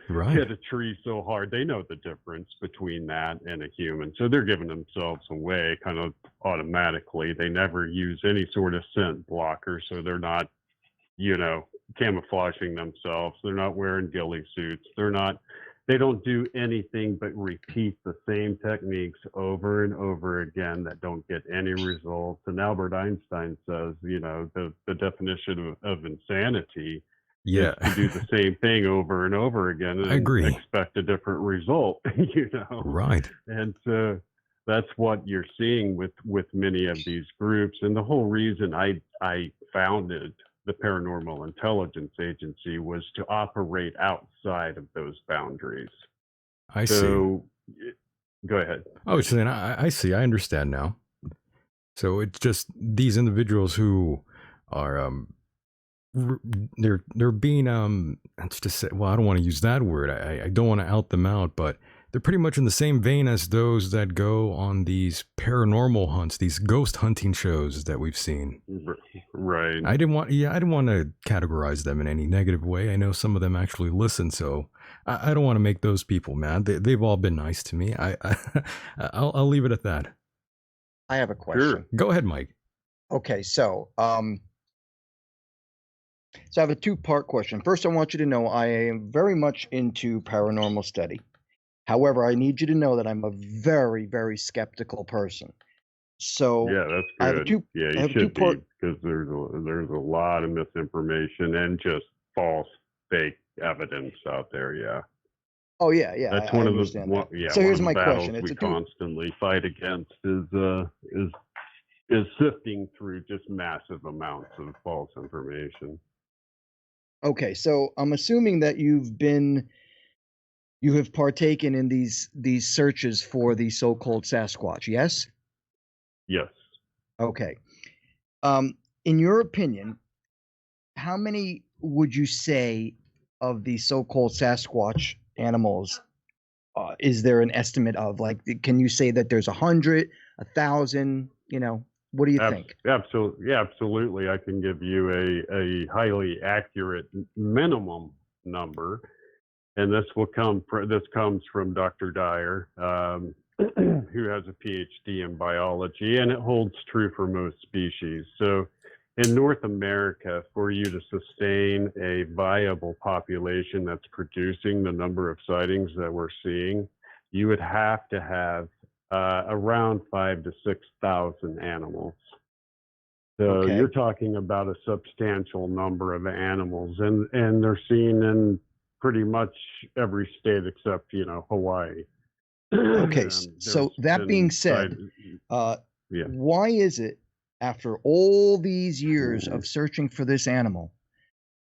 Right. hit a tree so hard. They know the difference between that and a human. So they're giving themselves away kind of automatically. They never use any sort of scent blocker. So they're not, camouflaging themselves. They're not wearing ghillie suits. They don't do anything but repeat the same techniques over and over again that don't get any results. And Albert Einstein says, the definition of insanity Yeah. is to do the same thing over and over again and I agree. expect a different result, Right. And so that's what you're seeing with many of these groups. And the whole reason I founded the Paranormal Intelligence Agency was to operate outside of those boundaries. I see. So go ahead. Oh, so then I see. I understand now. So it's just these individuals who are they're being let's just say, well, I don't want to use that word. I don't want to out them out, but they're pretty much in the same vein as those that go on these paranormal hunts, these ghost hunting shows that we've seen. Right. I didn't want to categorize them in any negative way. I know some of them actually listen, so I don't want to make those people mad. They've all been nice to me. I'll leave it at that. I have a question. Sure. Go ahead, Mike. Okay, so I have a two-part question. First, I want you to know I am very much into paranormal study. However, I need you to know that I'm a very, very skeptical person. So yeah, that's good. I have a two, yeah, I you have a should be, two-part. because there's a lot of misinformation and just false, fake evidence out there. Yeah. Oh yeah, yeah. That's I one of understand the that. So here's my battles question. we constantly fight against is sifting through just massive amounts of false information. Okay, so I'm assuming that you have partaken in these searches for the so-called Sasquatch, yes? Yes. Okay. In your opinion, how many would you say of the so-called Sasquatch animals is there an estimate of? Like, can you say that there's 100, 1,000? What do you think? Absolutely. Yeah, absolutely. I can give you a highly accurate minimum number. And this comes from Dr. Dyer, who has a PhD in biology, and it holds true for most species. So in North America, for you to sustain a viable population that's producing the number of sightings that we're seeing, you would have to have around 5,000 to 6,000 animals. So you're talking about a substantial number of animals, and they're seen in pretty much every state except, Hawaii. Okay, so that being said, why is it after all these years of searching for this animal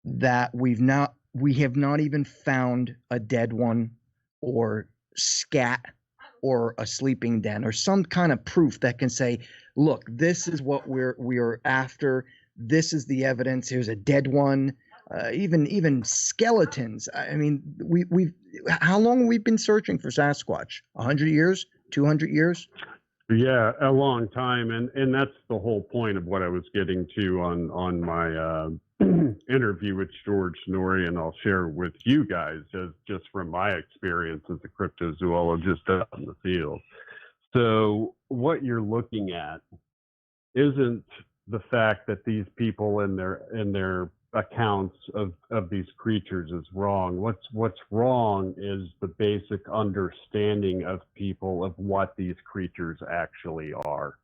that we have not even found a dead one or scat or a sleeping den or some kind of proof that can say, look, this is what we're after. This is the evidence. Here's a dead one. Even skeletons. I mean, we've how long have we been searching for Sasquatch? 100 years? 200 years? Yeah, a long time, and that's the whole point of what I was getting to on my interview with George Norrie, and I'll share with you guys just from my experience as a cryptozoologist out in the field. So what you're looking at isn't the fact that these people in their accounts of these creatures is wrong. What's wrong is the basic understanding of people of what these creatures actually are.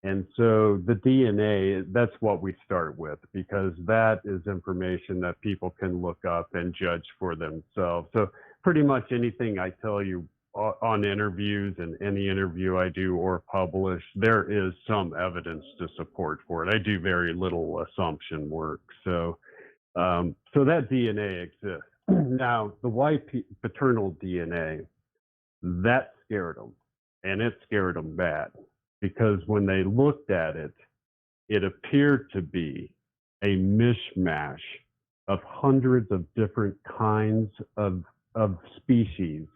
And so the DNA, that's what we start with, because that is information that people can look up and judge for themselves. So pretty much anything I tell you on interviews, and any interview I do or publish, there is some evidence to support for it. I do very little assumption work. So that DNA exists. Now, the Y paternal DNA, that scared them, and it scared them bad, because when they looked at it, it appeared to be a mishmash of hundreds of different kinds of species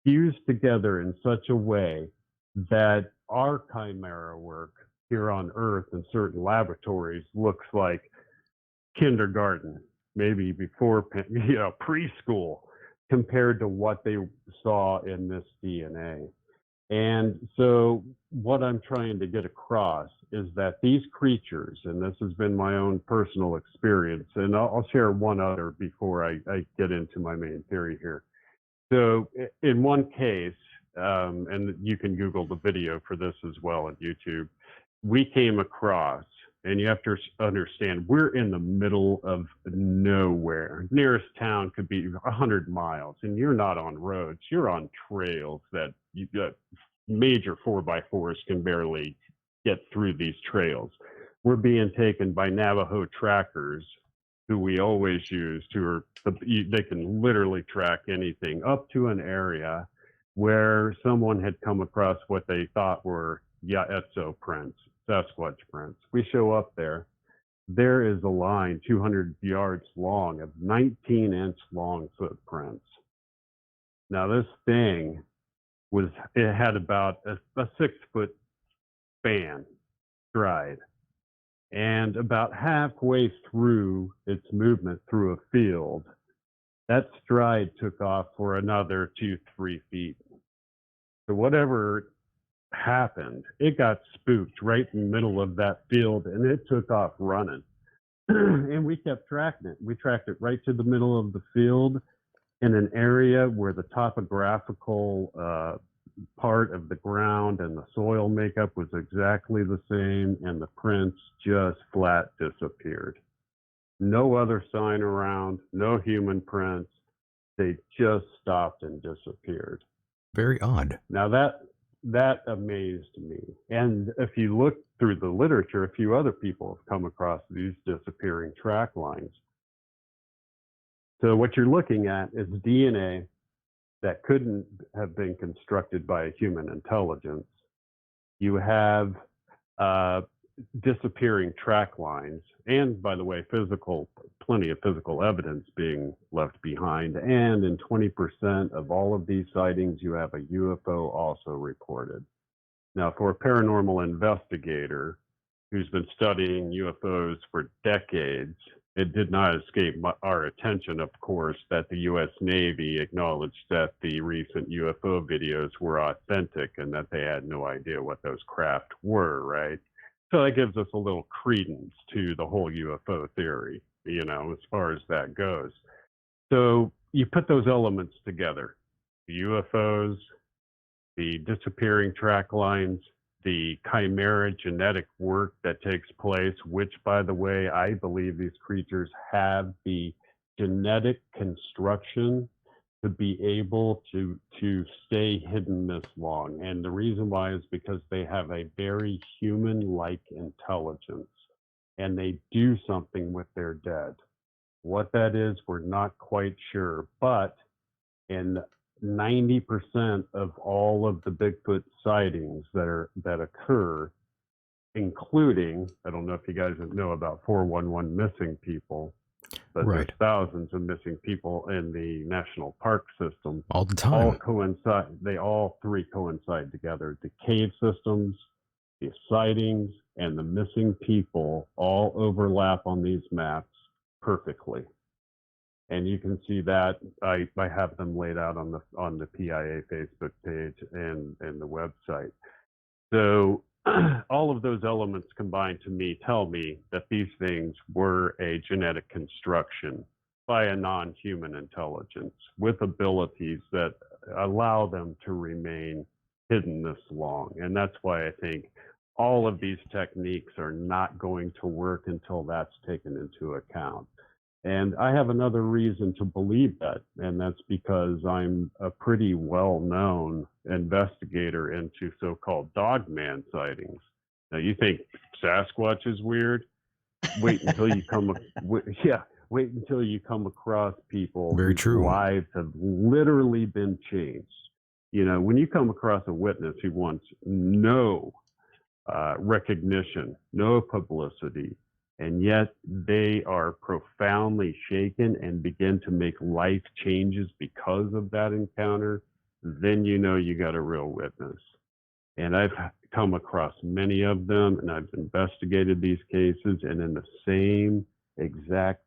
fused together in such a way that our chimera work here on Earth in certain laboratories looks like kindergarten, maybe before preschool, compared to what they saw in this DNA. And so what I'm trying to get across is that these creatures, and this has been my own personal experience, and I'll share one other before I get into my main theory here. So in one case, and you can Google the video for this as well on YouTube, we came across, and you have to understand, we're in the middle of nowhere. Nearest town could be 100 miles, and you're not on roads. You're on trails that major 4x4s can barely get through these trails. We're being taken by Navajo trackers, who we always use, they can literally track anything up to an area where someone had come across what they thought were Yaetso prints, Sasquatch prints. We show up there. There is a line 200 yards long of 19-inch long footprints. Now this thing it had about a 6-foot span stride. And about halfway through its movement through a field, that stride took off for another 2-3 feet. So whatever happened, it got spooked right in the middle of that field, and it took off running. And we kept tracking it. We tracked it right to the middle of the field in an area where the topographical part of the ground and the soil makeup was exactly the same, and the prints just flat disappeared. No other sign around, no human prints. They just stopped and disappeared. Very odd. Now that amazed me. And if you look through the literature, a few other people have come across these disappearing track lines. So what you're looking at is DNA that couldn't have been constructed by a human intelligence. You have disappearing track lines, and by the way, plenty of physical evidence being left behind. And in 20% of all of these sightings, you have a UFO also reported. Now, for a paranormal investigator who's been studying UFOs for decades, it did not escape our attention, of course, that the U.S. Navy acknowledged that the recent UFO videos were authentic and that they had no idea what those craft were, right? So that gives us a little credence to the whole UFO theory, as far as that goes. So you put those elements together, the UFOs, the disappearing track lines, the chimera genetic work that takes place, which, by the way, I believe these creatures have the genetic construction to be able to stay hidden this long. And the reason why is because they have a very human-like intelligence, and they do something with their dead. What that is, we're not quite sure, but in 90% of all of the Bigfoot sightings that occur, including, I don't know if you guys know about 411 missing people, but right. There's thousands of missing people in the national park system. All the time. All coincide. They all three coincide together. The cave systems, the sightings, and the missing people all overlap on these maps perfectly. And you can see that I have them laid out on the PIA Facebook page and the website. So all of those elements combined to me tell me that these things were a genetic construction by a non-human intelligence with abilities that allow them to remain hidden this long. And that's why I think all of these techniques are not going to work until that's taken into account. And I have another reason to believe that, and that's because I'm a pretty well-known investigator into so-called dogman sightings. Now, you think Sasquatch is weird? Wait until you come, wait until you come across people Very whose true. lives have literally been changed. You know, when you come across a witness who wants no recognition, no publicity, and yet they are profoundly shaken and begin to make life changes because of that encounter, then you know you got a real witness. And I've come across many of them, and I've investigated these cases, and in the same exact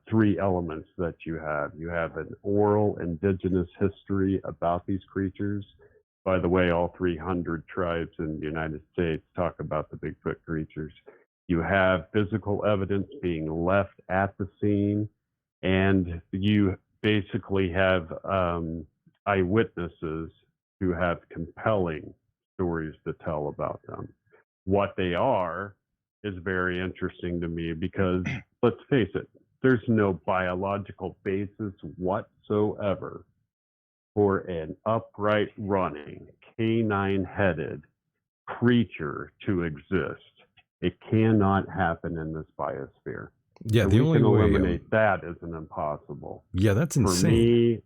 three elements that you have an oral indigenous history about these creatures. By the way, all 300 tribes in the United States talk about the Bigfoot creatures. You have physical evidence being left at the scene, and you basically have eyewitnesses who have compelling stories to tell about them. What they are is very interesting to me because, let's face it, there's no biological basis whatsoever for an upright running, canine-headed creature to exist. It cannot happen in this biosphere. Yeah, so the we only can way. eliminate that as an impossible. Yeah, that's For insane. me,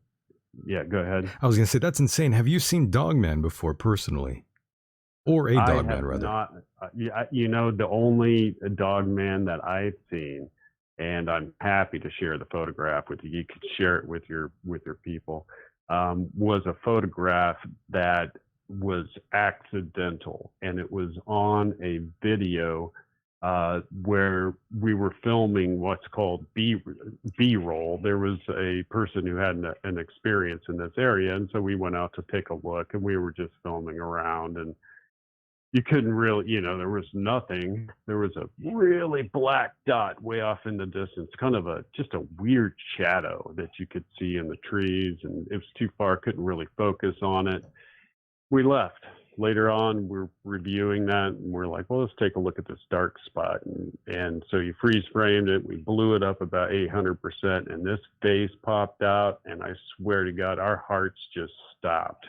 yeah, go ahead. I was going to say, that's insane. Have you seen Dogman before personally? Or a I Dogman, have rather? not. You know, the only Dogman that I've seen, and I'm happy to share the photograph with you. You could share it with your people. Was a photograph that was accidental, and it was on a video where we were filming what's called B-roll. There was a person who had an experience in this area, and so we went out to take a look, and we were just filming around, and you couldn't really, you know, there was nothing. There was a really black dot way off in the distance, kind of just a weird shadow that you could see in the trees, and it was too far, couldn't really focus on it. We left. Later on, we're reviewing that, and we're like, well, let's take a look at this dark spot. And so you freeze framed it. We blew it up about 800%, and this face popped out, and I swear to God, our hearts just stopped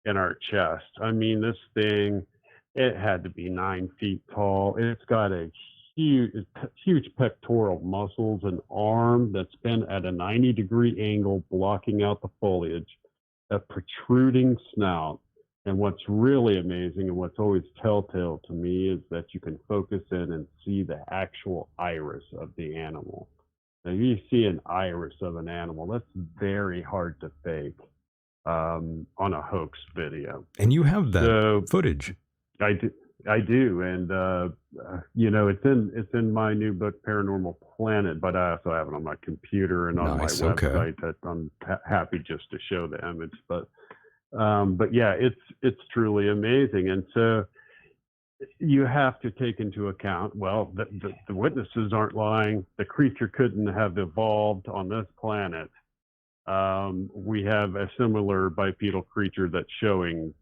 in our chest. I mean, this thing, it had to be 9 feet tall. It's got a huge pectoral muscles, an arm that's been at a 90-degree angle, blocking out the foliage, a protruding snout. And what's really amazing and what's always telltale to me is that you can focus in and see the actual iris of the animal. Now, you see an iris of an animal, that's very hard to fake on a hoax video. And you have that footage. I do, and you know, it's in my new book, Paranormal Planet, but I also have it on my computer and on my website. That I'm happy just to show the image, but yeah, it's truly amazing, and so you have to take into account. Well, the witnesses aren't lying. The creature couldn't have evolved on this planet. We have a similar bipedal creature that's showing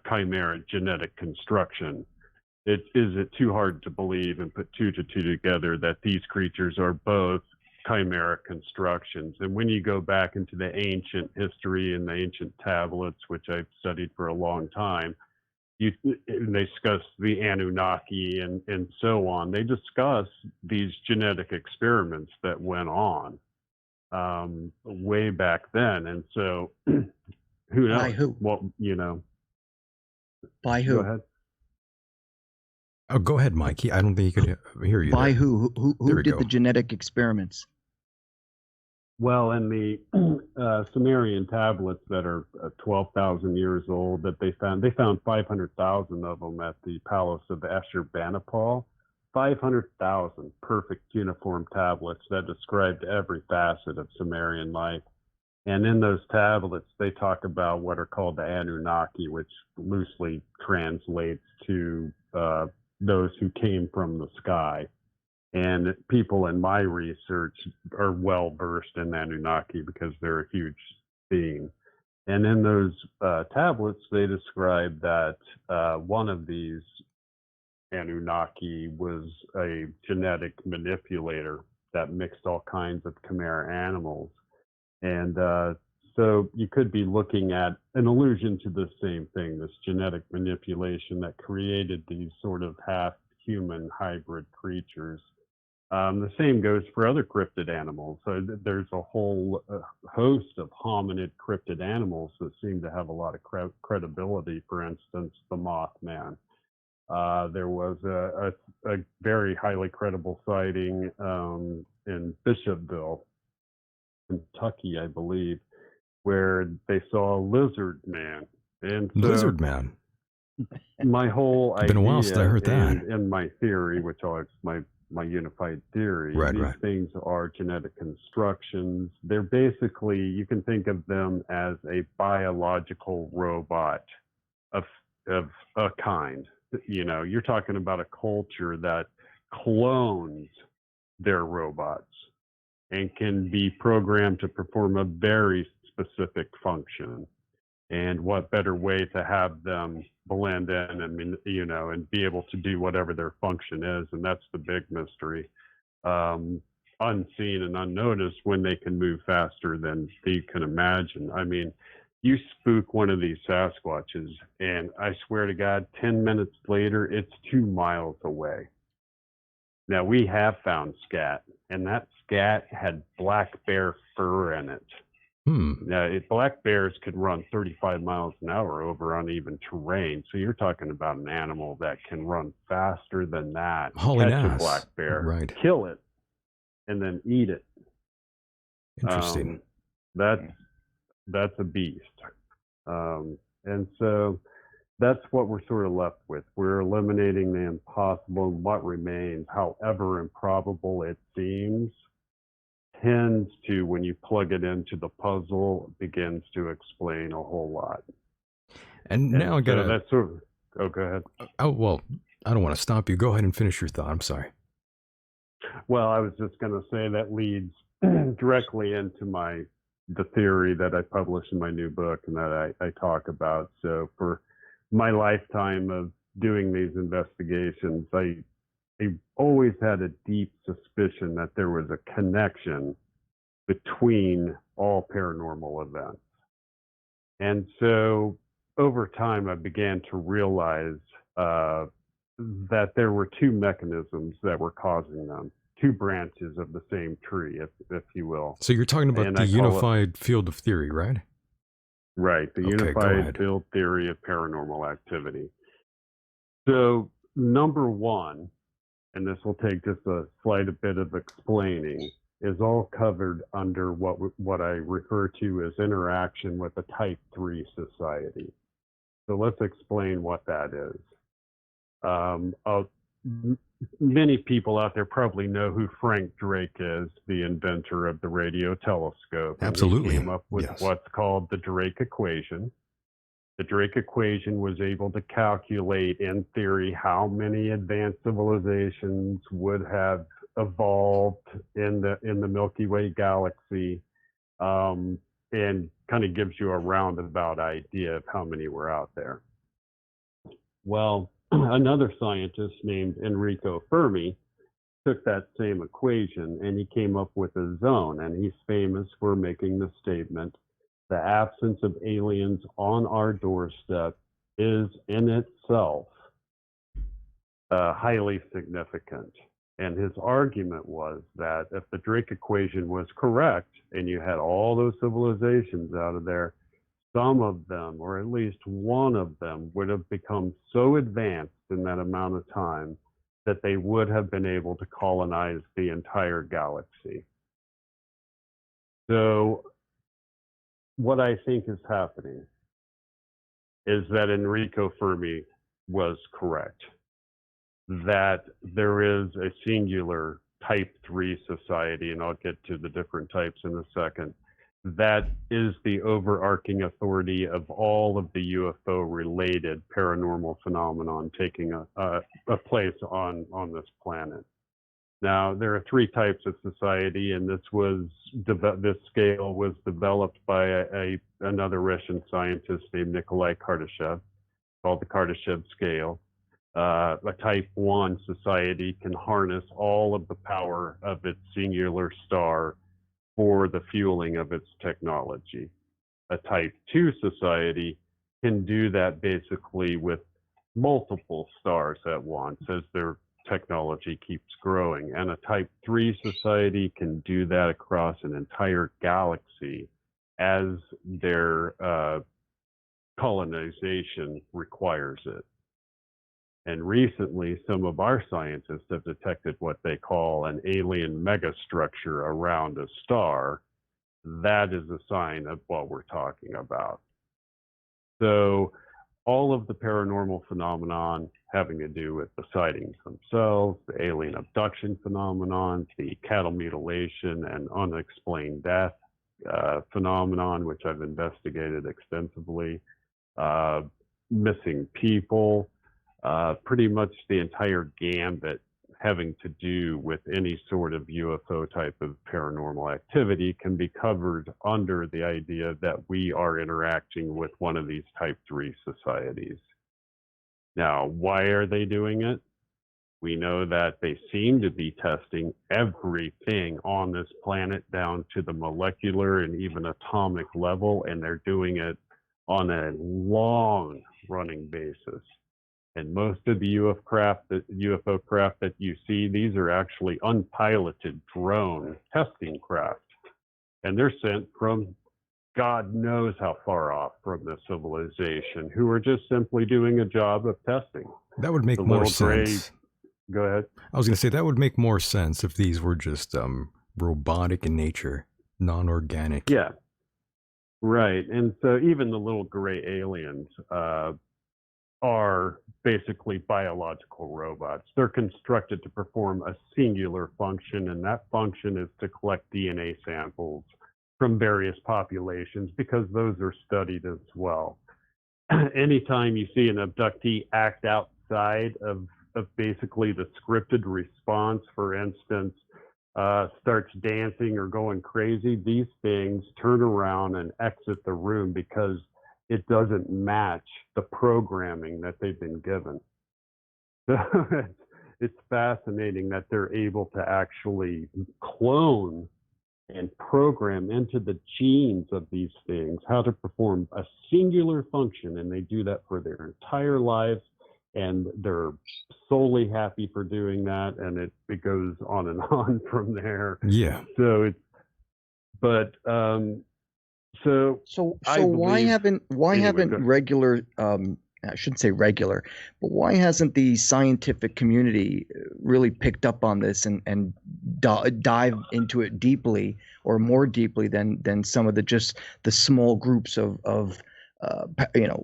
chimera genetic construction. Is it too hard to believe and put two to two together that these creatures are both chimera constructions? And when you go back into the ancient history and the ancient tablets, which I've studied for a long time, they discuss the Anunnaki and so on. They discuss these genetic experiments that went on way back then. And so who knows? By who? Well, you know. By who? Go ahead. Oh, go ahead, Mikey. I don't think he could hear you. By there. who did the genetic experiments? Well, in the Sumerian tablets that are 12,000 years old that they found 500,000 of them at the palace of Ashurbanipal. 500,000 perfect uniform tablets that described every facet of Sumerian life. And in those tablets, they talk about what are called the Anunnaki, which loosely translates to those who came from the sky. And people in my research are well versed in Anunnaki because they're a huge theme. And in those tablets, they describe that one of these Anunnaki was a genetic manipulator that mixed all kinds of chimera animals. And so you could be looking at an allusion to the same thing, this genetic manipulation that created these sort of half-human hybrid creatures. The same goes for other cryptid animals. So there's a whole host of hominid cryptid animals that seem to have a lot of credibility. For instance, the Mothman. There was a very highly credible sighting in Bishopville, Kentucky, I believe, where they saw a lizard man. And so Lizard man. My whole idea, been a while since I heard that. In my theory, which is my unified theory, these things are genetic constructions. They're basically, you can think of them as a biological robot of a kind. You know, you're talking about a culture that clones their robots and can be programmed to perform a very specific function. And what better way to have them blend in and, you know, and be able to do whatever their function is. And that's the big mystery. Unseen and unnoticed when they can move faster than you can imagine. I mean, you spook one of these Sasquatches and I swear to God, 10 minutes later, it's 2 miles away. Now we have found scat, and that scat had black bear fur in it. Now, black bears could run 35 miles an hour over uneven terrain. So you're talking about an animal that can run faster than that. Hauling catch ass. a black bear, Right. kill it, and then eat it. Interesting. That's a beast. And so that's what we're sort of left with. We're eliminating the impossible, and what remains, however improbable it seems, tends to, when you plug it into the puzzle, begins to explain a whole lot. And now I gotta. That's sort of. Oh, go ahead. Oh well, I don't want to stop you. Go ahead and finish your thought. I'm sorry. Well, I was just going to say that leads directly into the theory that I published in my new book and that I talk about. So for my lifetime of doing these investigations, I always had a deep suspicion that there was a connection between all paranormal events. And so over time, I began to realize that there were two mechanisms that were causing them, two branches of the same tree, if you will. So you're talking about the unified field of theory, right? Right, the unified field theory of paranormal activity. So number one, and this will take just a slight bit of explaining, is all covered under what I refer to as interaction with a type 3 society. So let's explain what that is. Many people out there probably know who Frank Drake is, the inventor of the radio telescope. Absolutely. He came up with what's called the Drake equation. The Drake equation was able to calculate, in theory, how many advanced civilizations would have evolved in the Milky Way galaxy, and kind of gives you a roundabout idea of how many were out there. Well, another scientist named Enrico Fermi took that same equation and he came up with a zone, and he's famous for making the statement, the absence of aliens on our doorstep is in itself highly significant. And his argument was that if the Drake equation was correct and you had all those civilizations out of there, some of them, or at least one of them, would have become so advanced in that amount of time that they would have been able to colonize the entire galaxy. So what I think is happening is that Enrico Fermi was correct, that there is a singular type 3 society, and I'll get to the different types in a second, that is the overarching authority of all of the UFO-related paranormal phenomenon taking a place on this planet. Now, there are 3 types of society, and this scale was developed by another Russian scientist named Nikolai Kardashev, called the Kardashev scale. A type 1 society can harness all of the power of its singular star for the fueling of its technology. A type 2 society can do that basically with multiple stars at once as their technology keeps growing. And a type 3 society can do that across an entire galaxy as their colonization requires it. And recently, some of our scientists have detected what they call an alien megastructure around a star. That is a sign of what we're talking about. So all of the paranormal phenomenon having to do with the sightings themselves, the alien abduction phenomenon, the cattle mutilation and unexplained death phenomenon, which I've investigated extensively, missing people, pretty much the entire gambit having to do with any sort of UFO type of paranormal activity can be covered under the idea that we are interacting with one of these type 3 societies. Now, why are they doing it? We know that they seem to be testing everything on this planet down to the molecular and even atomic level, and they're doing it on a long running basis. And most of the UFO craft that you see, these are actually unpiloted drone testing craft. And they're sent from God knows how far off from the civilization, who are just simply doing a job of testing. That would make more sense. Go ahead. I was going to say that would make more sense if these were just robotic in nature, non-organic. Yeah. Right. And so even the little gray aliens are basically biological robots. They're constructed to perform a singular function, and that function is to collect DNA samples from various populations because those are studied as well. Anytime you see an abductee act outside of basically the scripted response, for instance, starts dancing or going crazy, these things turn around and exit the room because it doesn't match the programming that they've been given. So it's fascinating that they're able to actually clone and program into the genes of these things how to perform a singular function, and they do that for their entire lives, and they're solely happy for doing that, and it goes on and on from there. Yeah. So it's, but so why haven't regular I shouldn't say regular, but why hasn't the scientific community really picked up on this and dive into it deeply or more deeply than some of the small groups of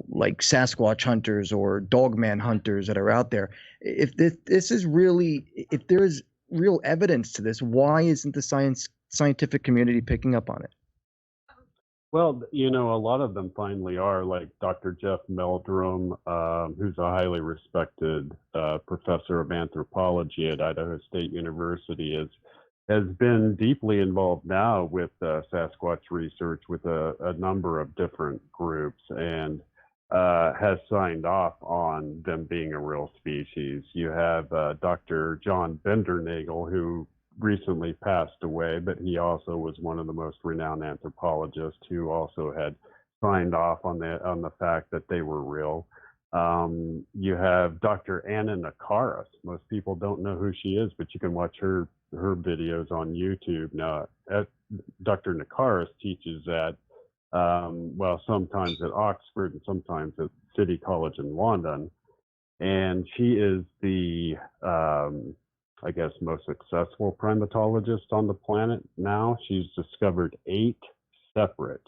like Sasquatch hunters or Dogman hunters that are out there? If this is really, if there is real evidence to this, why isn't the scientific community picking up on it? Well, a lot of them finally are, like Dr. Jeff Meldrum, who's a highly respected professor of anthropology at Idaho State University, has been deeply involved now with Sasquatch research with a number of different groups, and has signed off on them being a real species. You have Dr. John Bindernagel, who recently passed away, but he also was one of the most renowned anthropologists who also had signed off on the fact that they were real. You have Dr. Anna Nakaris. Most people don't know who she is, but you can watch her videos on YouTube. Now, Dr. Nakaris teaches at, sometimes at Oxford and sometimes at City College in London. And she is the, most successful primatologist on the planet now. She's discovered 8 separate,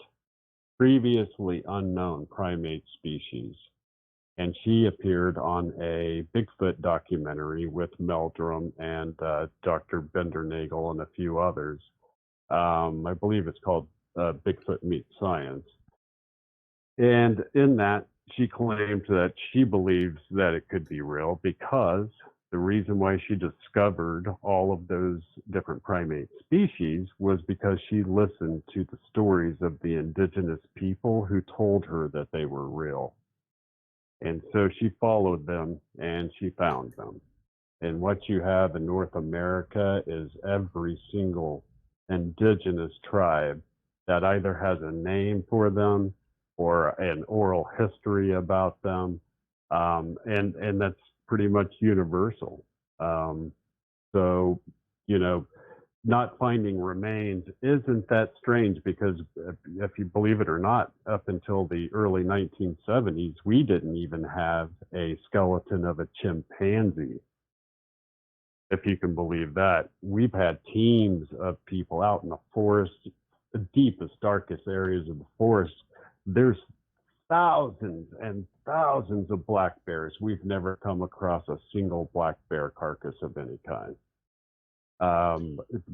previously unknown primate species. And she appeared on a Bigfoot documentary with Meldrum and Dr. Bindernagel and a few others. I believe it's called Bigfoot Meets Science. And in that, she claimed that she believes that it could be real because the reason why she discovered all of those different primate species was because she listened to the stories of the indigenous people who told her that they were real. And so she followed them and she found them. And what you have in North America is every single indigenous tribe that either has a name for them or an oral history about them. And that's pretty much universal. So, you know, not finding remains isn't that strange, because if you believe it or not, up until the early 1970s, we didn't even have a skeleton of a chimpanzee. If you can believe that. We've had teams of people out in the forest, the deepest, darkest areas of the forest. There's thousands and thousands of black bears. We've never come across a single black bear carcass of any kind.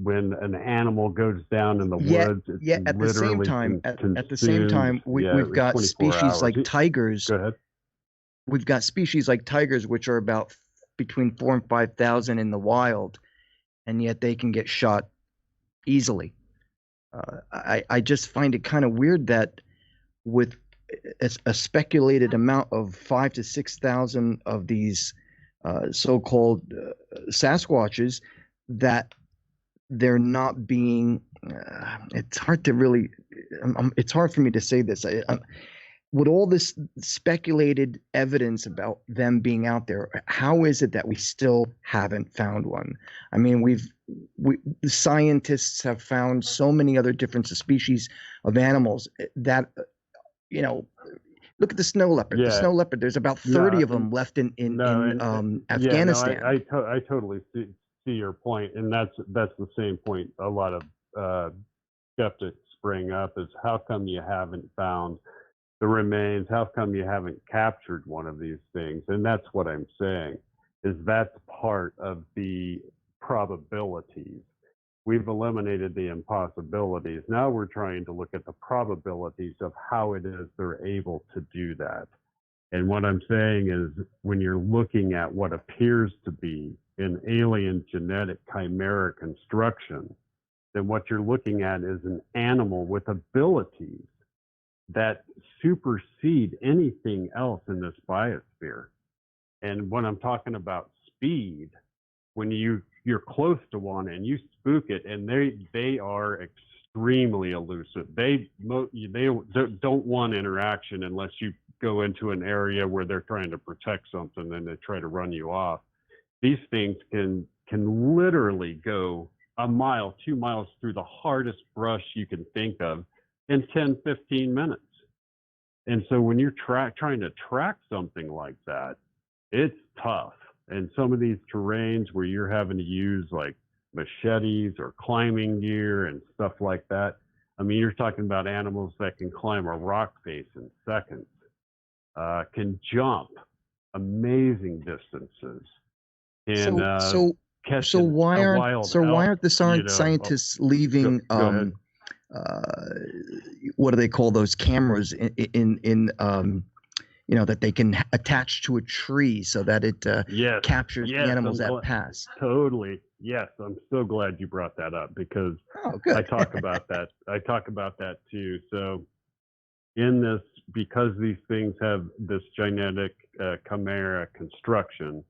When an animal goes down in the woods, it's at the same time, at the same time, we've got species like tigers. Go ahead. We've got species like tigers, which are about between 4,000 and 5,000 in the wild, and yet they can get shot easily. I just find it kind of weird that with a speculated amount of 5,000 to 6,000 of these so-called Sasquatches, that they're not being. It's hard to really. It's hard for me to say this. With all this speculated evidence about them being out there, how is it that we still haven't found one? I mean, the scientists have found so many other different species of animals that, you know, look at the snow leopard. Yeah. The snow leopard, there's about 30 of them left in Afghanistan. I totally see your point, and that's the same point a lot of skeptics bring up, is how come you haven't found the remains? How come you haven't captured one of these things? And that's what I'm saying, is that's part of the probabilities. We've eliminated the impossibilities. Now we're trying to look at the probabilities of how it is they're able to do that. And what I'm saying is, when you're looking at what appears to be an alien genetic chimera construction, then what you're looking at is an animal with abilities that supersede anything else in this biosphere. And when I'm talking about speed, when you're close to one and you spook it, and they are extremely elusive. They don't want interaction unless you go into an area where they're trying to protect something and they try to run you off. These things can literally go a mile, 2 miles through the hardest brush you can think of in 10, 15 minutes. And so when you're trying to track something like that, it's tough. And some of these terrains where you're having to use like machetes or climbing gear and stuff like that, I mean, you're talking about animals that can climb a rock face in seconds, can jump amazing distances. And so why aren't the scientists leaving what do they call those cameras in that they can attach to a tree so that it captures the animals that pass? Totally. Yes, I'm so glad you brought that up, because I talk about that. I talk about that too. So in this, because these things have this genetic chimera construction,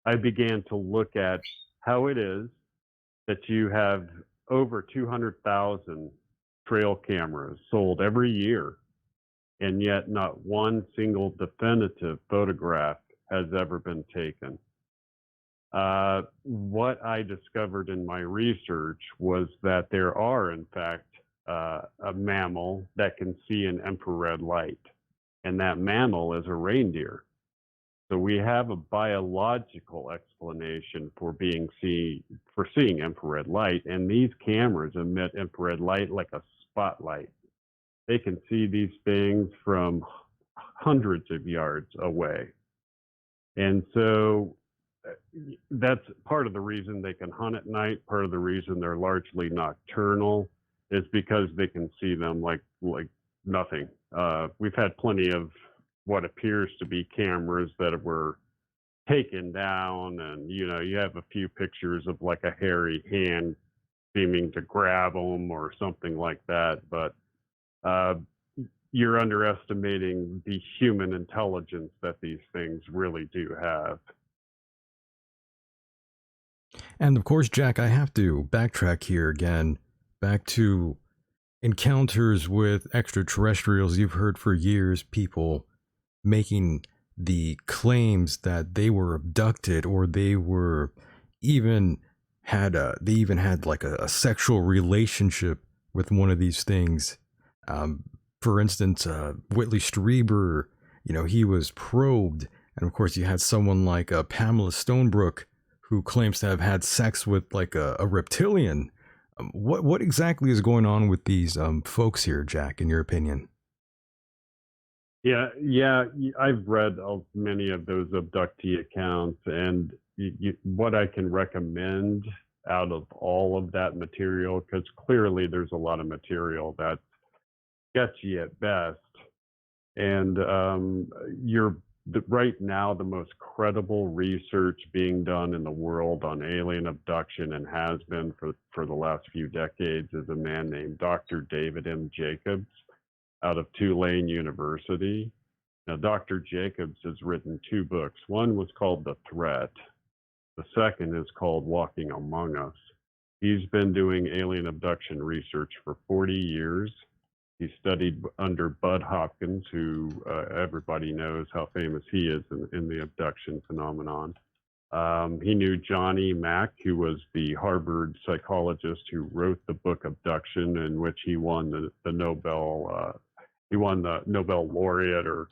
I began to look at how it is that you have over 200,000 trail cameras sold every year, and yet not one single definitive photograph has ever been taken. What I discovered in my research was that there are, in fact, a mammal that can see in infrared light, and that mammal is a reindeer. So we have a biological explanation for seeing infrared light, and these cameras emit infrared light like a spotlight. They can see these things from hundreds of yards away. And so that's part of the reason they can hunt at night. Part of the reason they're largely nocturnal is because they can see them like nothing. We've had plenty of what appears to be cameras that were taken down, and you have a few pictures of like a hairy hand seeming to grab them or something like that. But you're underestimating the human intelligence that these things really do have. And of course, Jack, I have to backtrack here again, back to encounters with extraterrestrials. You've heard for years people making the claims that they were abducted, or they were even had like a sexual relationship with one of these things. For instance, Whitley Strieber, he was probed, and of course you had someone like Pamela Stonebrook, who claims to have had sex with like a reptilian. What exactly is going on with these folks here, Jack, in your opinion? Yeah, I've read many of those abductee accounts, and what I can recommend out of all of that material, because clearly there's a lot of material that's sketchy at best, and right now the most credible research being done in the world on alien abduction, and has been for the last few decades, is a man named Dr. David M. Jacobs out of Tulane University. Now, Dr. Jacobs has written 2 books. One was called The Threat. The second is called Walking Among Us. He's been doing alien abduction research for 40 years. He studied under Bud Hopkins, who everybody knows how famous he is in the abduction phenomenon. He knew Johnny Mack, who was the Harvard psychologist who wrote the book Abduction, in which he won the Nobel laureate or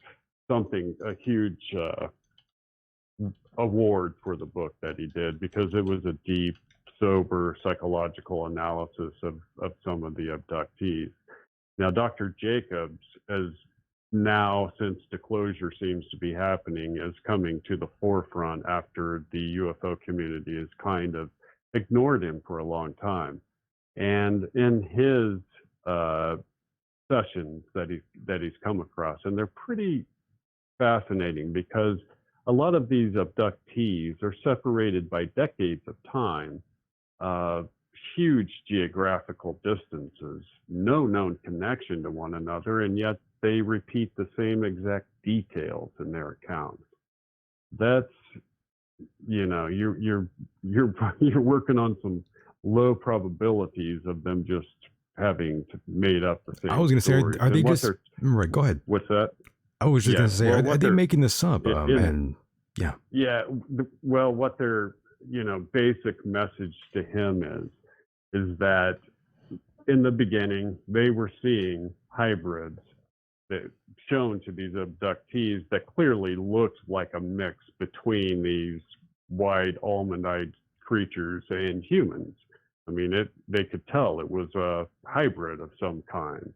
something, a huge award for the book that he did, because it was a deep, sober psychological analysis of some of the abductees. Now, Dr. Jacobs, as now, since disclosure seems to be happening, is coming to the forefront after the UFO community has kind of ignored him for a long time. And in his sessions that he's come across, and they're pretty fascinating, because a lot of these abductees are separated by decades of time, huge geographical distances, no known connection to one another, and yet they repeat the same exact details in their accounts. That's, you're working on some low probabilities of them just having made up the same. I was going to say, are they just right? Go ahead. What's that? I was just going to say, are they making this up? Well, what their basic message to him is that in the beginning they were seeing hybrids that shown to these abductees that clearly looked like a mix between these wide almond-eyed creatures and humans. I mean, they could tell it was a hybrid of some kind.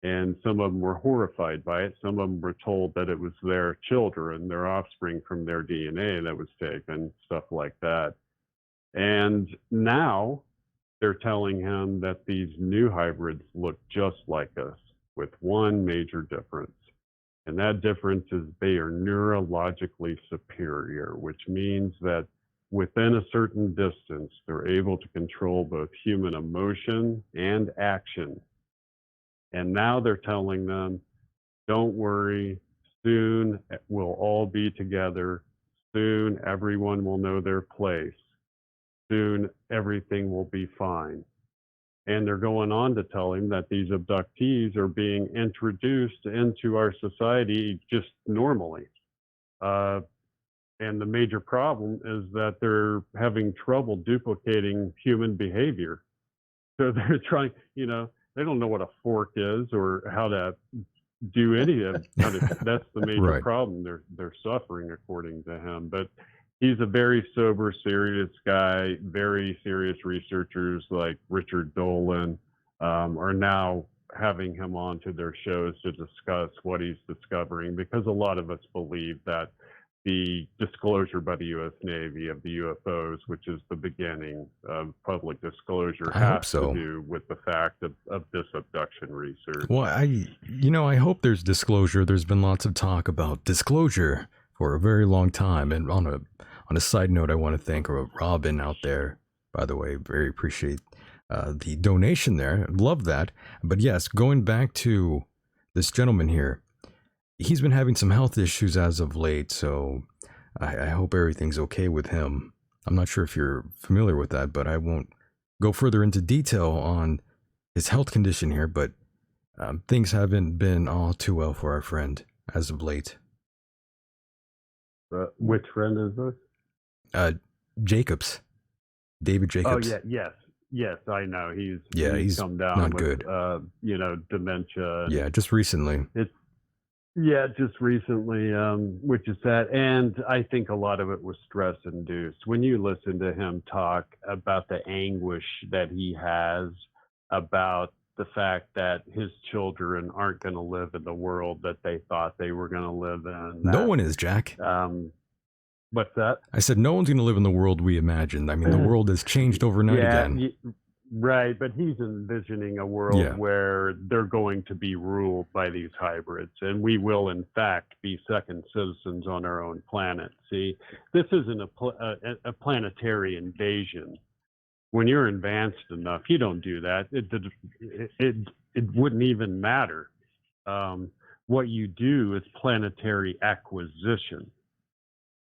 And some of them were horrified by it. Some of them were told that it was their children, their offspring from their DNA that was taken, stuff like that. And now they're telling him that these new hybrids look just like us, with one major difference. And that difference is they are neurologically superior, which means that within a certain distance, they're able to control both human emotion and action. And now they're telling them, don't worry, soon we'll all be together. Soon everyone will know their place. Soon everything will be fine. And they're going on to tell him that these abductees are being introduced into our society just normally. And the major problem is that they're having trouble duplicating human behavior. So they're trying, they don't know what a fork is or how to do any of that. That's the major problem they're suffering, according to him. But he's a very sober, serious guy. Very serious researchers like Richard Dolan are now having him onto their shows to discuss what he's discovering, because a lot of us believe that the disclosure by the U.S. Navy of the UFOs, which is the beginning of public disclosure, has to do with the fact of this abduction research. Well, I hope there's disclosure. There's been lots of talk about disclosure for a very long time. And on a side note, I want to thank Robin out there, by the way. Very appreciate the donation there. Love that. But yes, going back to this gentleman here, he's been having some health issues as of late, so I hope everything's okay with him. I'm not sure if you're familiar with that, but I won't go further into detail on his health condition here, but things haven't been all too well for our friend as of late. Which friend is this? Jacobs. David Jacobs. Oh, yes, I know. He's come down not with, good. Dementia. Yeah, just recently. Just recently, which is sad. And I think a lot of it was stress induced. When you listen to him talk about the anguish that he has about the fact that his children aren't going to live in the world that they thought they were going to live in. No one is, Jack. What's that? I said no one's going to live in the world we imagined. I mean, the world has changed overnight again. Right, but he's envisioning a world where they're going to be ruled by these hybrids, and we will, in fact, be second citizens on our own planet. See, this isn't a planetary invasion. When you're advanced enough, you don't do that. It wouldn't even matter. What you do is planetary acquisition,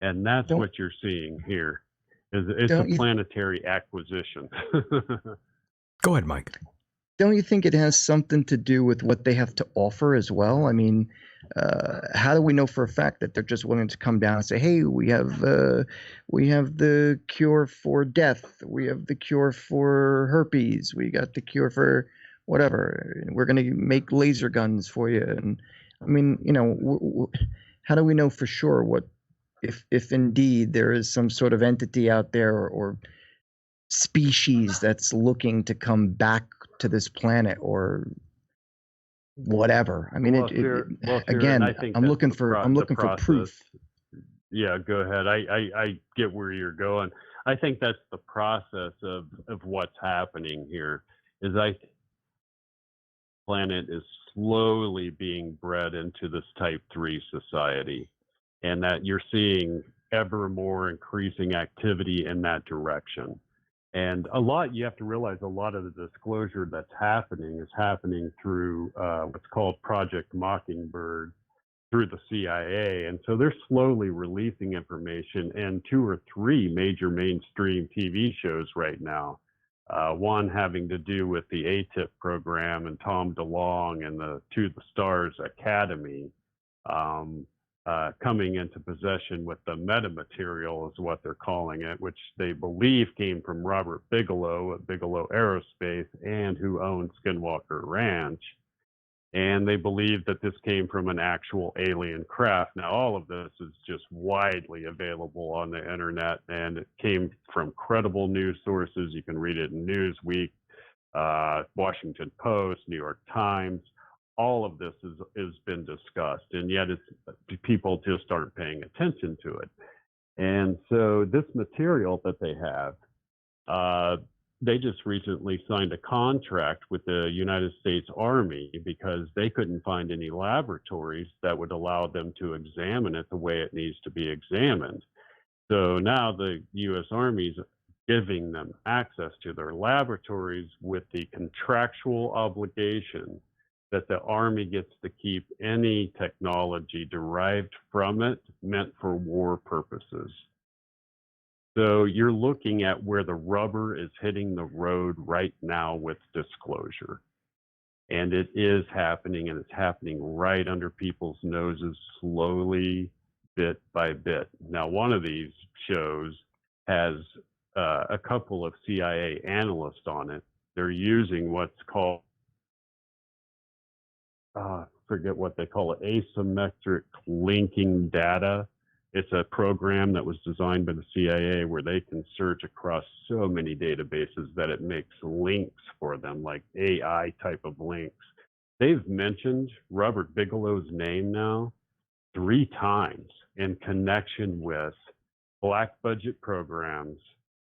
and that's what you're seeing here. It's a planetary acquisition. Go ahead, Mike. Don't you think it has something to do with what they have to offer as well? I mean, how do we know for a fact that they're just willing to come down and say, "Hey, we have the cure for death, we have the cure for herpes, we got the cure for whatever, we're going to make laser guns for you"? And I mean, how do we know for sure what if indeed there is some sort of entity out there or species that's looking to come back to this planet or whatever? I mean, again, I'm looking for proof. Yeah, go ahead. I get where you're going. I think that's the process of what's happening here. The planet is slowly being bred into this Type 3 society, and that you're seeing ever more increasing activity in that direction. And you have to realize a lot of the disclosure that's happening is happening through what's called Project Mockingbird through the CIA. And so they're slowly releasing information in 2 or 3 major mainstream TV shows right now. One having to do with the ATIP program and Tom DeLonge and the To the Stars Academy. Coming into possession with the metamaterial is what they're calling it, which they believe came from Robert Bigelow at Bigelow Aerospace and who owned Skinwalker Ranch. And they believe that this came from an actual alien craft. Now, all of this is just widely available on the internet, and it came from credible news sources. You can read it in Newsweek, Washington Post, New York Times. All of this has been discussed, and yet people just aren't paying attention to it. And so this material that they have, they just recently signed a contract with the United States Army because they couldn't find any laboratories that would allow them to examine it the way it needs to be examined. So now the U.S. Army is giving them access to their laboratories with the contractual obligation that the Army gets to keep any technology derived from it meant for war purposes. So you're looking at where the rubber is hitting the road right now with disclosure. And it is happening, and it's happening right under people's noses slowly, bit by bit. Now, one of these shows has a couple of CIA analysts on it. They're using what's called forget what they call it, asymmetric linking data. It's a program that was designed by the CIA where they can search across so many databases that it makes links for them, like AI type of links. They've mentioned Robert Bigelow's name now 3 times in connection with black budget programs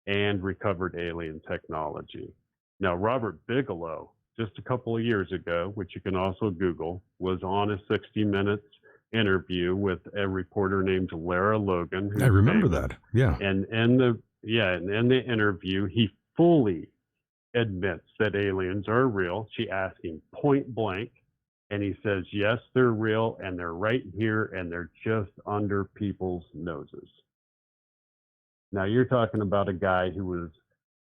and recovered alien technology. Now, Robert Bigelow, just a couple of years ago, which you can also Google, was on a 60 Minutes interview with a reporter named Lara Logan. I remember that. Yeah. And in the interview, he fully admits that aliens are real. She asked him point blank, And he says, yes, they're real, and they're right here, and they're just under people's noses. Now, you're talking about a guy who was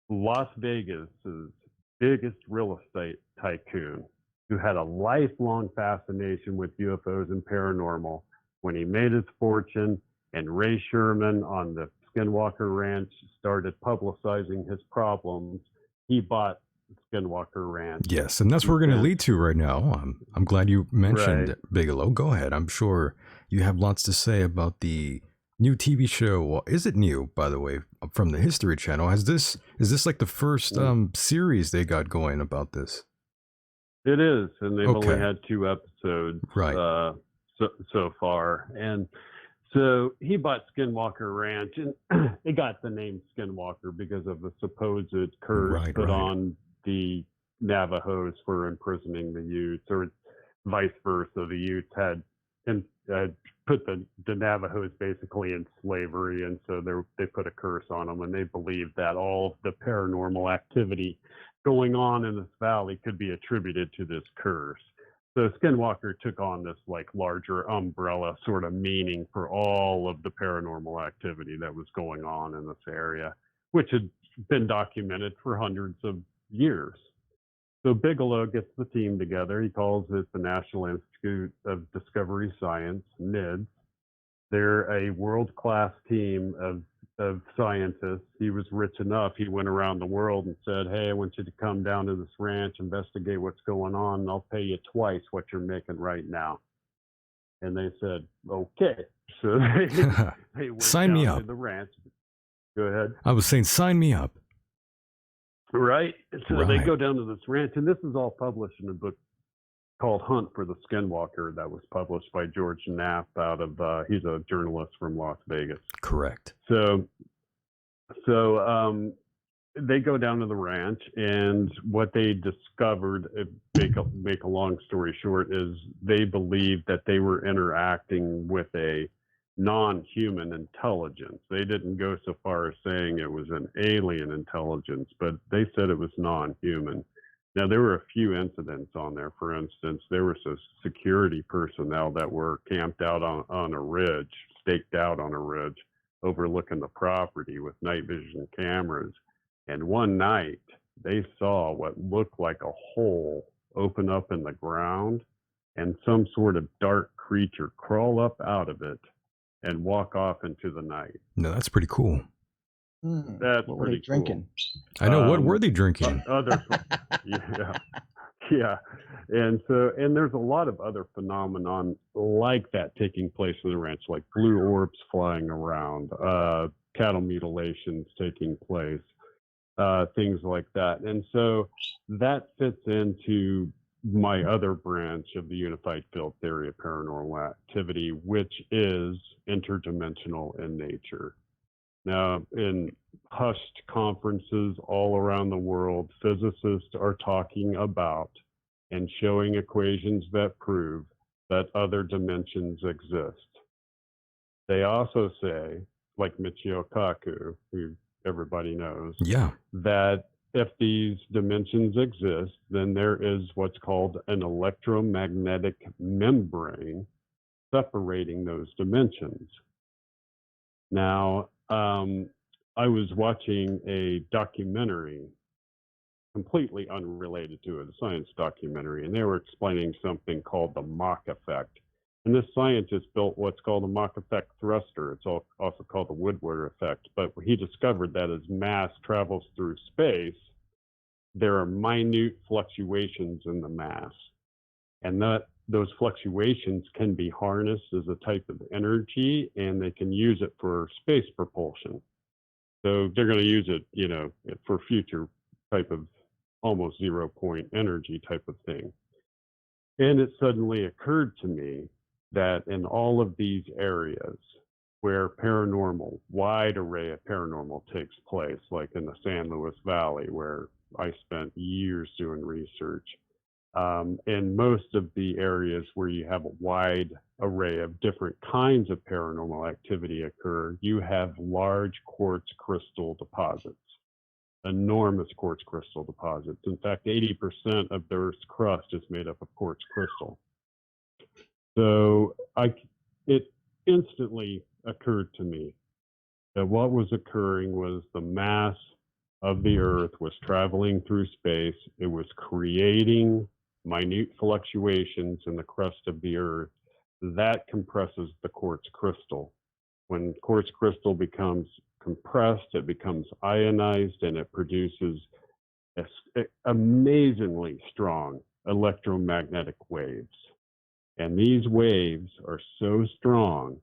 Las Vegas's biggest real estate tycoon, who had a lifelong fascination with UFOs and paranormal. When he made his fortune and Ray Sherman on the Skinwalker Ranch started publicizing his problems, he bought Skinwalker Ranch. Yes, and that's where we're going to lead to right now. I'm glad you mentioned Bigelow. Go ahead. I'm sure you have lots to say about the new TV show. Well, is it new, by the way, from the History Channel? Is this like the first series they got going about this? It is, and they've only had 2 episodes so far. And so he bought Skinwalker Ranch, and it got the name Skinwalker because of the supposed curse put on the Navajos for imprisoning the Utes, or vice versa. The Utes had put the Navajos basically in slavery, and so they put a curse on them, and they believed that all of the paranormal activity going on in this valley could be attributed to this curse. So Skinwalker took on this like larger umbrella sort of meaning for all of the paranormal activity that was going on in this area, which had been documented for hundreds of years. So Bigelow gets the team together. He calls it the National Institute of Discovery Science, NIDS. They're a world-class team of scientists. He was rich enough. He went around the world and said, hey, I want you to come down to this ranch, investigate what's going on, and I'll pay you twice what you're making right now. And they said, okay. So they went sign me down up to the ranch. Go ahead. I was saying, sign me up. Right. So they go down to this ranch, and this is all published in a book called Hunt for the Skinwalker that was published by George Knapp out of, he's a journalist from Las Vegas. Correct. So they go down to the ranch, and what they discovered, make a long story short, is they believed that they were interacting with a non-human intelligence. They didn't go so far as saying it was an alien intelligence, but they said it was non-human. Now, there were a few incidents on there. For instance, there was a security personnel that were camped out on a ridge, staked out on a ridge, overlooking the property with night vision cameras. And one night, they saw what looked like a hole open up in the ground and some sort of dark creature crawl up out of it and walk off into the night. No, that's pretty cool. That's what were pretty they drinking? I know. What were they drinking? Yeah. And there's a lot of other phenomenon like that taking place in the ranch, like blue orbs flying around, cattle mutilations taking place, things like that. And so that fits into my other branch of the unified field theory of paranormal activity, which is interdimensional in nature. Now, in hushed conferences all around the world, physicists are talking about and showing equations that prove that other dimensions exist. They also say, like Michio Kaku, who everybody knows, that if these dimensions exist, then there is what's called an electromagnetic membrane separating those dimensions. Now, I was watching a documentary, completely unrelated to it, a science documentary, and they were explaining something called the Mach effect. And this scientist built what's called a Mach effect thruster. It's also called the Woodward effect. But he discovered that as mass travels through space, there are minute fluctuations in the mass. And those fluctuations can be harnessed as a type of energy, and they can use it for space propulsion. So they're going to use it, for future type of almost 0 point energy type of thing. And it suddenly occurred to me that in all of these areas where wide array of paranormal takes place, like in the San Luis Valley, where I spent years doing research, in most of the areas where you have a wide array of different kinds of paranormal activity occur, you have large quartz crystal deposits. enormous quartz crystal deposits. In fact, 80% of the Earth's crust is made up of quartz crystal. So it instantly occurred to me that what was occurring was the mass of the Earth was traveling through space. It was creating minute fluctuations in the crust of the Earth. That compresses the quartz crystal. When quartz crystal becomes compressed, it becomes ionized, and it produces amazingly strong electromagnetic waves. And these waves are so strong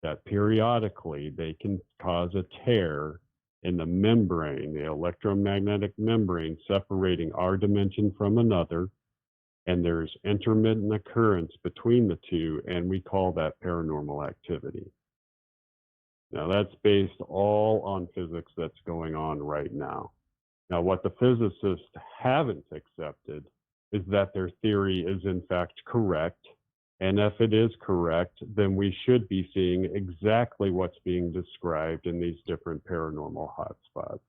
that periodically they can cause a tear in the membrane, the electromagnetic membrane separating our dimension from another. And there's intermittent occurrence between the two, and we call that paranormal activity. Now, that's based all on physics that's going on right now. Now, what the physicists haven't accepted is that their theory is in fact correct. And if it is correct, then we should be seeing exactly what's being described in these different paranormal hotspots.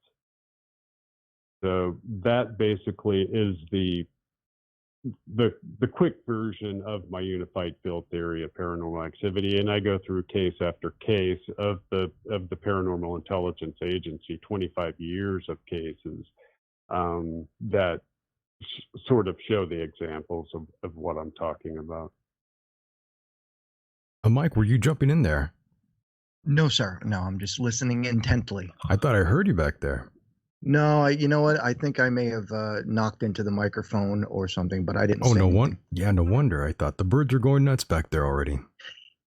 So that basically is the quick version of my unified field theory of paranormal activity, and I go through case after case of the Paranormal Intelligence Agency, 25 years of cases that sort of show the examples of what I'm talking about. Mike, were you jumping in there? No, sir. No, I'm just listening intently. I thought I heard you back there. No, you know what? I think I may have knocked into the microphone or something, but I didn't. Oh, say no anything. wonder. Yeah, no wonder. I thought the birds are going nuts back there already.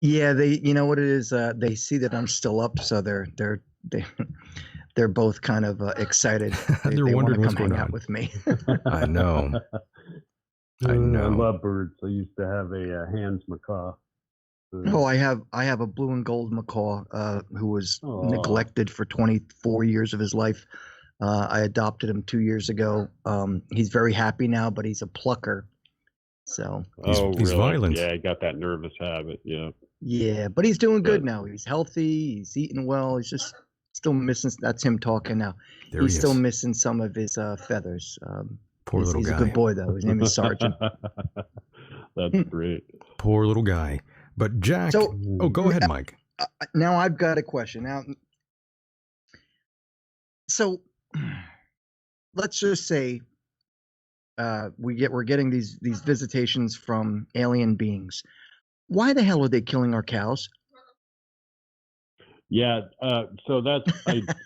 Yeah, you know what it is? They see that I'm still up, so they're both kind of excited. They're they wondering want what's to come going hang on. out with me. I know. I I know. love birds. I used to have a Hans macaw. Oh, I have a blue and gold macaw who was Aw. neglected for 24 years of his life. I adopted him 2 years ago. He's very happy now, but he's a plucker. So He's really? violent. Yeah, he got that nervous habit. Yeah. yeah, but he's doing good But- now. He's healthy. He's eating well. He's just still missing. That's him talking now. There He's he still is. missing some of his feathers. Poor little he's guy. a good boy though. His name is Sergeant. That's great. Poor little guy. But Jack. So- oh, go ahead, Mike. Now I've got a question. Now, so let's just say we're getting these visitations from alien beings. Why the hell are they killing our cows? Yeah, so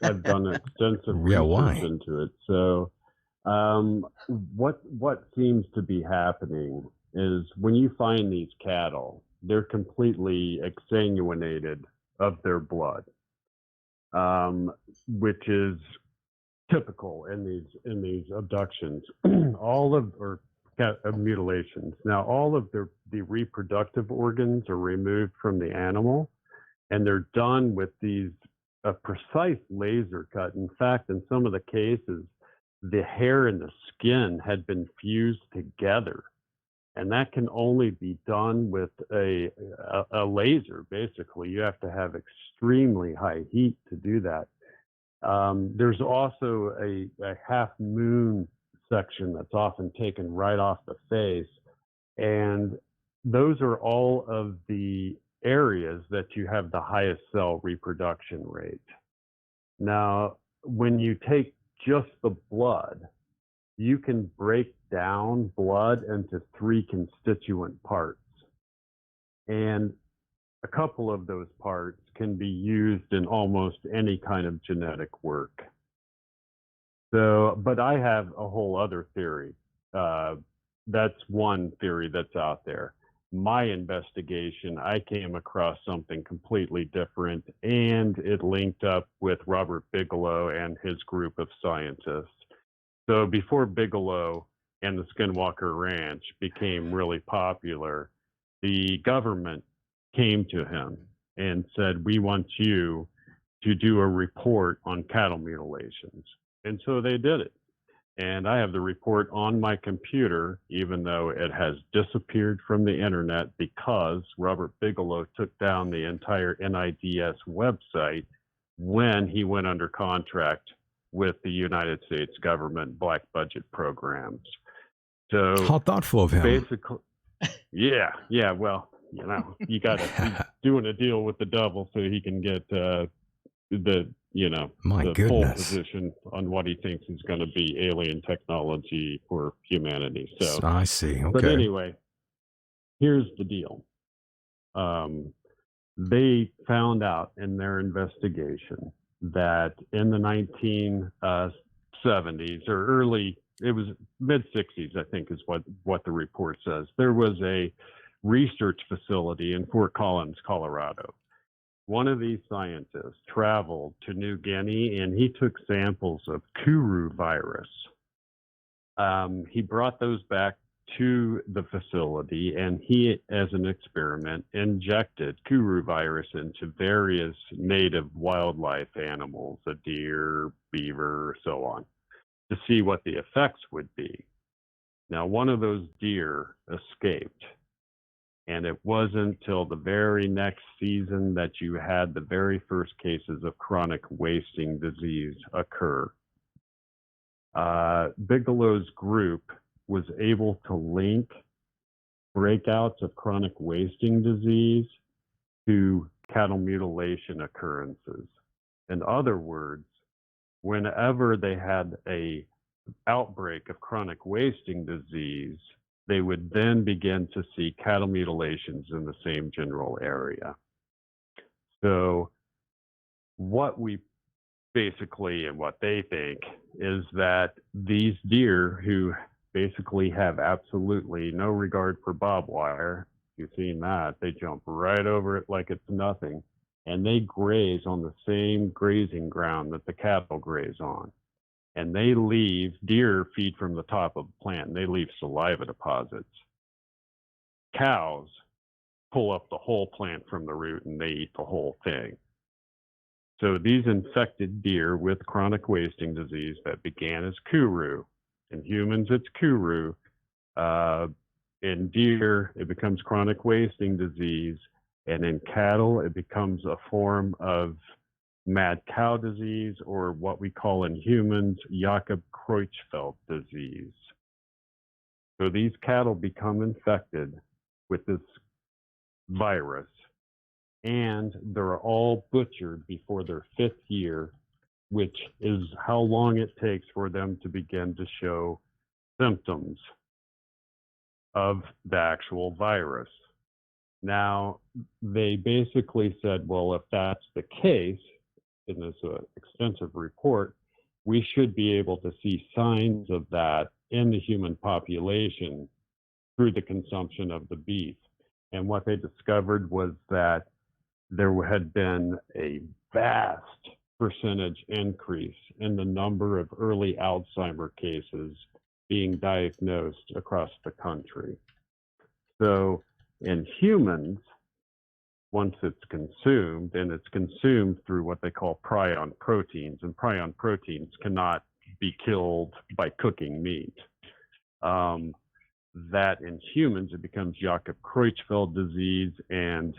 I've done extensive Yeah, research why? into it. So what seems to be happening is when you find these cattle, they're completely exsanguinated of their blood, which is typical in these abductions, mutilations. Now, all of the reproductive organs are removed from the animal, and they're done with a precise laser cut. In fact, in some of the cases, the hair and the skin had been fused together, and that can only be done with a laser. Basically, you have to have extremely high heat to do that. There's also a half moon section that's often taken right off the face, and those are all of the areas that you have the highest cell reproduction rate. Now, when you take just the blood, you can break down blood into 3 constituent parts, and a couple of those parts can be used in almost any kind of genetic work. So, but I have a whole other theory. That's one theory that's out there. My investigation, I came across something completely different, and it linked up with Robert Bigelow and his group of scientists. So before Bigelow and the Skinwalker Ranch became really popular, the government came to him and said, "We want you to do a report on cattle mutilations." And so they did it. And I have the report on my computer, even though it has disappeared from the internet because Robert Bigelow took down the entire NIDS website when he went under contract with the United States government black budget programs. So How thoughtful of him. basically, yeah. Well, you got to he's doing a deal with the devil so he can get My the pole goodness. position on what he thinks is going to be alien technology for humanity. So I see. Okay. But anyway, here's the deal. They found out in their investigation that in the 1970s or it was mid 60s, I think is what the report says. There was a research facility in Fort Collins, Colorado. One of these scientists traveled to New Guinea and he took samples of Cary virus. He brought those back to the facility and he, as an experiment, injected Cary virus into various native wildlife animals, a deer, beaver, so on, to see what the effects would be. Now, one of those deer escaped. And it wasn't till the very next season that you had the very first cases of chronic wasting disease occur. Bigelow's group was able to link breakouts of chronic wasting disease to cattle mutilation occurrences. In other words, whenever they had a outbreak of chronic wasting disease, they would then begin to see cattle mutilations in the same general area. So what we basically, and what they think, is that these deer who basically have absolutely no regard for barbed wire, you've seen that, they jump right over it like it's nothing, and they graze on the same grazing ground that the cattle graze on. And deer feed from the top of the plant, and they leave saliva deposits. Cows pull up the whole plant from the root and they eat the whole thing. So these infected deer with chronic wasting disease that began as Cary, in humans it's Cary, in deer it becomes chronic wasting disease, and in cattle it becomes a form of mad cow disease, or what we call in humans Jakob-Creutzfeldt disease. So these cattle become infected with this virus, and they're all butchered before their 5th year, which is how long it takes for them to begin to show symptoms of the actual virus. Now, they basically said, well, if that's the case, in this extensive report, we should be able to see signs of that in the human population through the consumption of the beef. And what they discovered was that there had been a vast percentage increase in the number of early Alzheimer cases being diagnosed across the country. So in humans, once it's consumed, and it's consumed through what they call prion proteins, and prion proteins cannot be killed by cooking meat. That in humans, it becomes Jakob-Creutzfeldt disease and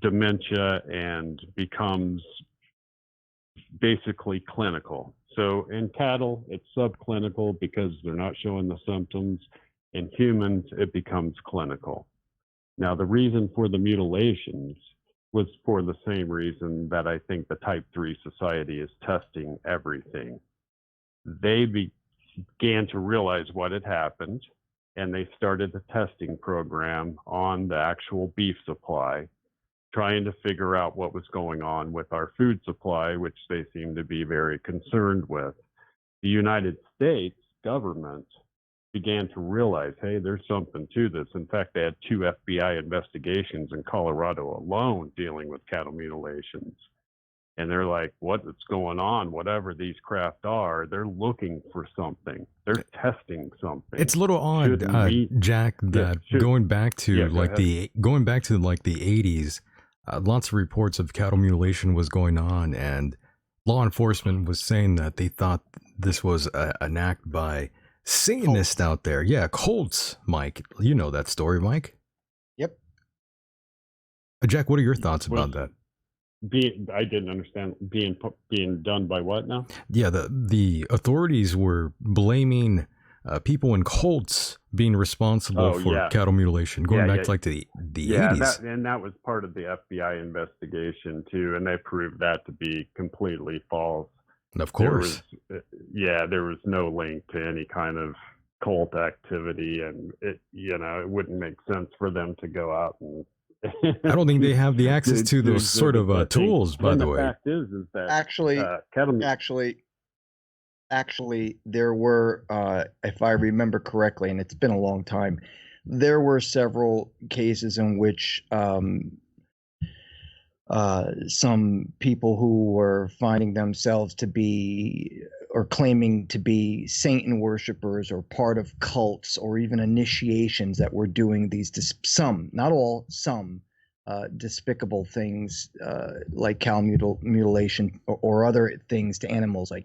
dementia, and becomes basically clinical. So in cattle, it's subclinical because they're not showing the symptoms. In humans, it becomes clinical. Now, the reason for the mutilations was for the same reason that I think the Type 3 Society is testing everything. They began to realize what had happened, and they started a testing program on the actual beef supply, trying to figure out what was going on with our food supply, which they seem to be very concerned with. The United States government began to realize, hey, there's something to this. In fact, they had 2 FBI investigations in Colorado alone dealing with cattle mutilations. And they're like, what's going on? Whatever these craft are, they're looking for something. They're testing something. It's a little odd, Jack, that going back to the 80s, lots of reports of cattle mutilation was going on, and law enforcement was saying that they thought this was an act by Satanists out there. Yeah, cults, Mike. You know that story, Mike? Yep. Jack, what are your thoughts about that? I didn't understand being done by what now? Yeah, the authorities were blaming people in cults being responsible for cattle mutilation, going back to like the 80s. That was part of the FBI investigation too, and they proved that to be completely false. Of course. There was no link to any kind of cult activity, and it wouldn't make sense for them to go out and I don't think they have the access to those sort of tools, by the way. The fact is that actually there were, if I remember correctly, and it's been a long time, there were several cases in which some people who were finding themselves to be or claiming to be Satan worshipers or part of cults or even initiations that were doing these, some, not all, some despicable things like cow mutilation or other things to animals, like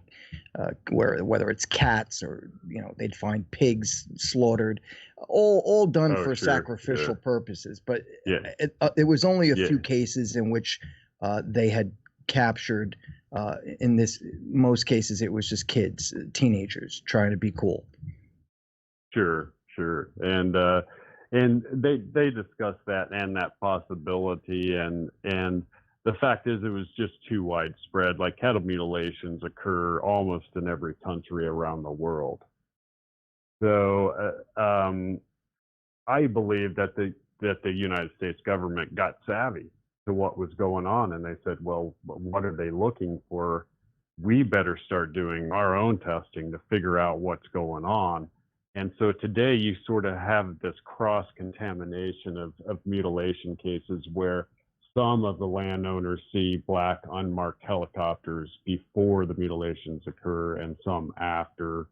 whether it's cats or they'd find pigs slaughtered, all done for sacrificial purposes. But it was only a few cases in which they had captured. In most cases, it was just kids, teenagers trying to be cool. Sure, and they discussed that and that possibility, and the fact is it was just too widespread. Like cattle mutilations occur almost in every country around the world. So I believe that the United States government got savvy to what was going on, and they said, well, what are they looking for? We better start doing our own testing to figure out what's going on. And so today you sort of have this cross-contamination of mutilation cases where some of the landowners see black unmarked helicopters before the mutilations occur and some after,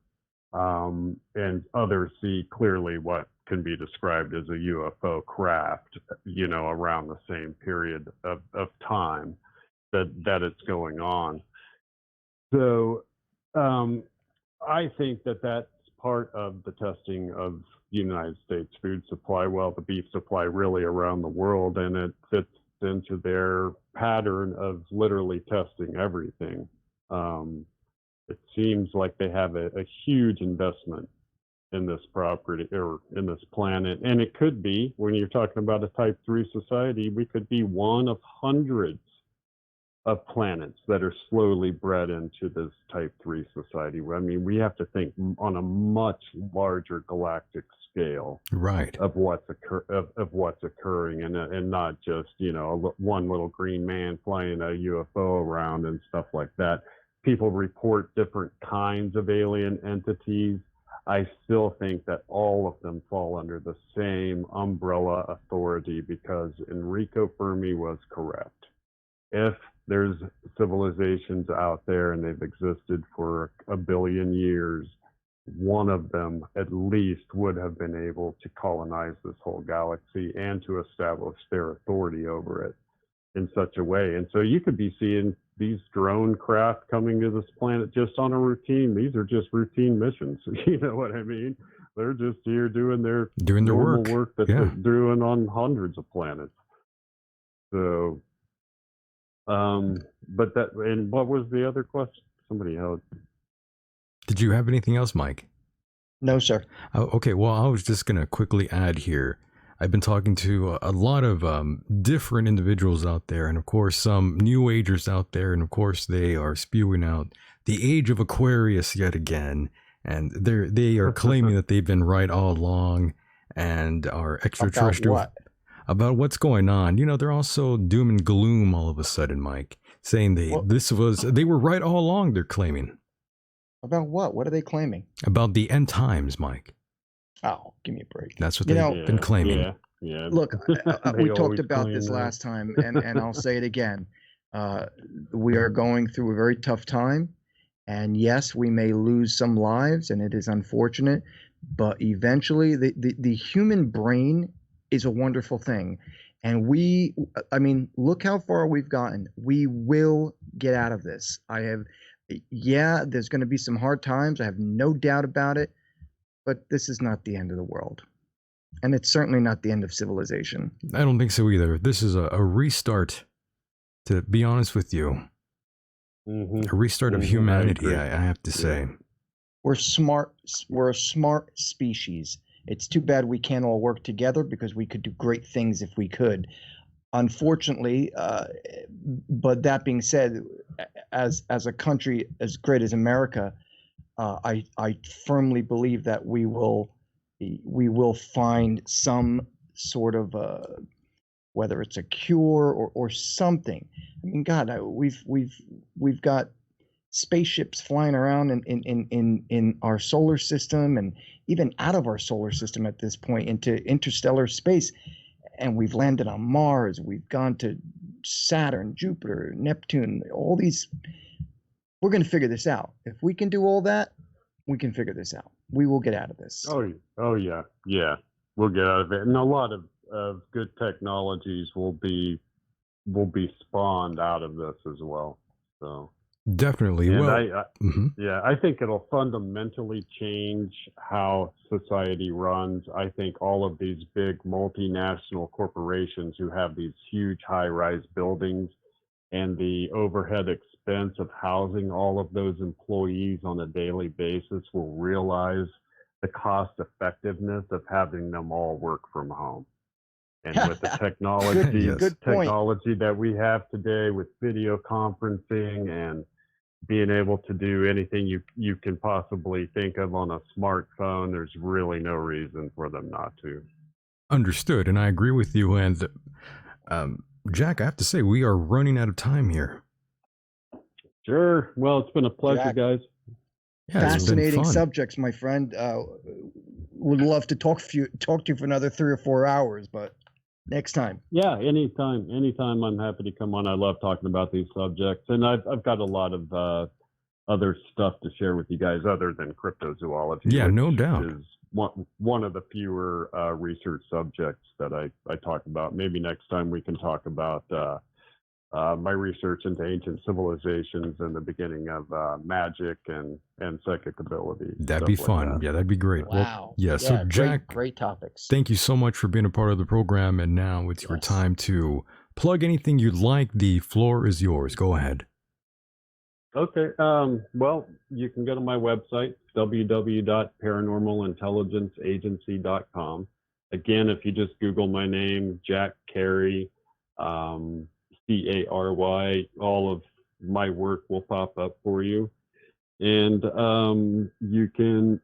and others see clearly what can be described as a UFO craft, around the same period of time that it's going on. So I think that's part of the testing of the United States food supply, the beef supply really around the world, and it fits into their pattern of literally testing everything. It seems like they have a huge investment in this property or in this planet, and it could be, when you're talking about a type 3 society, we could be one of hundreds of planets that are slowly bred into this type 3 society. I mean, we have to think on a much larger galactic scale, right, of what's occurring, and not just one little green man flying a UFO around and stuff like that. People report different kinds of alien entities. I still think that all of them fall under the same umbrella authority, because Enrico Fermi was correct. If there's civilizations out there and they've existed for 1 billion years, one of them at least would have been able to colonize this whole galaxy and to establish their authority over it in such a way. And so you could be seeing these drone craft coming to this planet just on a routine. These are just routine missions. You know what I mean? They're just here doing their normal work that they're doing on hundreds of planets. So, but that, and what was the other question? Somebody else. Did you have anything else, Mike? No, sir. Oh, okay, well, I was just going to quickly add here. I've been talking to a lot of different individuals out there, and of course some New Agers out there, and of course they are spewing out the age of Aquarius yet again, and they are claiming that they've been right all along and are extraterrestrial. About what's going on. They're also doom and gloom all of a sudden, Mike, saying they were right all along, they're claiming. About what? What are they claiming? About the end times, Mike. Oh, give me a break. That's what they've been claiming. Yeah. Look, we talked about this last time, and I'll say it again. We are going through a very tough time, and yes, we may lose some lives, and it is unfortunate, but eventually the human brain is a wonderful thing. And look how far we've gotten. We will get out of this. There's going to be some hard times. I have no doubt about it. But this is not the end of the world. And it's certainly not the end of civilization. I don't think so either. This is a restart To be honest with you, a restart of humanity, I have to say. We're smart. We're a smart species. It's too bad we can't all work together because we could do great things if we could. Unfortunately, but that being said, as a country as great as America, I firmly believe that we will find some sort of whether it's a cure or something. I mean, God, we've got spaceships flying around in our solar system and even out of our solar system at this point into interstellar space. And we've landed on Mars. We've gone to Saturn, Jupiter, Neptune, all these. We're going to figure this out. If we can do all that, we can figure this out. We will get out of this. Oh yeah. We'll get out of it. And a lot of good technologies will be spawned out of this as well. So definitely. And Well, I think it'll fundamentally change how society runs. I think all of these big multinational corporations who have these huge high-rise buildings and the overhead expense of housing all of those employees on a daily basis will realize the cost effectiveness of having them all work from home. And with the technology, technology that we have today with video conferencing and being able to do anything you can possibly think of on a smartphone, there's really no reason for them not to. understood, and I agree with you. And Jack, I have to say, we are running out of time here. Sure. Well, it's been a pleasure, Jack. guys. Yeah, it's been Fascinating fun. subjects, my friend. Would love to talk to you for another 3 or 4 hours, but next time. Yeah, anytime I'm happy to come on. I love talking about these subjects, and I've got a lot of other stuff to share with you guys other than cryptozoology. Yeah, which no doubt. is one of the fewer research subjects that I talk about. Maybe next time we can talk about my research into ancient civilizations and the beginning of magic and psychic ability. That'd be stuff like fun. that. Yeah, that'd be great. Wow. Well, yeah, so Jack, great topics. thank you so much for being a part of the program. And now it's your time to plug anything you'd like. The floor is yours. Go ahead. Okay. Well, you can go to my website, www.paranormalintelligenceagency.com. Again, if you just Google my name, Jack Cary, Cary, all of my work will pop up for you. And you can,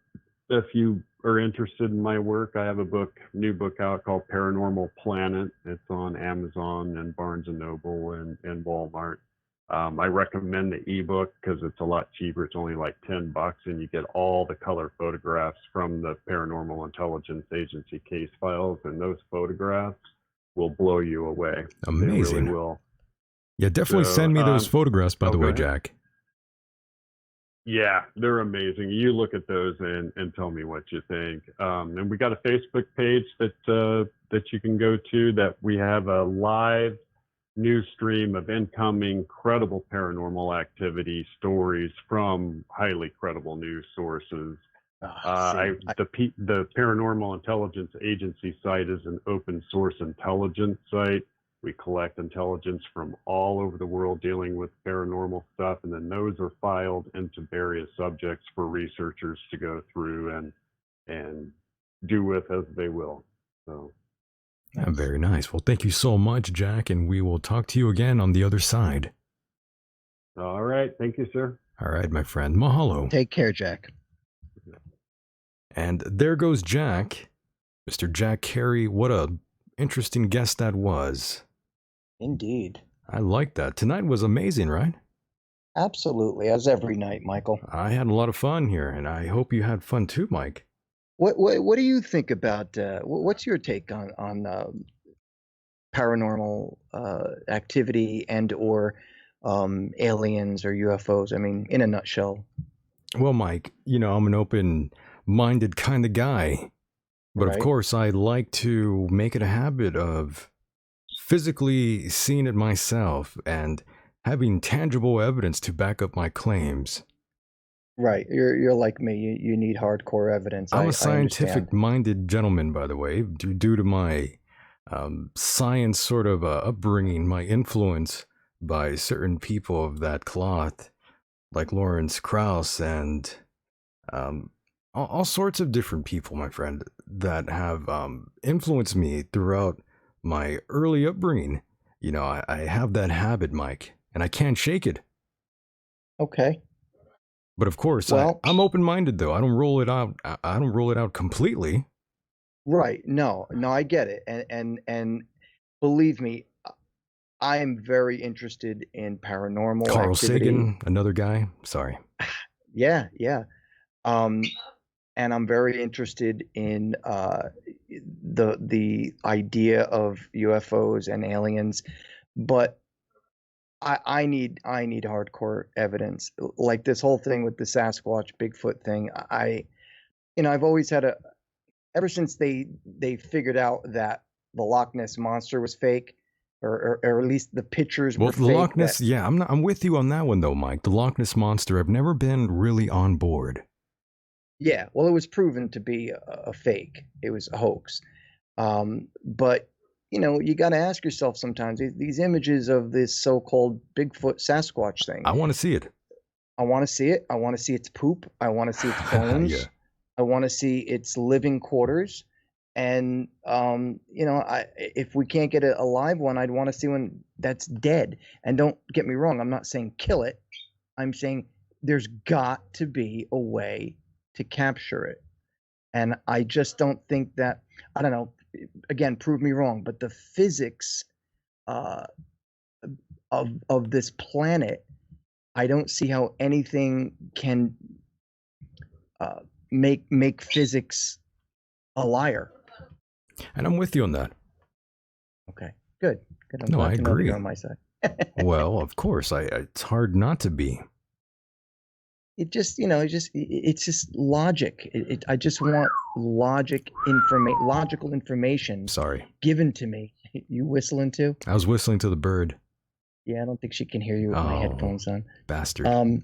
if you are interested in my work, I have a new book out called Paranormal Planet. It's on Amazon and Barnes & Noble and Walmart. I recommend the ebook because it's a lot cheaper. It's only like $10, and you get all the color photographs from the Paranormal Intelligence Agency case files, and those photographs will blow you away. Amazing. They really will. Yeah, definitely So, send me those photographs, by the go way, ahead. Jack. Yeah, they're amazing. You look at those and tell me what you think. And we got a Facebook page that you can go to, that we have a live news stream of incoming credible paranormal activity stories from highly credible news sources. The Paranormal Intelligence Agency site is an open source intelligence site. We collect intelligence from all over the world dealing with paranormal stuff, and then those are filed into various subjects for researchers to go through and do with as they will. So. Yeah, very nice. Well, thank you so much, Jack, and we will talk to you again on the other side. All right. Thank you, sir. All right, my friend. Mahalo. Take care, Jack. And there goes Jack. Mr. Jack Cary. What a interesting guest that was. Indeed. I like that. Tonight was amazing, right? Absolutely, as every night, Michael. I had a lot of fun here, and I hope you had fun too, Mike. What do you think about? What's your take on paranormal activity and or aliens or UFOs? I mean, in a nutshell. Well, Mike, I'm an open-minded kind of guy, but of course, I like to make it a habit of physically seeing it myself and having tangible evidence to back up my claims. Right, you're like me. You need hardcore evidence. I'm a scientific-minded gentleman, by the way, due to my science sort of upbringing. My influence by certain people of that cloth, like Lawrence Krauss and all sorts of different people, my friend, that have influenced me throughout my early upbringing. You know, I have that habit, Mike, and I can't shake it. Okay. But of course, Well, I'm open-minded though. I don't roll it out. I don't roll it out completely. right. No, I get it. And believe me, I am very interested in paranormal Carl activity. Sagan, another guy. Sorry. Yeah. And I'm very interested in the idea of UFOs and aliens, but I need hardcore evidence. Like this whole thing with the Sasquatch Bigfoot thing. I've always had ever since they figured out that the Loch Ness monster was fake, or at least the pictures were Well, the fake. Loch Ness, yeah, I'm with you on that one though, Mike. The Loch Ness monster, I've never been really on board. Yeah, well, it was proven to be a fake. It was a hoax. But you got to ask yourself sometimes, these images of this so-called Bigfoot Sasquatch thing. I want to see it. I want to see it. I want to see its poop. I want to see its bones. Yeah. I want to see its living quarters. And if we can't get a live one, I'd want to see one that's dead. And don't get me wrong, I'm not saying kill it. I'm saying there's got to be a way to capture it. And I just don't think that, I don't know, again, prove me wrong, but the physics of this planet, I don't see how anything can make physics a liar. And I'm with you on that. Okay, good. I'm No, glad I to know that agree. you're on my side. Well, of course, it's hard not to be. It just, it's just logic. I just want logical information. Sorry. Given to me. You whistling too? I was whistling to the bird. Yeah, I don't think she can hear you with my headphones on. Bastard. I'm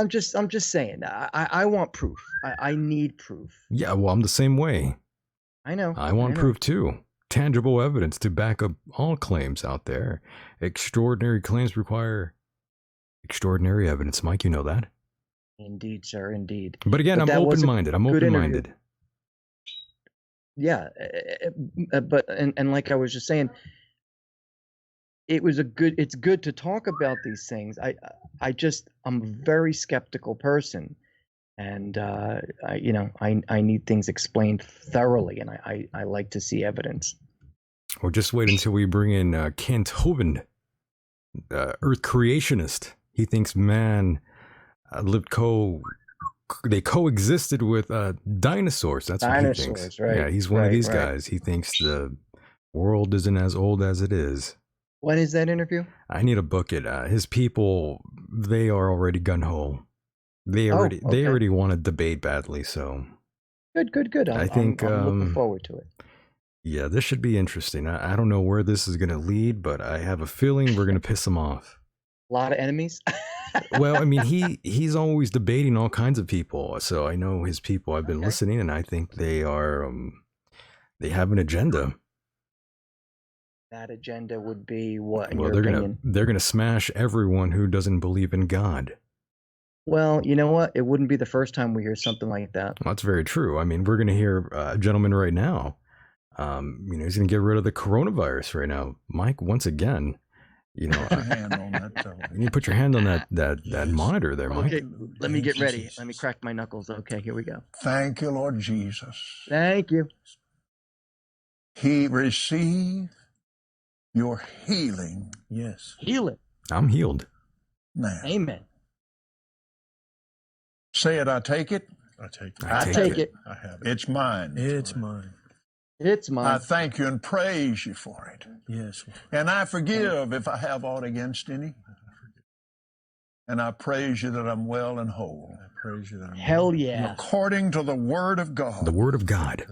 just saying. I want proof. I need proof. Yeah, well, I'm the same way. I know. I want proof too. Tangible evidence to back up all claims out there. Extraordinary claims require extraordinary evidence, Mike. You know that. Indeed, sir. Indeed. But again, I'm open-minded. I'm open-minded. Yeah, but like I was just saying, it's good to talk about these things. I'm a very skeptical person, and I need things explained thoroughly, and I like to see evidence. Or just wait until we bring in Kent Hovind, Earth creationist. He thinks man they coexisted with dinosaurs. That's what he thinks. Right? Yeah, he's one of these guys. He thinks the world isn't as old as it is. When is that interview? I need to book it. His people, they are already gun ho. They already want to debate badly. So good. I think I'm looking forward to it. Yeah, this should be interesting. I don't know where this is going to lead, but I have a feeling we're going to piss him off. A lot of enemies. Well, I mean, he's always debating all kinds of people. So I know his people. I've been listening, and I think they are they have an agenda. That agenda would be what? In Well, your they're gonna smash everyone who doesn't believe in God. Well, you know what? It wouldn't be the first time we hear something like that. Well, that's very true. I mean, we're gonna hear a gentleman right now. He's gonna get rid of the coronavirus right now. Mike, once again, you need to put your hand on that monitor there, Mike. Okay, let me get ready. Let me crack my knuckles. Okay, here we go. Thank you, Lord Jesus. Thank you. He received your healing. Yes. Healing. I'm healed. Now. Amen. Say it, I take it. I take it. I have it. It's mine. It's mine. It's mine. I thank you and praise you for it. Yes. And I forgive if I have aught against any. And I praise you that I'm well and whole. I praise you that I'm Hell yeah. According to the word of God. The word of God.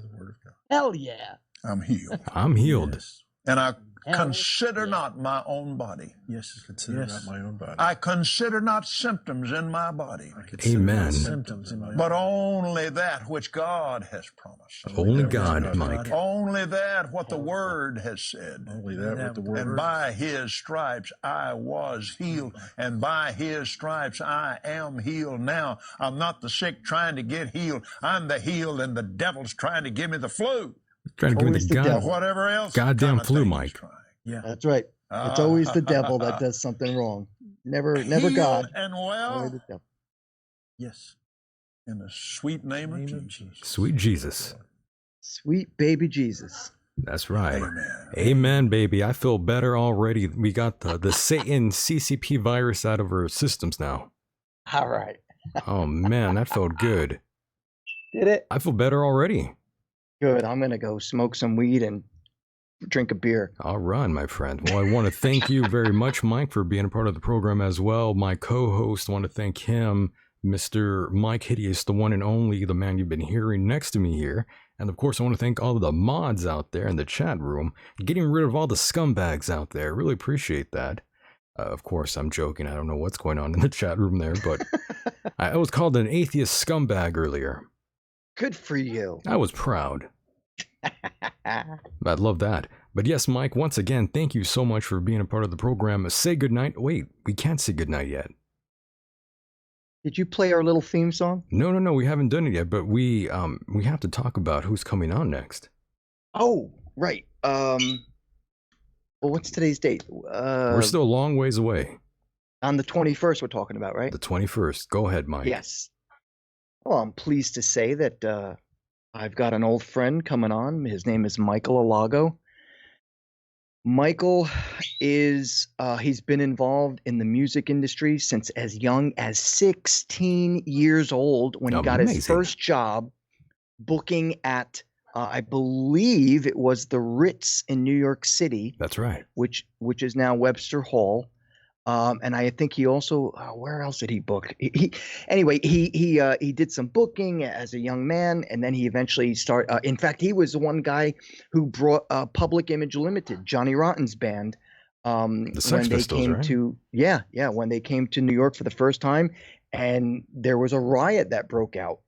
Hell yeah. I'm healed. I'm healed. And I consider not my own body. Yes, consider not my own body. I consider not symptoms in my body. Amen. Symptoms in my But only that which God has promised. Only God, Mike. Only that what the Word has said. Only that what the Word. And by His stripes I was healed, and by His stripes I am healed now. I'm not the sick trying to get healed. I'm the healed, and the devil's trying to give me the flu. Trying to give me the whatever else. goddamn flu, Mike. Yeah, that's right. It's always the devil that does something wrong. Never Healed God. And well. Always the devil. Yes. In the sweet name of Jesus. Sweet Jesus. Sweet baby Jesus. That's right. Amen, baby. I feel better already. We got the Satan CCP virus out of our systems now. All right. Oh, man, that felt good. Did it? I feel better already. Good. I'm going to go smoke some weed and drink a beer. All right, my friend. Well, I want to thank you very much, Mike, for being a part of the program as well. My co-host, I want to thank him, Mr. Mike Hideous, the one and only, the man you've been hearing next to me here. And of course, I want to thank all of the mods out there in the chat room, getting rid of all the scumbags out there. Really appreciate that. Of course, I'm joking. I don't know what's going on in the chat room there, but I was called an atheist scumbag earlier. Good for you. I was proud. I love that. But yes, Mike, once again, thank you so much for being a part of the program. Say goodnight. Wait, we can't say goodnight yet. Did you play our little theme song? No, we haven't done it yet, but we have to talk about who's coming on next. Oh, right. Well, what's today's date? We're still a long ways away. On the 21st we're talking about, right? The 21st. Go ahead, Mike. Yes. Well, I'm pleased to say that I've got an old friend coming on. His name is Michael Alago. Michael is, he's been involved in the music industry since as young as 16 years old when he got his first job booking at, I believe it was the Ritz in New York City. That's right. Which is now Webster Hall. And I think he also, where else did he book? He did some booking as a young man, and then he eventually started. In fact, he was the one guy who brought Public Image Limited, Johnny Rotten's band, the Sex Pistols, right? when they came to New York for the first time, and there was a riot that broke out.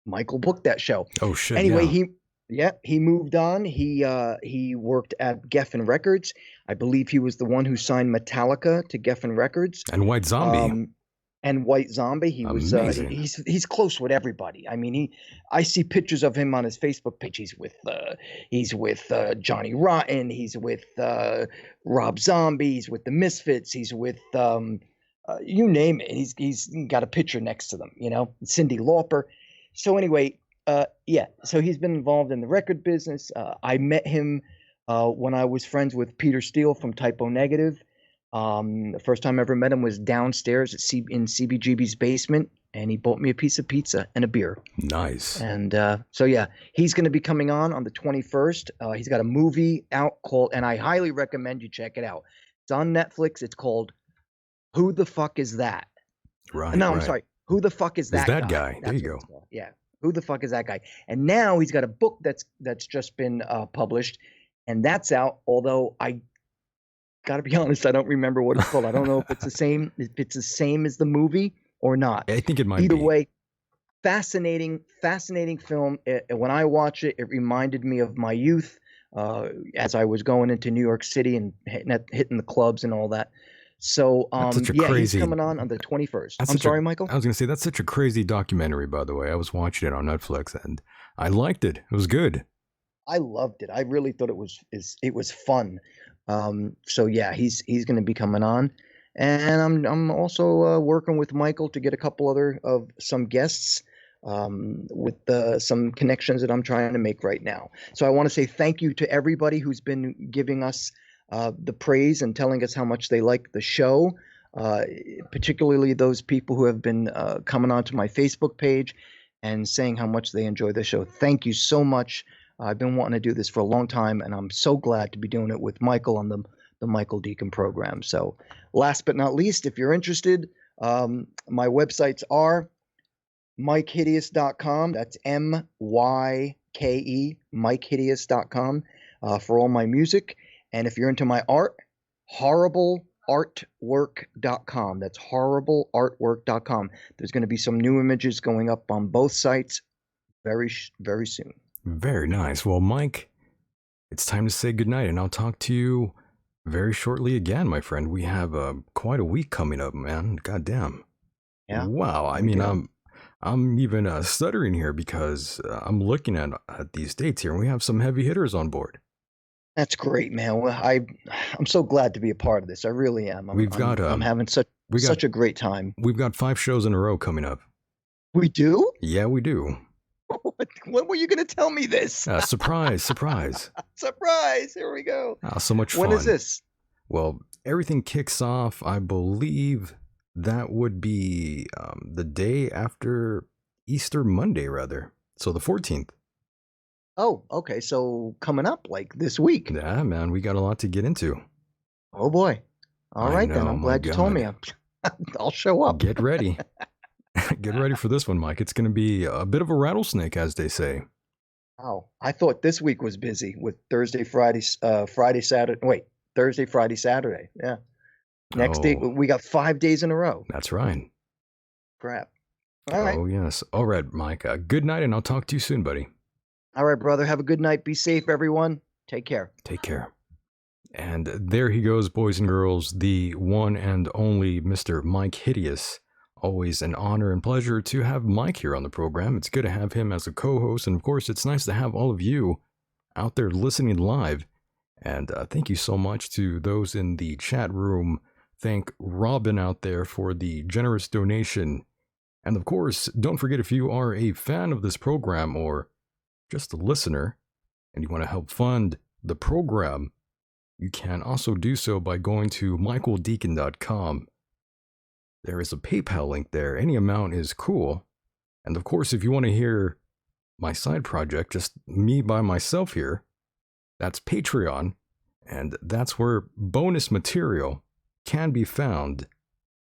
Michael booked that show. Oh shit! Anyway, he moved on. He worked at Geffen Records. I believe he was the one who signed Metallica to Geffen Records. And White Zombie. He was he's close with everybody. I mean, I see pictures of him on his Facebook page. He's with Johnny Rotten. He's with Rob Zombie. He's with the Misfits. He's with you name it. He's got a picture next to them. You know, Cyndi Lauper. So anyway. So he's been involved in the record business. I met him when I was friends with Peter Steele from Typo Negative. The first time I ever met him was downstairs in CBGB's basement, and he bought me a piece of pizza and a beer. Nice. And he's going to be coming on the 21st. He's got a movie out called, and I highly recommend you check it out. It's on Netflix. It's called Who the Fuck Is That? Right. No, I'm sorry. Who the Fuck Is That Guy? There you go. Yeah. Who the fuck is that guy? And now he's got a book that's just been published, and that's out. Although I got to be honest, I don't remember what it's called. I don't know if it's the same. If it's the same as the movie or not. I think it might. Either way, fascinating film. When I watch it, it reminded me of my youth as I was going into New York City and hitting the clubs and all that. So, he's coming on the 21st. I'm sorry, Michael? I was going to say, that's such a crazy documentary, by the way. I was watching it on Netflix, and I liked it. It was good. I loved it. I really thought it was fun. He's going to be coming on. And I'm also working with Michael to get a couple of some guests with some connections that I'm trying to make right now. So I want to say thank you to everybody who's been giving us the praise and telling us how much they like the show, particularly those people who have been coming onto my Facebook page and saying how much they enjoy the show. Thank you so much. I've been wanting to do this for a long time, and I'm so glad to be doing it with Michael on the Michael Decon program. So last but not least, if you're interested, my websites are MikeHideous.com. That's MYKE, MikeHideous.com, for all my music. And if you're into my art, horribleartwork.com. That's horribleartwork.com. There's going to be some new images going up on both sites very soon. Very nice. Well, Mike, it's time to say goodnight, and I'll talk to you very shortly again, my friend. We have quite a week coming up, man. Goddamn. Yeah. Wow. I mean, I'm even stuttering here because I'm looking at these dates here, and we have some heavy hitters on board. That's great, man. Well, I'm so glad to be a part of this. I really am. I'm having such a great time. We've got 5 shows in a row coming up. We do? Yeah, we do. When were you going to tell me this? Surprise. Surprise. Here we go. So much fun. When is this? Well, everything kicks off, I believe that would be the day after Easter Monday, rather. So the 14th. Oh, okay. So coming up like this week. Yeah, man, we got a lot to get into. Oh boy. All right, then. I'm glad you told me. I'll show up. Get ready. Get ready for this one, Mike. It's going to be a bit of a rattlesnake, as they say. Oh, I thought this week was busy with Thursday, Friday, Saturday. Wait, Thursday, Friday, Saturday. Yeah. Next day, we got 5 days in a row. That's right. Crap. All right. Oh, yes. All right, Mike. Good night, and I'll talk to you soon, buddy. All right, brother. Have a good night. Be safe, everyone. Take care. Take care. And there he goes, boys and girls, the one and only Mr. Mike Hideous. Always an honor and pleasure to have Mike here on the program. It's good to have him as a co-host, and of course, it's nice to have all of you out there listening live. And thank you so much to those in the chat room. Thank Robin out there for the generous donation. And of course, don't forget, if you are a fan of this program or just a listener and you want to help fund the program, you can also do so by going to michaeldecon.com. There is a PayPal link there. Any amount is cool. And of course, if you want to hear my side project, just me by myself here, that's Patreon. And that's where bonus material can be found.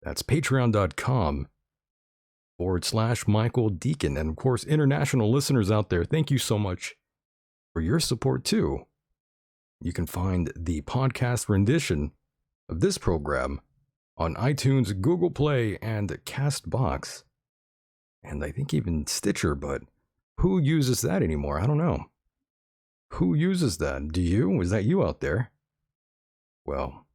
That's patreon.com/Michael Decon. And of course, international listeners out there, thank you so much for your support too. You can find the podcast rendition of this program on iTunes, Google Play, and CastBox. And I think even Stitcher, but who uses that anymore? I don't know. Who uses that? Do you? Is that you out there? Well,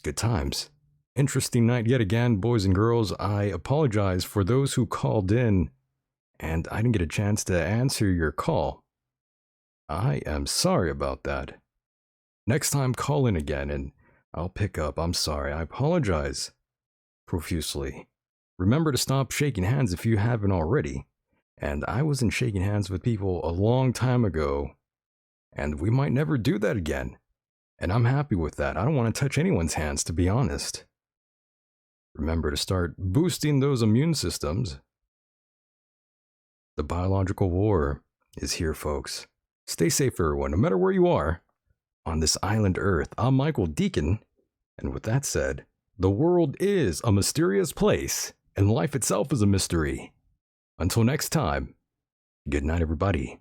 good times. Interesting night yet again, boys and girls. I apologize for those who called in and I didn't get a chance to answer your call. I am sorry about that. Next time, call in again and I'll pick up. I'm sorry. I apologize profusely. Remember to stop shaking hands if you haven't already. And I wasn't shaking hands with people a long time ago. And we might never do that again. And I'm happy with that. I don't want to touch anyone's hands, to be honest. Remember to start boosting those immune systems. The biological war is here, folks. Stay safe, everyone, no matter where you are on this island Earth. I'm Michael Decon, and with that said, the world is a mysterious place, and life itself is a mystery. Until next time, good night, everybody.